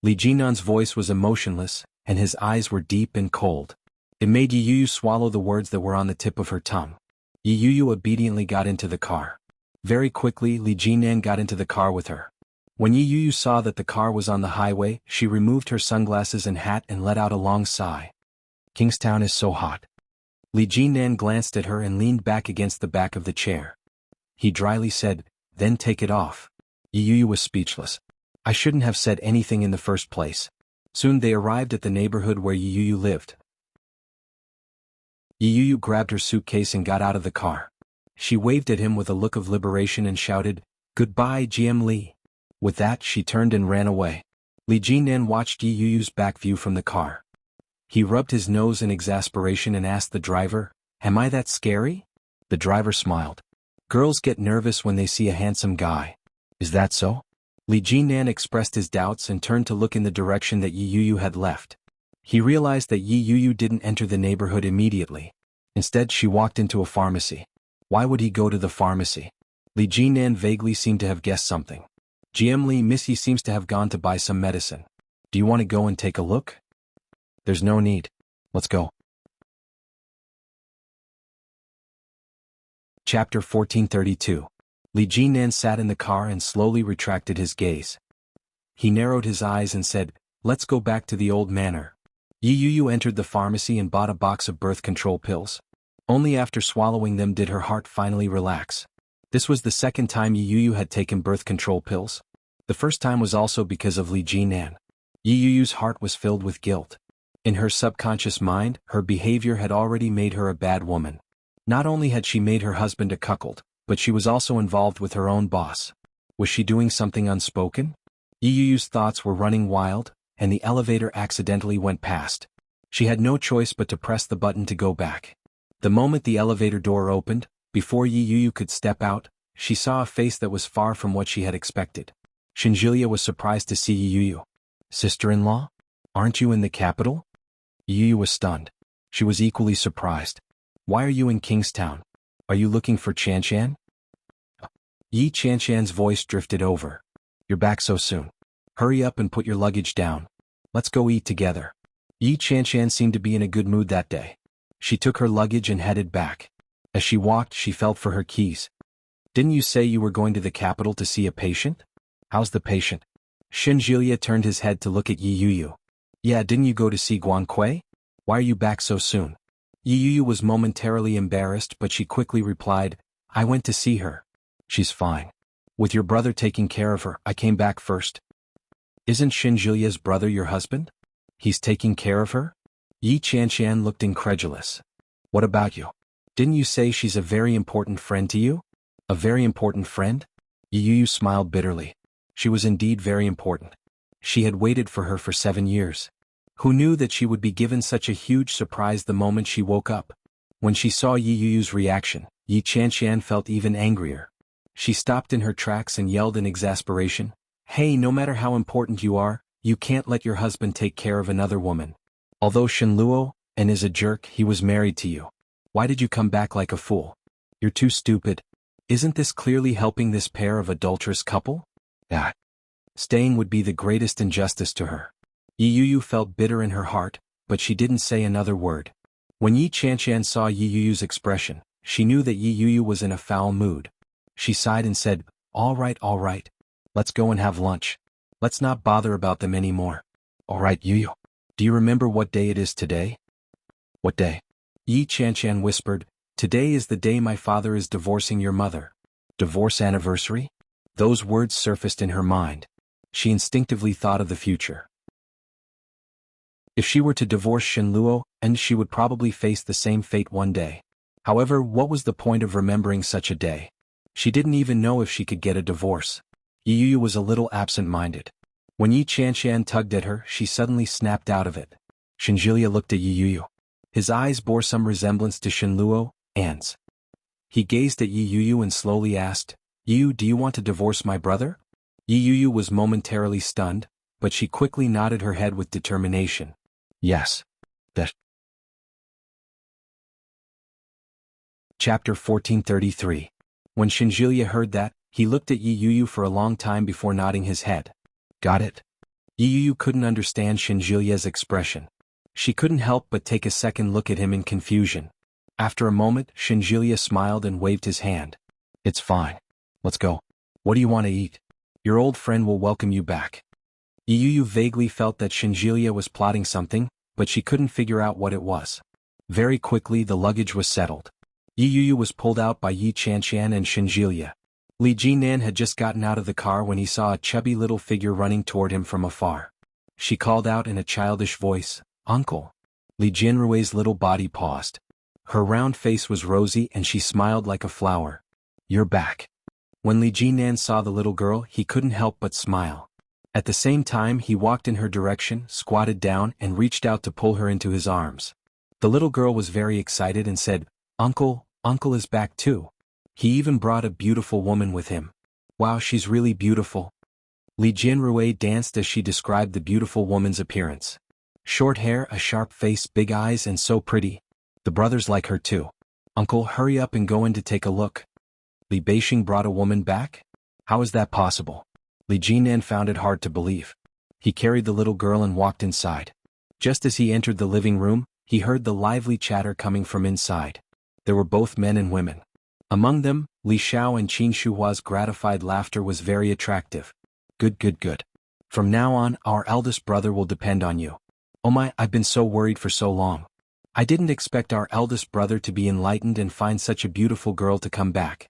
Li Jinan's voice was emotionless, and his eyes were deep and cold. It made Yu swallow the words that were on the tip of her tongue. Yu obediently got into the car. Very quickly Li Jinan got into the car with her. When Yu saw that the car was on the highway, she removed her sunglasses and hat and let out a long sigh. "Kingstown is so hot." Li Jinan glanced at her and leaned back against the back of the chair. He dryly said, "Then take it off." Yu was speechless. "I shouldn't have said anything in the first place." Soon they arrived at the neighborhood where Yu lived. Yu grabbed her suitcase and got out of the car. She waved at him with a look of liberation and shouted, "Goodbye, GM Li." With that she turned and ran away. Li Jinan watched Yuyu's back view from the car. He rubbed his nose in exasperation and asked the driver, "Am I that scary?" The driver smiled. "Girls get nervous when they see a handsome guy. Is that so?" Li Jinan expressed his doubts and turned to look in the direction that Yuyu had left. He realized that Yuyu didn't enter the neighborhood immediately. Instead she walked into a pharmacy. Why would he go to the pharmacy? Li Jinan vaguely seemed to have guessed something. "GM Li, Missy seems to have gone to buy some medicine. Do you want to go and take a look?" "There's no need. Let's go." Chapter 1432. Li Jinan sat in the car and slowly retracted his gaze. He narrowed his eyes and said, "Let's go back to the old manor." Yi Yu entered the pharmacy and bought a box of birth control pills. Only after swallowing them did her heart finally relax. This was the second time Yi Yu had taken birth control pills. The first time was also because of Li Jinan. Yi Yu's heart was filled with guilt. In her subconscious mind, her behavior had already made her a bad woman. Not only had she made her husband a cuckold, but she was also involved with her own boss. Was she doing something unspoken? Yi Yu's thoughts were running wild, and the elevator accidentally went past. She had no choice but to press the button to go back. The moment the elevator door opened, before Yi Yu could step out, she saw a face that was far from what she had expected. Shinjilia was surprised to see Yi Yu. "Sister-in-law? Aren't you in the capital?" Yi Yu was stunned. She was equally surprised. "Why are you in Kingstown? Are you looking for Chanshan?" Yi Chanshan's voice drifted over. "You're back so soon. Hurry up and put your luggage down. Let's go eat together." Yi Chanshan seemed to be in a good mood that day. She took her luggage and headed back. As she walked, she felt for her keys. "Didn't you say you were going to the capital to see a patient? How's the patient?" Shinjilia turned his head to look at Yi Yu. "Yeah, didn't you go to see Guan Kui? Why are you back so soon?" Yi Yu was momentarily embarrassed, but she quickly replied, "I went to see her. She's fine. With your brother taking care of her, I came back first." "Isn't Shinjilia's brother your husband? He's taking care of her?" Yi Chanshan looked incredulous. "What about you? Didn't you say she's a very important friend to you?" "A very important friend?" Yi Yu smiled bitterly. She was indeed very important. She had waited for her for 7 years. Who knew that she would be given such a huge surprise the moment she woke up? When she saw Yi Yu's reaction, Yi Chanshan felt even angrier. She stopped in her tracks and yelled in exasperation, "Hey, no matter how important you are, you can't let your husband take care of another woman. Although Shenluo and is a jerk, he was married to you. Why did you come back like a fool? You're too stupid. Isn't this clearly helping this pair of adulterous couple?" Ah. Staying would be the greatest injustice to her. Yi Yu felt bitter in her heart, but she didn't say another word. When Yi Chanshan saw Yi Yu's expression, she knew that Yi Yu was in a foul mood. She sighed and said, all right. Let's go and have lunch. Let's not bother about them anymore." "All right, Yu. Do you remember what day it is today?" "What day?" Yi Chanshan whispered, "Today is the day my father is divorcing your mother." "Divorce anniversary?" Those words surfaced in her mind. She instinctively thought of the future. If she were to divorce Shenluo, and she would probably face the same fate one day. However, what was the point of remembering such a day? She didn't even know if she could get a divorce. Yi Yu was a little absent-minded. When Yi Chanshan tugged at her, she suddenly snapped out of it. Shinjilia looked at Yi Yu. His eyes bore some resemblance to Shenluo, An's. He gazed at Yi Yu and slowly asked, "Yu, do you want to divorce my brother?" Yi Yu was momentarily stunned, but she quickly nodded her head with determination. "Yes. That." Chapter 1433. When Shinjilia heard that, he looked at Yi Yu for a long time before nodding his head. "Got it." Yi Yu couldn't understand Shinjilia's expression. She couldn't help but take a second look at him in confusion. After a moment, Shinjilia smiled and waved his hand. "It's fine. Let's go. What do you want to eat? Your old friend will welcome you back." Yi Yu vaguely felt that Shinjilia was plotting something, but she couldn't figure out what it was. Very quickly the luggage was settled. Yi Yu was pulled out by Yi Chanshan and Shinjilia. Li Jinan had just gotten out of the car when he saw a chubby little figure running toward him from afar. She called out in a childish voice, "Uncle." Li Jinrui's little body paused. Her round face was rosy and she smiled like a flower. "You're back." When Li Jinan saw the little girl, he couldn't help but smile. At the same time, he walked in her direction, squatted down, and reached out to pull her into his arms. The little girl was very excited and said, Uncle is back too. He even brought a beautiful woman with him. Wow, she's really beautiful." Li Jinrui danced as she described the beautiful woman's appearance. Short hair, a sharp face, big eyes, and so pretty. The brothers like her too. "Uncle, hurry up and go in to take a look." Li Beishing brought a woman back? How is that possible? Li Jinan found it hard to believe. He carried the little girl and walked inside. Just as he entered the living room, he heard the lively chatter coming from inside. There were both men and women. Among them, Li Xiao and Qin Shuhua's gratified laughter was very attractive. Good. From now on, our eldest brother will depend on you. Oh my, I've been so worried for so long. I didn't expect our eldest brother to be enlightened and find such a beautiful girl to come back.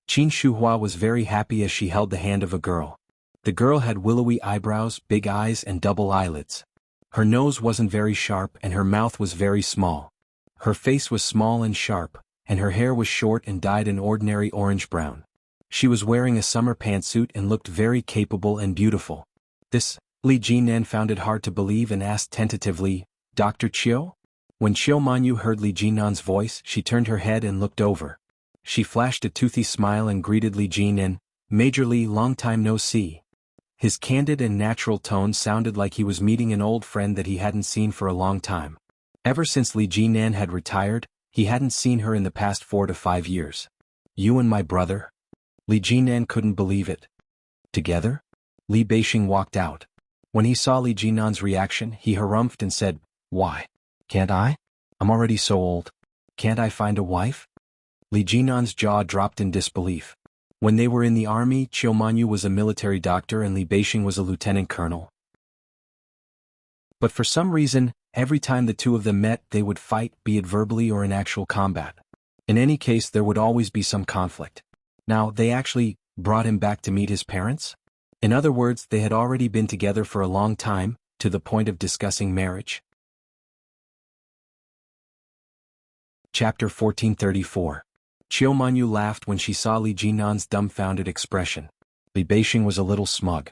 Qin Shuhua was very happy as she held the hand of a girl. The girl had willowy eyebrows, big eyes and double eyelids. Her nose wasn't very sharp and her mouth was very small. Her face was small and sharp, and her hair was short and dyed an ordinary orange-brown. She was wearing a summer pantsuit and looked very capable and beautiful. This, Li Jinan found it hard to believe and asked tentatively, Dr. Chiu? When Chiu Manyu heard Li Jinan's voice, she turned her head and looked over. She flashed a toothy smile and greeted Li Jinan, Major Li, long time no see. His candid and natural tone sounded like he was meeting an old friend that he hadn't seen for a long time. Ever since Li Jinan had retired, he hadn't seen her in the past 4 to 5 years. You and my brother? Li Jinan couldn't believe it. Together? Li Beixing walked out. When he saw Li Jinan's reaction, he harumphed and said, Why? Can't I? I'm already so old. Can't I find a wife? Li Jinan's jaw dropped in disbelief. When they were in the army, Chiu Manyu was a military doctor and Li Beixing was a lieutenant colonel. But for some reason, every time the two of them met, they would fight, be it verbally or in actual combat. In any case, there would always be some conflict. Now, they actually brought him back to meet his parents? In other words, they had already been together for a long time, to the point of discussing marriage. Chapter 1434. Chiu Manyu laughed when she saw Li Jinan's dumbfounded expression. Li Beixing was a little smug.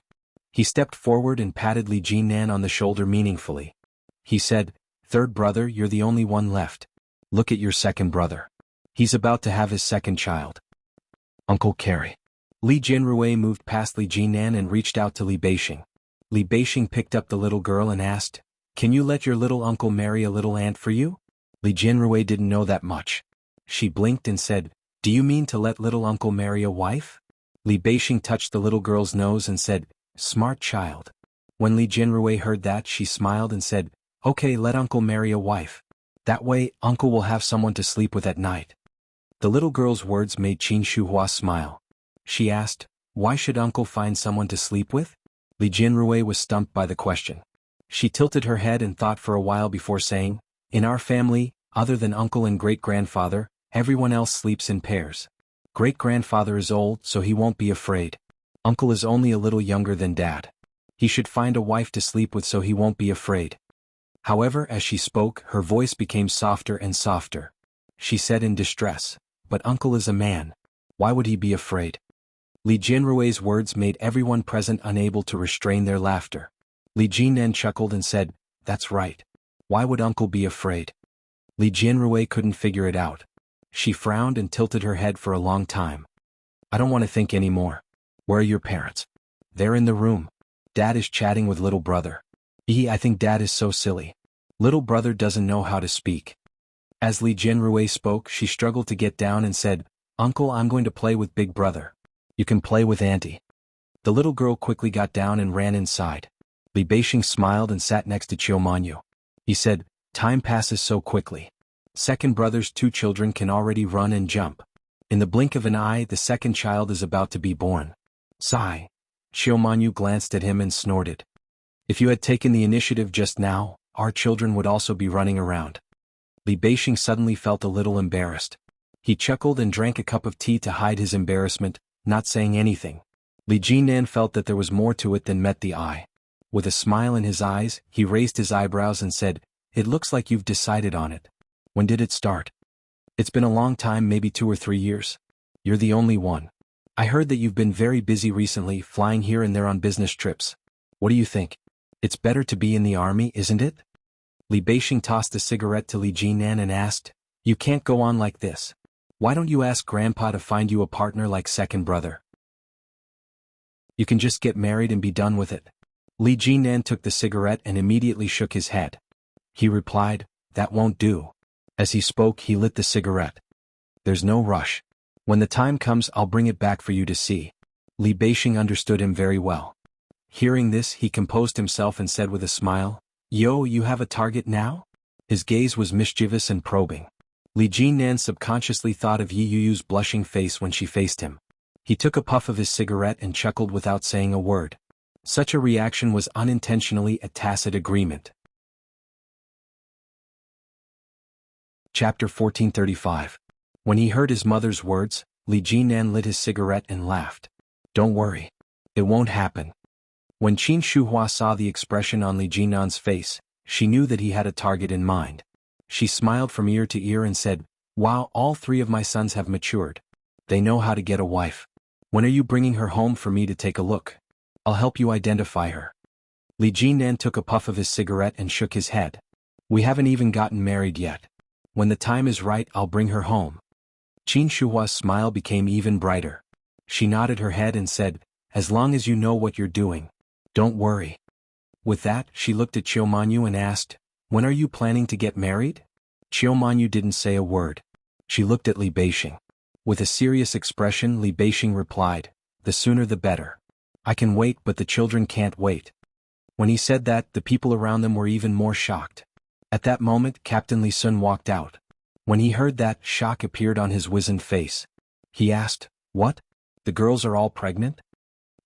He stepped forward and patted Li Jinan on the shoulder meaningfully. He said, Third brother, you're the only one left. Look at your second brother. He's about to have his second child. Uncle Carrie. Li Jinrui moved past Li Jinan and reached out to Li Beixing. Li Beixing picked up the little girl and asked, Can you let your little uncle marry a little aunt for you? Li Jinrui didn't know that much. She blinked and said, Do you mean to let little uncle marry a wife? Li Beixing touched the little girl's nose and said, Smart child. When Li Jinrui heard that, she smiled and said, Okay, let uncle marry a wife. That way, uncle will have someone to sleep with at night. The little girl's words made Qin Shuhua smile. She asked, Why should uncle find someone to sleep with? Li Jinrui was stumped by the question. She tilted her head and thought for a while before saying, In our family, other than uncle and great-grandfather, everyone else sleeps in pairs. Great-grandfather is old, so he won't be afraid. Uncle is only a little younger than dad. He should find a wife to sleep with so he won't be afraid. However, as she spoke, her voice became softer and softer. She said in distress, But uncle is a man. Why would he be afraid? Li Jinrui's words made everyone present unable to restrain their laughter. Li Jinan chuckled and said, That's right. Why would uncle be afraid? Li Jinrui couldn't figure it out. She frowned and tilted her head for a long time. I don't want to think anymore. Where are your parents? They're in the room. Dad is chatting with little brother. I think dad is so silly. Little brother doesn't know how to speak. As Li Jinrui spoke, she struggled to get down and said, Uncle, I'm going to play with big brother. You can play with auntie. The little girl quickly got down and ran inside. Li Beixing smiled and sat next to Chiu Manyu. He said, Time passes so quickly. Second brother's 2 children can already run and jump. In the blink of an eye, the second child is about to be born. Sigh. Chiu Manyu glanced at him and snorted. If you had taken the initiative just now, our children would also be running around. Li Beixing suddenly felt a little embarrassed. He chuckled and drank a cup of tea to hide his embarrassment, not saying anything. Li Jinan felt that there was more to it than met the eye. With a smile in his eyes, he raised his eyebrows and said, It looks like you've decided on it. When did it start? It's been a long time, maybe 2 or 3 years. You're the only one. I heard that you've been very busy recently, flying here and there on business trips. What do you think? It's better to be in the army, isn't it? Li Beixing tossed a cigarette to Li Jinan and asked, You can't go on like this. Why don't you ask Grandpa to find you a partner like second brother? You can just get married and be done with it. Li Jinan took the cigarette and immediately shook his head. He replied, That won't do. As he spoke, he lit the cigarette. There's no rush. When the time comes, I'll bring it back for you to see. Li Beixing understood him very well. Hearing this, he composed himself and said with a smile, Yo, you have a target now? His gaze was mischievous and probing. Li Jinnan subconsciously thought of Yi Yu's blushing face when she faced him. He took a puff of his cigarette and chuckled without saying a word. Such a reaction was unintentionally a tacit agreement. Chapter 1435. When he heard his mother's words, Li Jinnan lit his cigarette and laughed. Don't worry. It won't happen. When Qin Shuhua saw the expression on Li Jinnan's face, she knew that he had a target in mind. She smiled from ear to ear and said, "Wow, all three of my sons have matured. They know how to get a wife. When are you bringing her home for me to take a look? I'll help you identify her." Li Jinnan took a puff of his cigarette and shook his head. "We haven't even gotten married yet. When the time is right, I'll bring her home." Qin Shuhua's smile became even brighter. She nodded her head and said, "As long as you know what you're doing. Don't worry." With that, she looked at Qiumanyu and asked, "When are you planning to get married?" Qiumanyu didn't say a word. She looked at Li Beixing. With a serious expression, Li Beixing replied, "The sooner the better. I can wait, but the children can't wait." When he said that, the people around them were even more shocked. At that moment, Captain Li Sun walked out. When he heard that, shock appeared on his wizened face. He asked, "What? The girls are all pregnant?"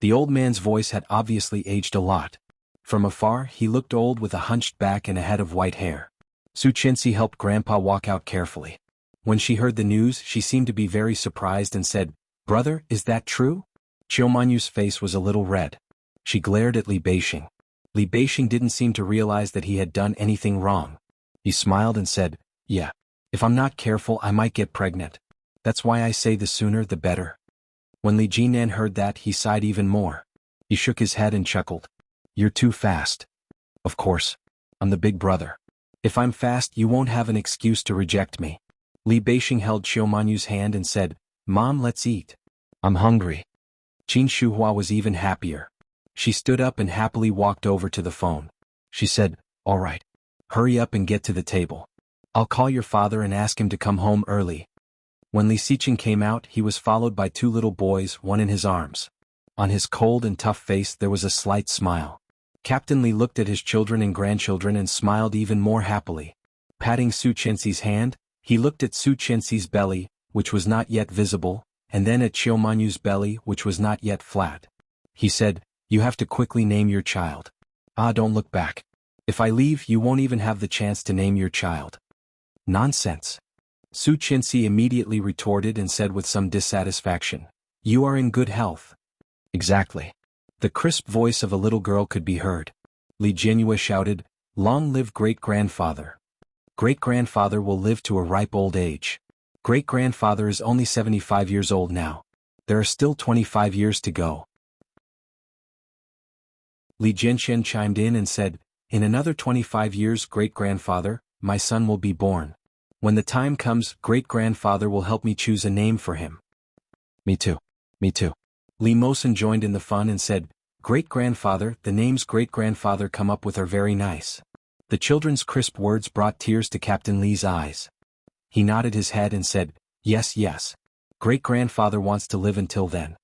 The old man's voice had obviously aged a lot. From afar, he looked old with a hunched back and a head of white hair. Su Qianxi helped Grandpa walk out carefully. When she heard the news, she seemed to be very surprised and said, "Brother, is that true?" Qiumanyu's face was a little red. She glared at Li Beixing. Li Beixing didn't seem to realize that he had done anything wrong. He smiled and said, "Yeah. If I'm not careful, I might get pregnant. That's why I say the sooner the better." When Li Jinnan heard that, he sighed even more. He shook his head and chuckled. "You're too fast." "Of course. I'm the big brother. If I'm fast, you won't have an excuse to reject me." Li Beixing held Qiumanyu's hand and said, "Mom, let's eat. I'm hungry." Qin Shuhua was even happier. She stood up and happily walked over to the phone. She said, "All right. Hurry up and get to the table. I'll call your father and ask him to come home early." When Li Xiqing came out, he was followed by two little boys, one in his arms. On his cold and tough face there was a slight smile. Captain Li looked at his children and grandchildren and smiled even more happily. Patting Su Qianxi's hand, he looked at Su Qianxi's belly, which was not yet visible, and then at Qiumanyu's belly, which was not yet flat. He said, "You have to quickly name your child. Don't look back. If I leave, you won't even have the chance to name your child." "Nonsense." Su Qianxi immediately retorted and said with some dissatisfaction, "You are in good health." "Exactly." The crisp voice of a little girl could be heard. Li Jinyue shouted, "Long live great-grandfather. Great-grandfather will live to a ripe old age. Great-grandfather is only 75 years old now. There are still 25 years to go." Li Jinshen chimed in and said, "In another 25 years, great-grandfather, my son will be born. When the time comes, great-grandfather will help me choose a name for him." "Me too. Me too." Li Mosen joined in the fun and said, "Great-grandfather, the names great-grandfather come up with are very nice." The children's crisp words brought tears to Captain Li's eyes. He nodded his head and said, "Yes, yes. Great-grandfather wants to live until then."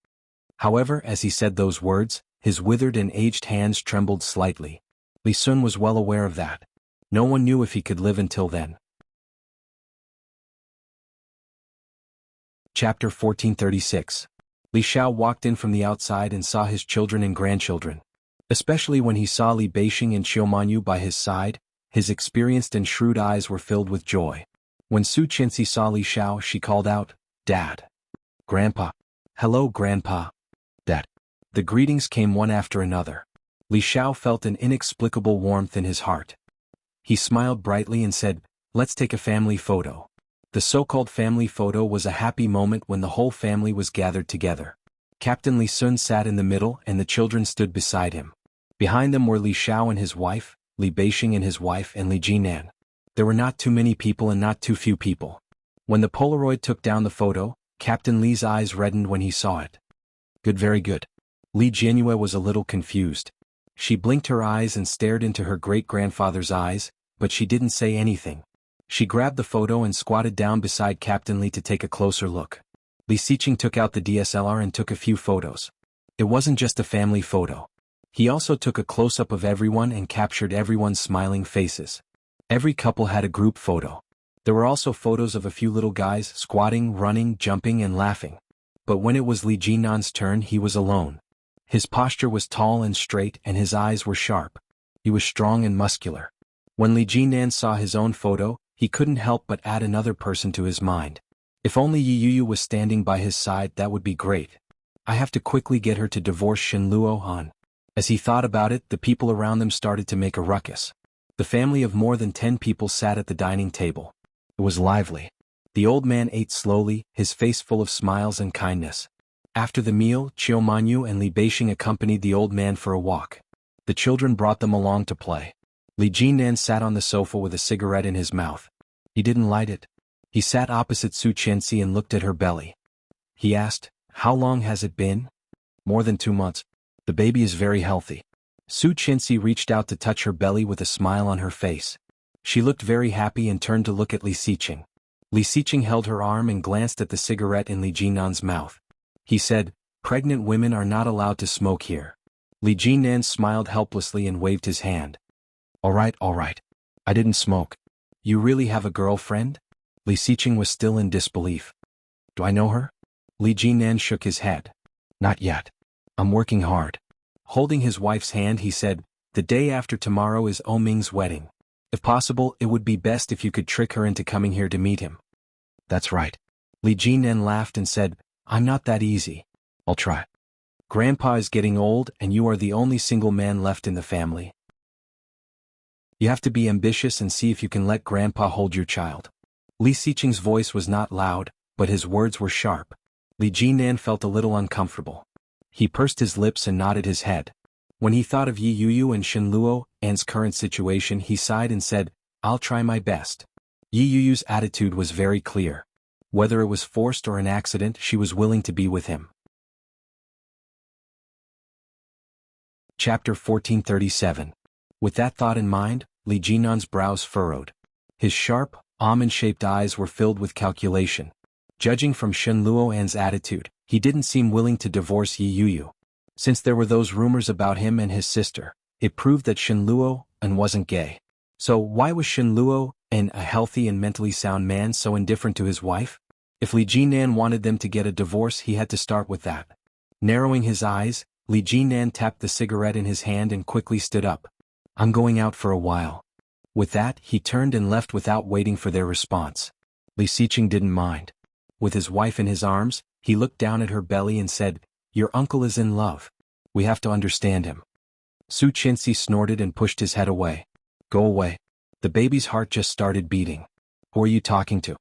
However, as he said those words, his withered and aged hands trembled slightly. Li Sun was well aware of that. No one knew if he could live until then. Chapter 1436. Li Xiao walked in from the outside and saw his children and grandchildren. Especially when he saw Li Beixing and Qiumanyu by his side, his experienced and shrewd eyes were filled with joy. When Su Qianxi saw Li Xiao, she called out, "Dad." "Grandpa." "Hello, Grandpa." "Dad." The greetings came one after another. Li Xiao felt an inexplicable warmth in his heart. He smiled brightly and said, "Let's take a family photo." The so-called family photo was a happy moment when the whole family was gathered together. Captain Li Sun sat in the middle and the children stood beside him. Behind them were Li Xiao and his wife, Li Beixing and his wife, and Li Jinan. There were not too many people and not too few people. When the Polaroid took down the photo, Captain Li's eyes reddened when he saw it. "Good, very good." Li Jinyue was a little confused. She blinked her eyes and stared into her great-grandfather's eyes, but she didn't say anything. She grabbed the photo and squatted down beside Captain Li to take a closer look. Li Xiqing took out the DSLR and took a few photos. It wasn't just a family photo. He also took a close-up of everyone and captured everyone's smiling faces. Every couple had a group photo. There were also photos of a few little guys squatting, running, jumping and laughing. But when it was Li Jinan's turn, he was alone. His posture was tall and straight and his eyes were sharp. He was strong and muscular. When Li Jinan saw his own photo, he couldn't help but add another person to his mind. If only Yi Yuyu was standing by his side, that would be great. I have to quickly get her to divorce Shenluo Han. As he thought about it, the people around them started to make a ruckus. The family of more than 10 people sat at the dining table. It was lively. The old man ate slowly, his face full of smiles and kindness. After the meal, Qiu Manyu and Li Beixing accompanied the old man for a walk. The children brought them along to play. Li Jinan sat on the sofa with a cigarette in his mouth. He didn't light it. He sat opposite Su Qianxi and looked at her belly. He asked, "How long has it been?" "More than 2 months. The baby is very healthy." Su Qianxi reached out to touch her belly with a smile on her face. She looked very happy and turned to look at Li Xiqing. Li Xiqing held her arm and glanced at the cigarette in Li Jinan's mouth. He said, "Pregnant women are not allowed to smoke here." Li Jinan smiled helplessly and waved his hand. All right. I didn't smoke." "You really have a girlfriend?" Li Xiqing was still in disbelief. "Do I know her?" Li Jinan shook his head. "Not yet. I'm working hard." Holding his wife's hand, he said, "The day after tomorrow is Oming's wedding. If possible, it would be best if you could trick her into coming here to meet him." "That's right." Li Jinan laughed and said, "I'm not that easy. I'll try. Grandpa is getting old and you are the only single man left in the family. You have to be ambitious and see if you can let Grandpa hold your child." Li Xiqing's voice was not loud, but his words were sharp. Li Jinan felt a little uncomfortable. He pursed his lips and nodded his head. When he thought of Yi Yuyu and Shenluo An's current situation, he sighed and said, "I'll try my best." Yi Yuyu's attitude was very clear. Whether it was forced or an accident, she was willing to be with him. Chapter 1437. With that thought in mind, Li Jinan's brows furrowed. His sharp, almond-shaped eyes were filled with calculation. Judging from Shenluo An's attitude, he didn't seem willing to divorce Yi Yuyu. Since there were those rumors about him and his sister, it proved that Shenluo An wasn't gay. So why was Shenluo An, a healthy and mentally sound man, so indifferent to his wife? If Li Jinan wanted them to get a divorce, he had to start with that. Narrowing his eyes, Li Jinan tapped the cigarette in his hand and quickly stood up. "I'm going out for a while." With that, he turned and left without waiting for their response. Li Xiqing didn't mind. With his wife in his arms, he looked down at her belly and said, "Your uncle is in love. We have to understand him." Su Qianxi snorted and pushed his head away. "Go away. The baby's heart just started beating. Who are you talking to?"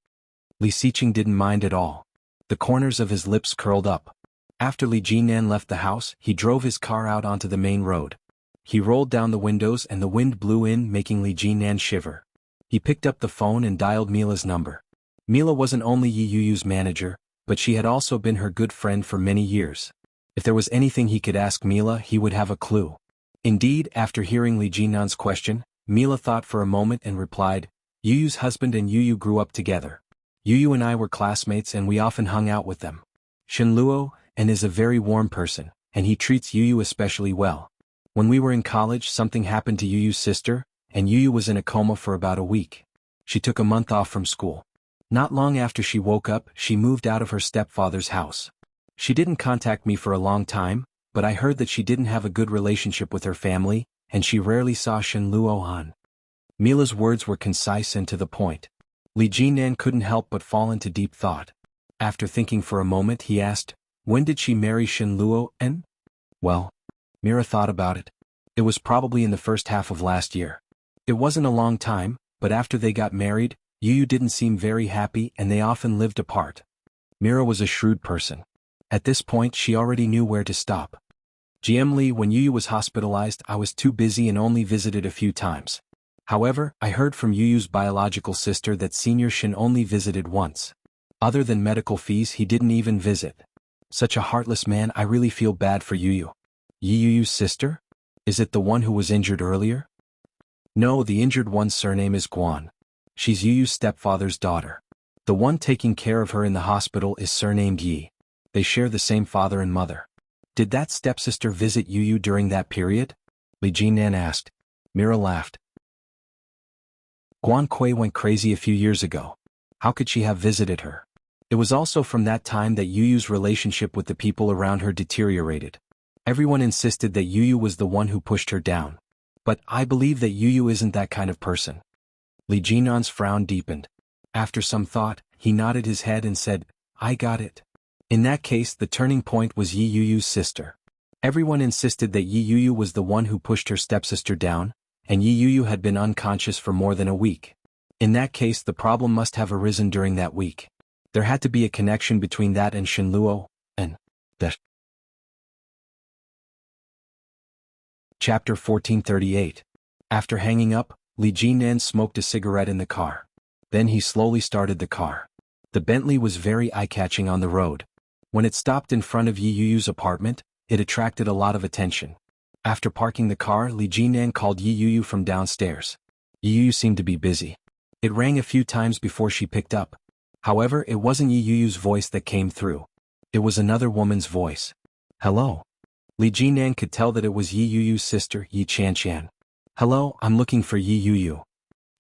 Li Xiqing didn't mind at all. The corners of his lips curled up. After Li Jinan left the house, he drove his car out onto the main road. He rolled down the windows and the wind blew in, making Li Jinan shiver. He picked up the phone and dialed Mila's number. Mila wasn't only Yi Yuyu's manager, but she had also been her good friend for many years. If there was anything he could ask Mila, he would have a clue. Indeed, after hearing Li Jinan's question, Mila thought for a moment and replied, "Yuyu's husband and Yuyu grew up together. Yuyu and I were classmates and we often hung out with them. Shenluo An is a very warm person, and he treats Yuyu especially well. When we were in college, something happened to Yuyu's sister, and Yuyu was in a coma for about a week. She took a month off from school. Not long after she woke up, she moved out of her stepfather's house. She didn't contact me for a long time, but I heard that she didn't have a good relationship with her family, and she rarely saw Shenluo Han." Mila's words were concise and to the point. Li Jinan couldn't help but fall into deep thought. After thinking for a moment, he asked, "When did she marry Shenluo An?" "Well," Mira thought about it. "It was probably in the first half of last year. It wasn't a long time, but after they got married, Yuyu didn't seem very happy and they often lived apart." Mira was a shrewd person. At this point, she already knew where to stop. "GM Lee, when Yuyu was hospitalized, I was too busy and only visited a few times. However, I heard from Yuyu's biological sister that Senior Shin only visited once. Other than medical fees, he didn't even visit. Such a heartless man, I really feel bad for Yuyu." "Yi Yuyu's sister? Is it the one who was injured earlier?" "No, the injured one's surname is Guan. She's Yuyu's stepfather's daughter. The one taking care of her in the hospital is surnamed Yi. They share the same father and mother." "Did that stepsister visit Yuyu during that period?" Li Jinan asked. Mira laughed. Guan Kui went crazy a few years ago. How could she have visited her? It was also from that time that Yu Yu's relationship with the people around her deteriorated. Everyone insisted that Yu Yu was the one who pushed her down. But I believe that Yu Yu isn't that kind of person. Li Jinan's frown deepened. After some thought, he nodded his head and said, I got it. In that case, the turning point was Yi Yu Yu's sister. Everyone insisted that Yi Yu Yu was the one who pushed her stepsister down, and Yi Yu Yu had been unconscious for more than a week. In that case, the problem must have arisen during that week. There had to be a connection between that and Shenluo, and the Chapter 1438. After hanging up, Li Jinan smoked a cigarette in the car. Then he slowly started the car. The Bentley was very eye-catching on the road. When it stopped in front of Yi Yu Yu's apartment, it attracted a lot of attention. After parking the car, Li Jinan called Yi Yu Yu from downstairs. Yi Yu Yu seemed to be busy. It rang a few times before she picked up. However, it wasn't Yi Yu Yu's voice that came through. It was another woman's voice. Hello. Li Jinan could tell that it was Yi Yu Yu's sister, Yi Qianqian. Hello, I'm looking for Yi Yu Yu.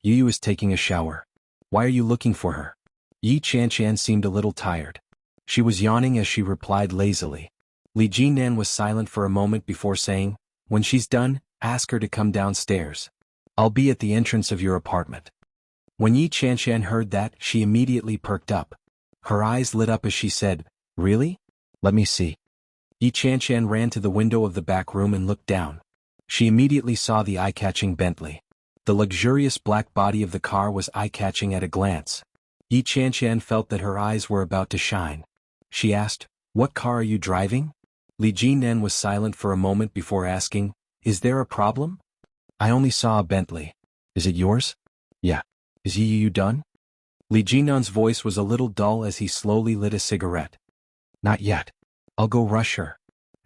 Yu Yu is taking a shower. Why are you looking for her? Yi Qianqian seemed a little tired. She was yawning as she replied lazily. Li Jinan was silent for a moment before saying, when she's done, ask her to come downstairs. I'll be at the entrance of your apartment. When Yi Qianqian heard that, she immediately perked up. Her eyes lit up as she said, really? Let me see. Yi Qianqian ran to the window of the back room and looked down. She immediately saw the eye-catching Bentley. The luxurious black body of the car was eye-catching at a glance. Yi Qianqian felt that her eyes were about to shine. She asked, what car are you driving? Li Jinan was silent for a moment before asking, is there a problem? I only saw a Bentley. Is it yours? Yeah. Is Yi Yu done? Li Jinan's voice was a little dull as he slowly lit a cigarette. Not yet. I'll go rush her.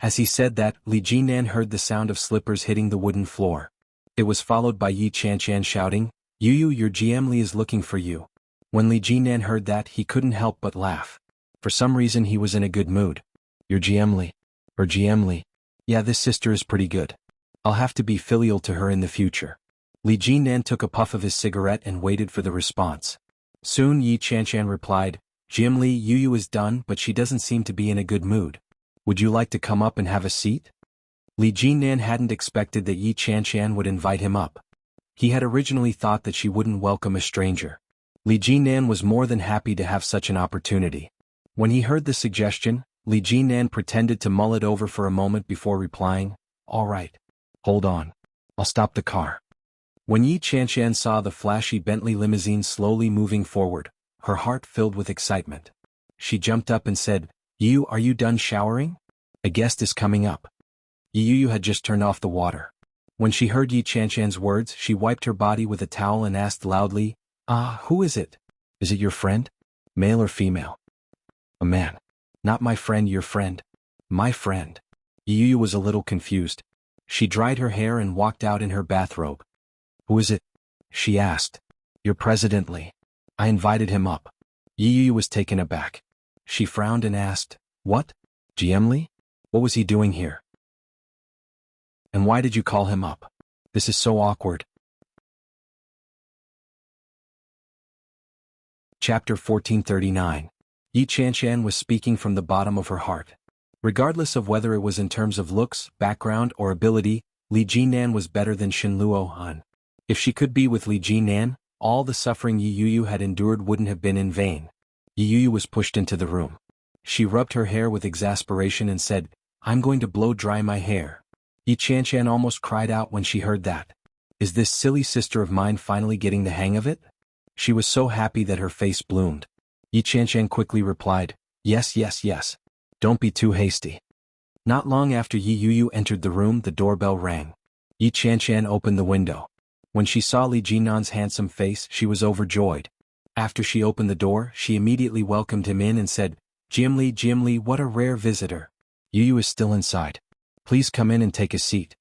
As he said that, Li Jinan heard the sound of slippers hitting the wooden floor. It was followed by Yi Qianqian shouting, Yu Yu, your GM Li is looking for you. When Li Jinan heard that, he couldn't help but laugh. For some reason he was in a good mood. Your GM Li? Or GM Li? Yeah, this sister is pretty good. I'll have to be filial to her in the future. Li Jinan took a puff of his cigarette and waited for the response. Soon Yi Qianqian replied, GM Li, Yu Yu is done, but she doesn't seem to be in a good mood. Would you like to come up and have a seat? Li Jinan hadn't expected that Yi Qianqian would invite him up. He had originally thought that she wouldn't welcome a stranger. Li Jinan was more than happy to have such an opportunity. When he heard the suggestion, Li Jinan pretended to mull it over for a moment before replying, all right. Hold on. I'll stop the car. When Yi Qianqian saw the flashy Bentley limousine slowly moving forward, her heart filled with excitement. She jumped up and said, Yu, are you done showering? A guest is coming up. Yu Yu had just turned off the water. When she heard Yi Qianqian's words, she wiped her body with a towel and asked loudly, who is it? Is it your friend? Male or female? A man. Not my friend, your friend. My friend. Yu Yu was a little confused. She dried her hair and walked out in her bathrobe. Who is it? She asked. Your President Li. I invited him up. Yu Yu was taken aback. She frowned and asked, what? GM Li? What was he doing here? And why did you call him up? This is so awkward. Chapter 1439. Yi Qianqian was speaking from the bottom of her heart. Regardless of whether it was in terms of looks, background, or ability, Li Jinan was better than Shenluo Han. If she could be with Li Jinan, all the suffering Yi Yu Yu had endured wouldn't have been in vain. Yi Yu Yu was pushed into the room. She rubbed her hair with exasperation and said, I'm going to blow dry my hair. Yi Qianqian almost cried out when she heard that. Is this silly sister of mine finally getting the hang of it? She was so happy that her face bloomed. Yi Qianqian quickly replied, yes, yes, yes. Don't be too hasty. Not long after Yi Yu Yu entered the room, the doorbell rang. Yi Qianqian opened the window. When she saw Li Jinan's handsome face, she was overjoyed. After she opened the door, she immediately welcomed him in and said, Jim Li, what a rare visitor. Yu Yu is still inside. Please come in and take a seat.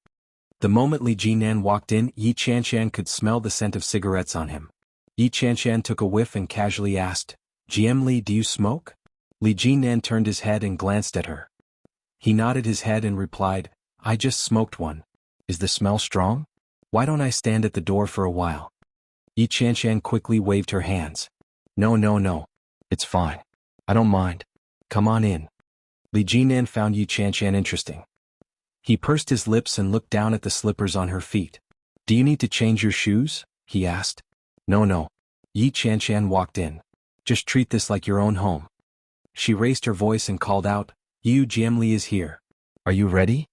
The moment Li Jinan walked in, Yi Qianqian could smell the scent of cigarettes on him. Yi Qianqian took a whiff and casually asked, GM Li, do you smoke? Li Jinan turned his head and glanced at her. He nodded his head and replied, I just smoked one. Is the smell strong? Why don't I stand at the door for a while? Yi Qianshan quickly waved her hands. No, no, no. It's fine. I don't mind. Come on in. Li Jinan found Yi Qianshan interesting. He pursed his lips and looked down at the slippers on her feet. Do you need to change your shoes? He asked. No, no. Yi Qianshan walked in. Just treat this like your own home. She raised her voice and called out, Yu Jianli is here. Are you ready?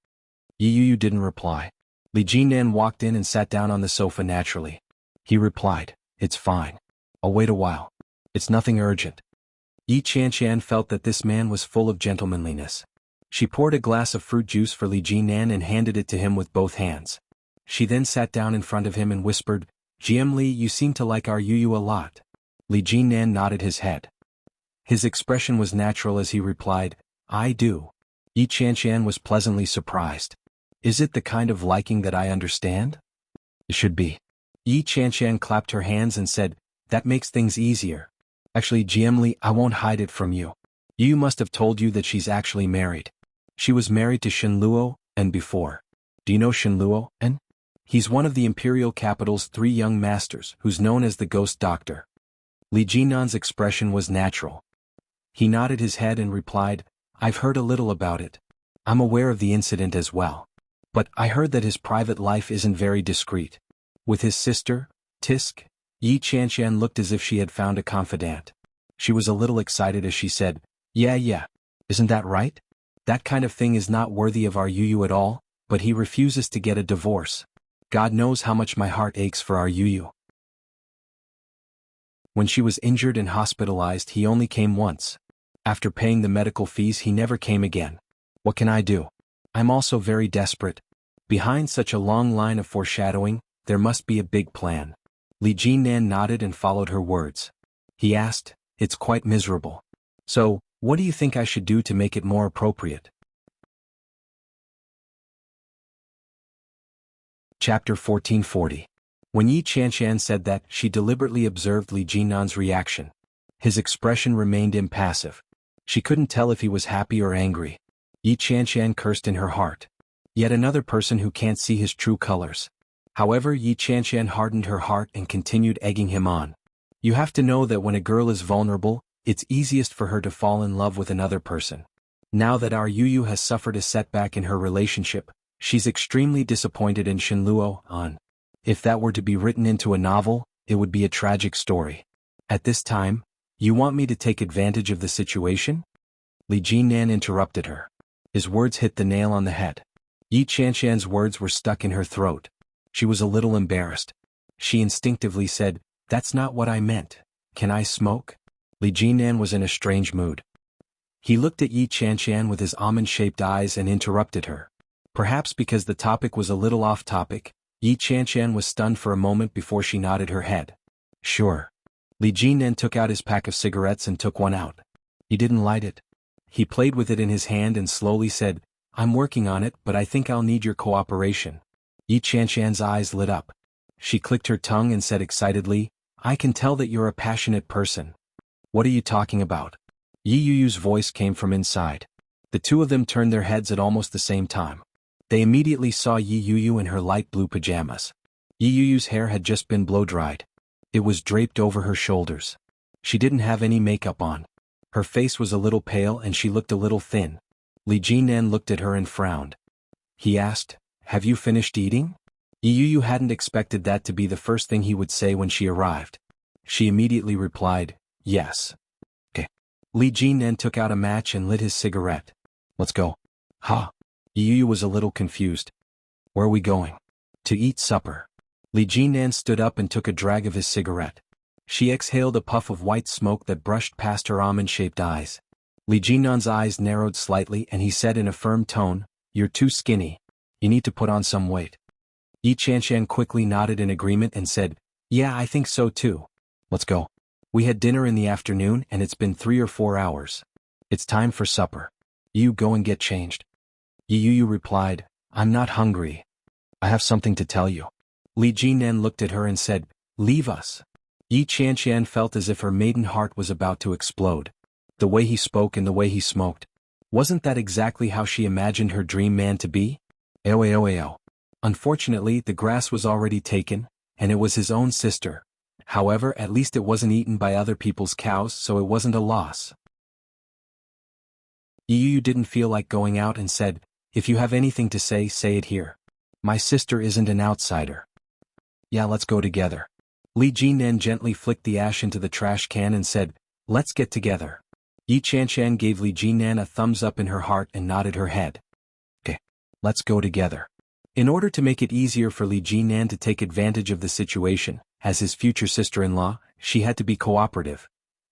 Yu didn't reply. Li Jinan walked in and sat down on the sofa naturally. He replied, It's fine. I'll wait a while. It's nothing urgent. Yi Qianshan felt that this man was full of gentlemanliness. She poured a glass of fruit juice for Li Jinan and handed it to him with both hands. She then sat down in front of him and whispered, Jianli, you seem to like our Yu a lot. Li Jinan nodded his head. His expression was natural as he replied, I do. Yi Qianshan was pleasantly surprised. Is it the kind of liking that I understand? It should be. Yi Qianshan clapped her hands and said, That makes things easier. Actually, Jianli, I won't hide it from you. Yu must have told you that she's actually married. She was married to Shenluo, and before. Do you know Shenluo, and? He's one of the imperial capital's 3 young masters who's known as the Ghost Doctor. Li Jinan's expression was natural. He nodded his head and replied, I've heard a little about it. I'm aware of the incident as well. But I heard that his private life isn't very discreet. With his sister, Tisk, Yi Qianshan looked as if she had found a confidant. She was a little excited as she said, Yeah. Isn't that right? That kind of thing is not worthy of our Yu at all, but he refuses to get a divorce. God knows how much my heart aches for our Yu. When she was injured and hospitalized, he only came once. After paying the medical fees, he never came again. What can I do? I'm also very desperate. Behind such a long line of foreshadowing, there must be a big plan. Li Jinan nodded and followed her words. He asked, It's quite miserable. So, what do you think I should do to make it more appropriate? Chapter 1440. When Yi Qianshan said that, she deliberately observed Li Jinan's reaction. His expression remained impassive. She couldn't tell if he was happy or angry. Yi Qianshan cursed in her heart. Yet another person who can't see his true colors. However, Yi Qianshan hardened her heart and continued egging him on. You have to know that when a girl is vulnerable, it's easiest for her to fall in love with another person. Now that our Yu has suffered a setback in her relationship, she's extremely disappointed in Shenluo An. If that were to be written into a novel, it would be a tragic story. At this time, you want me to take advantage of the situation? Li Jinan interrupted her. His words hit the nail on the head. Yi Qianshan's words were stuck in her throat. She was a little embarrassed. She instinctively said, That's not what I meant. Can I smoke? Li Jinan was in a strange mood. He looked at Yi Qianshan with his almond-shaped eyes and interrupted her. Perhaps because the topic was a little off-topic, Yi Qianshan was stunned for a moment before she nodded her head. Sure. Li Jinan took out his pack of cigarettes and took one out. He didn't light it. He played with it in his hand and slowly said, I'm working on it, but I think I'll need your cooperation. Yi Qianshan's eyes lit up. She clicked her tongue and said excitedly, I can tell that you're a passionate person. What are you talking about? Yi Yu's voice came from inside. The two of them turned their heads at almost the same time. They immediately saw Yi Yu in her light blue pajamas. Yi Yu's hair had just been blow-dried. It was draped over her shoulders. She didn't have any makeup on. Her face was a little pale and she looked a little thin. Li Jinan looked at her and frowned. He asked, Have you finished eating? Yi Yu hadn't expected that to be the first thing he would say when she arrived. She immediately replied, Yes. Okay. Li Jinan took out a match and lit his cigarette. Let's go. Ha. Yi Yu was a little confused. Where are we going? To eat supper. Li Jinan stood up and took a drag of his cigarette. She exhaled a puff of white smoke that brushed past her almond-shaped eyes. Li Jinan's eyes narrowed slightly and he said in a firm tone, You're too skinny. You need to put on some weight. Yi Qianshan quickly nodded in agreement and said, Yeah, I think so too. Let's go. We had dinner in the afternoon and it's been 3 or 4 hours. It's time for supper. You go and get changed. Yi Yu replied, I'm not hungry. I have something to tell you. Li Jinan looked at her and said, Leave us. Yi Qianshan felt as if her maiden heart was about to explode. The way he spoke and the way he smoked. Wasn't that exactly how she imagined her dream man to be? Ao. Unfortunately, the grass was already taken, and it was his own sister, However, at least it wasn't eaten by other people's cows, so it wasn't a loss. Yu didn't feel like going out and said, "If you have anything to say, say it here. My sister isn't an outsider. Yeah, let's go together." Li Jinan gently flicked the ash into the trash can and said, "Let's get together." Yi Chanshan gave Li Jinan a thumbs up in her heart and nodded her head. "Okay, let's go together." In order to make it easier for Li Jinan to take advantage of the situation, as his future sister-in-law, she had to be cooperative.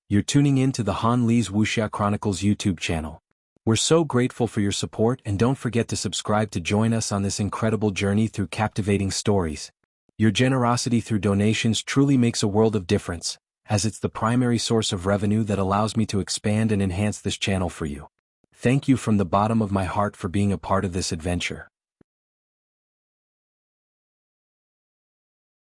You're tuning in to the Han Li's Wuxia Chronicles YouTube channel. We're so grateful for your support, and don't forget to subscribe to join us on this incredible journey through captivating stories. Your generosity through donations truly makes a world of difference, as it's the primary source of revenue that allows me to expand and enhance this channel for you. Thank you from the bottom of my heart for being a part of this adventure.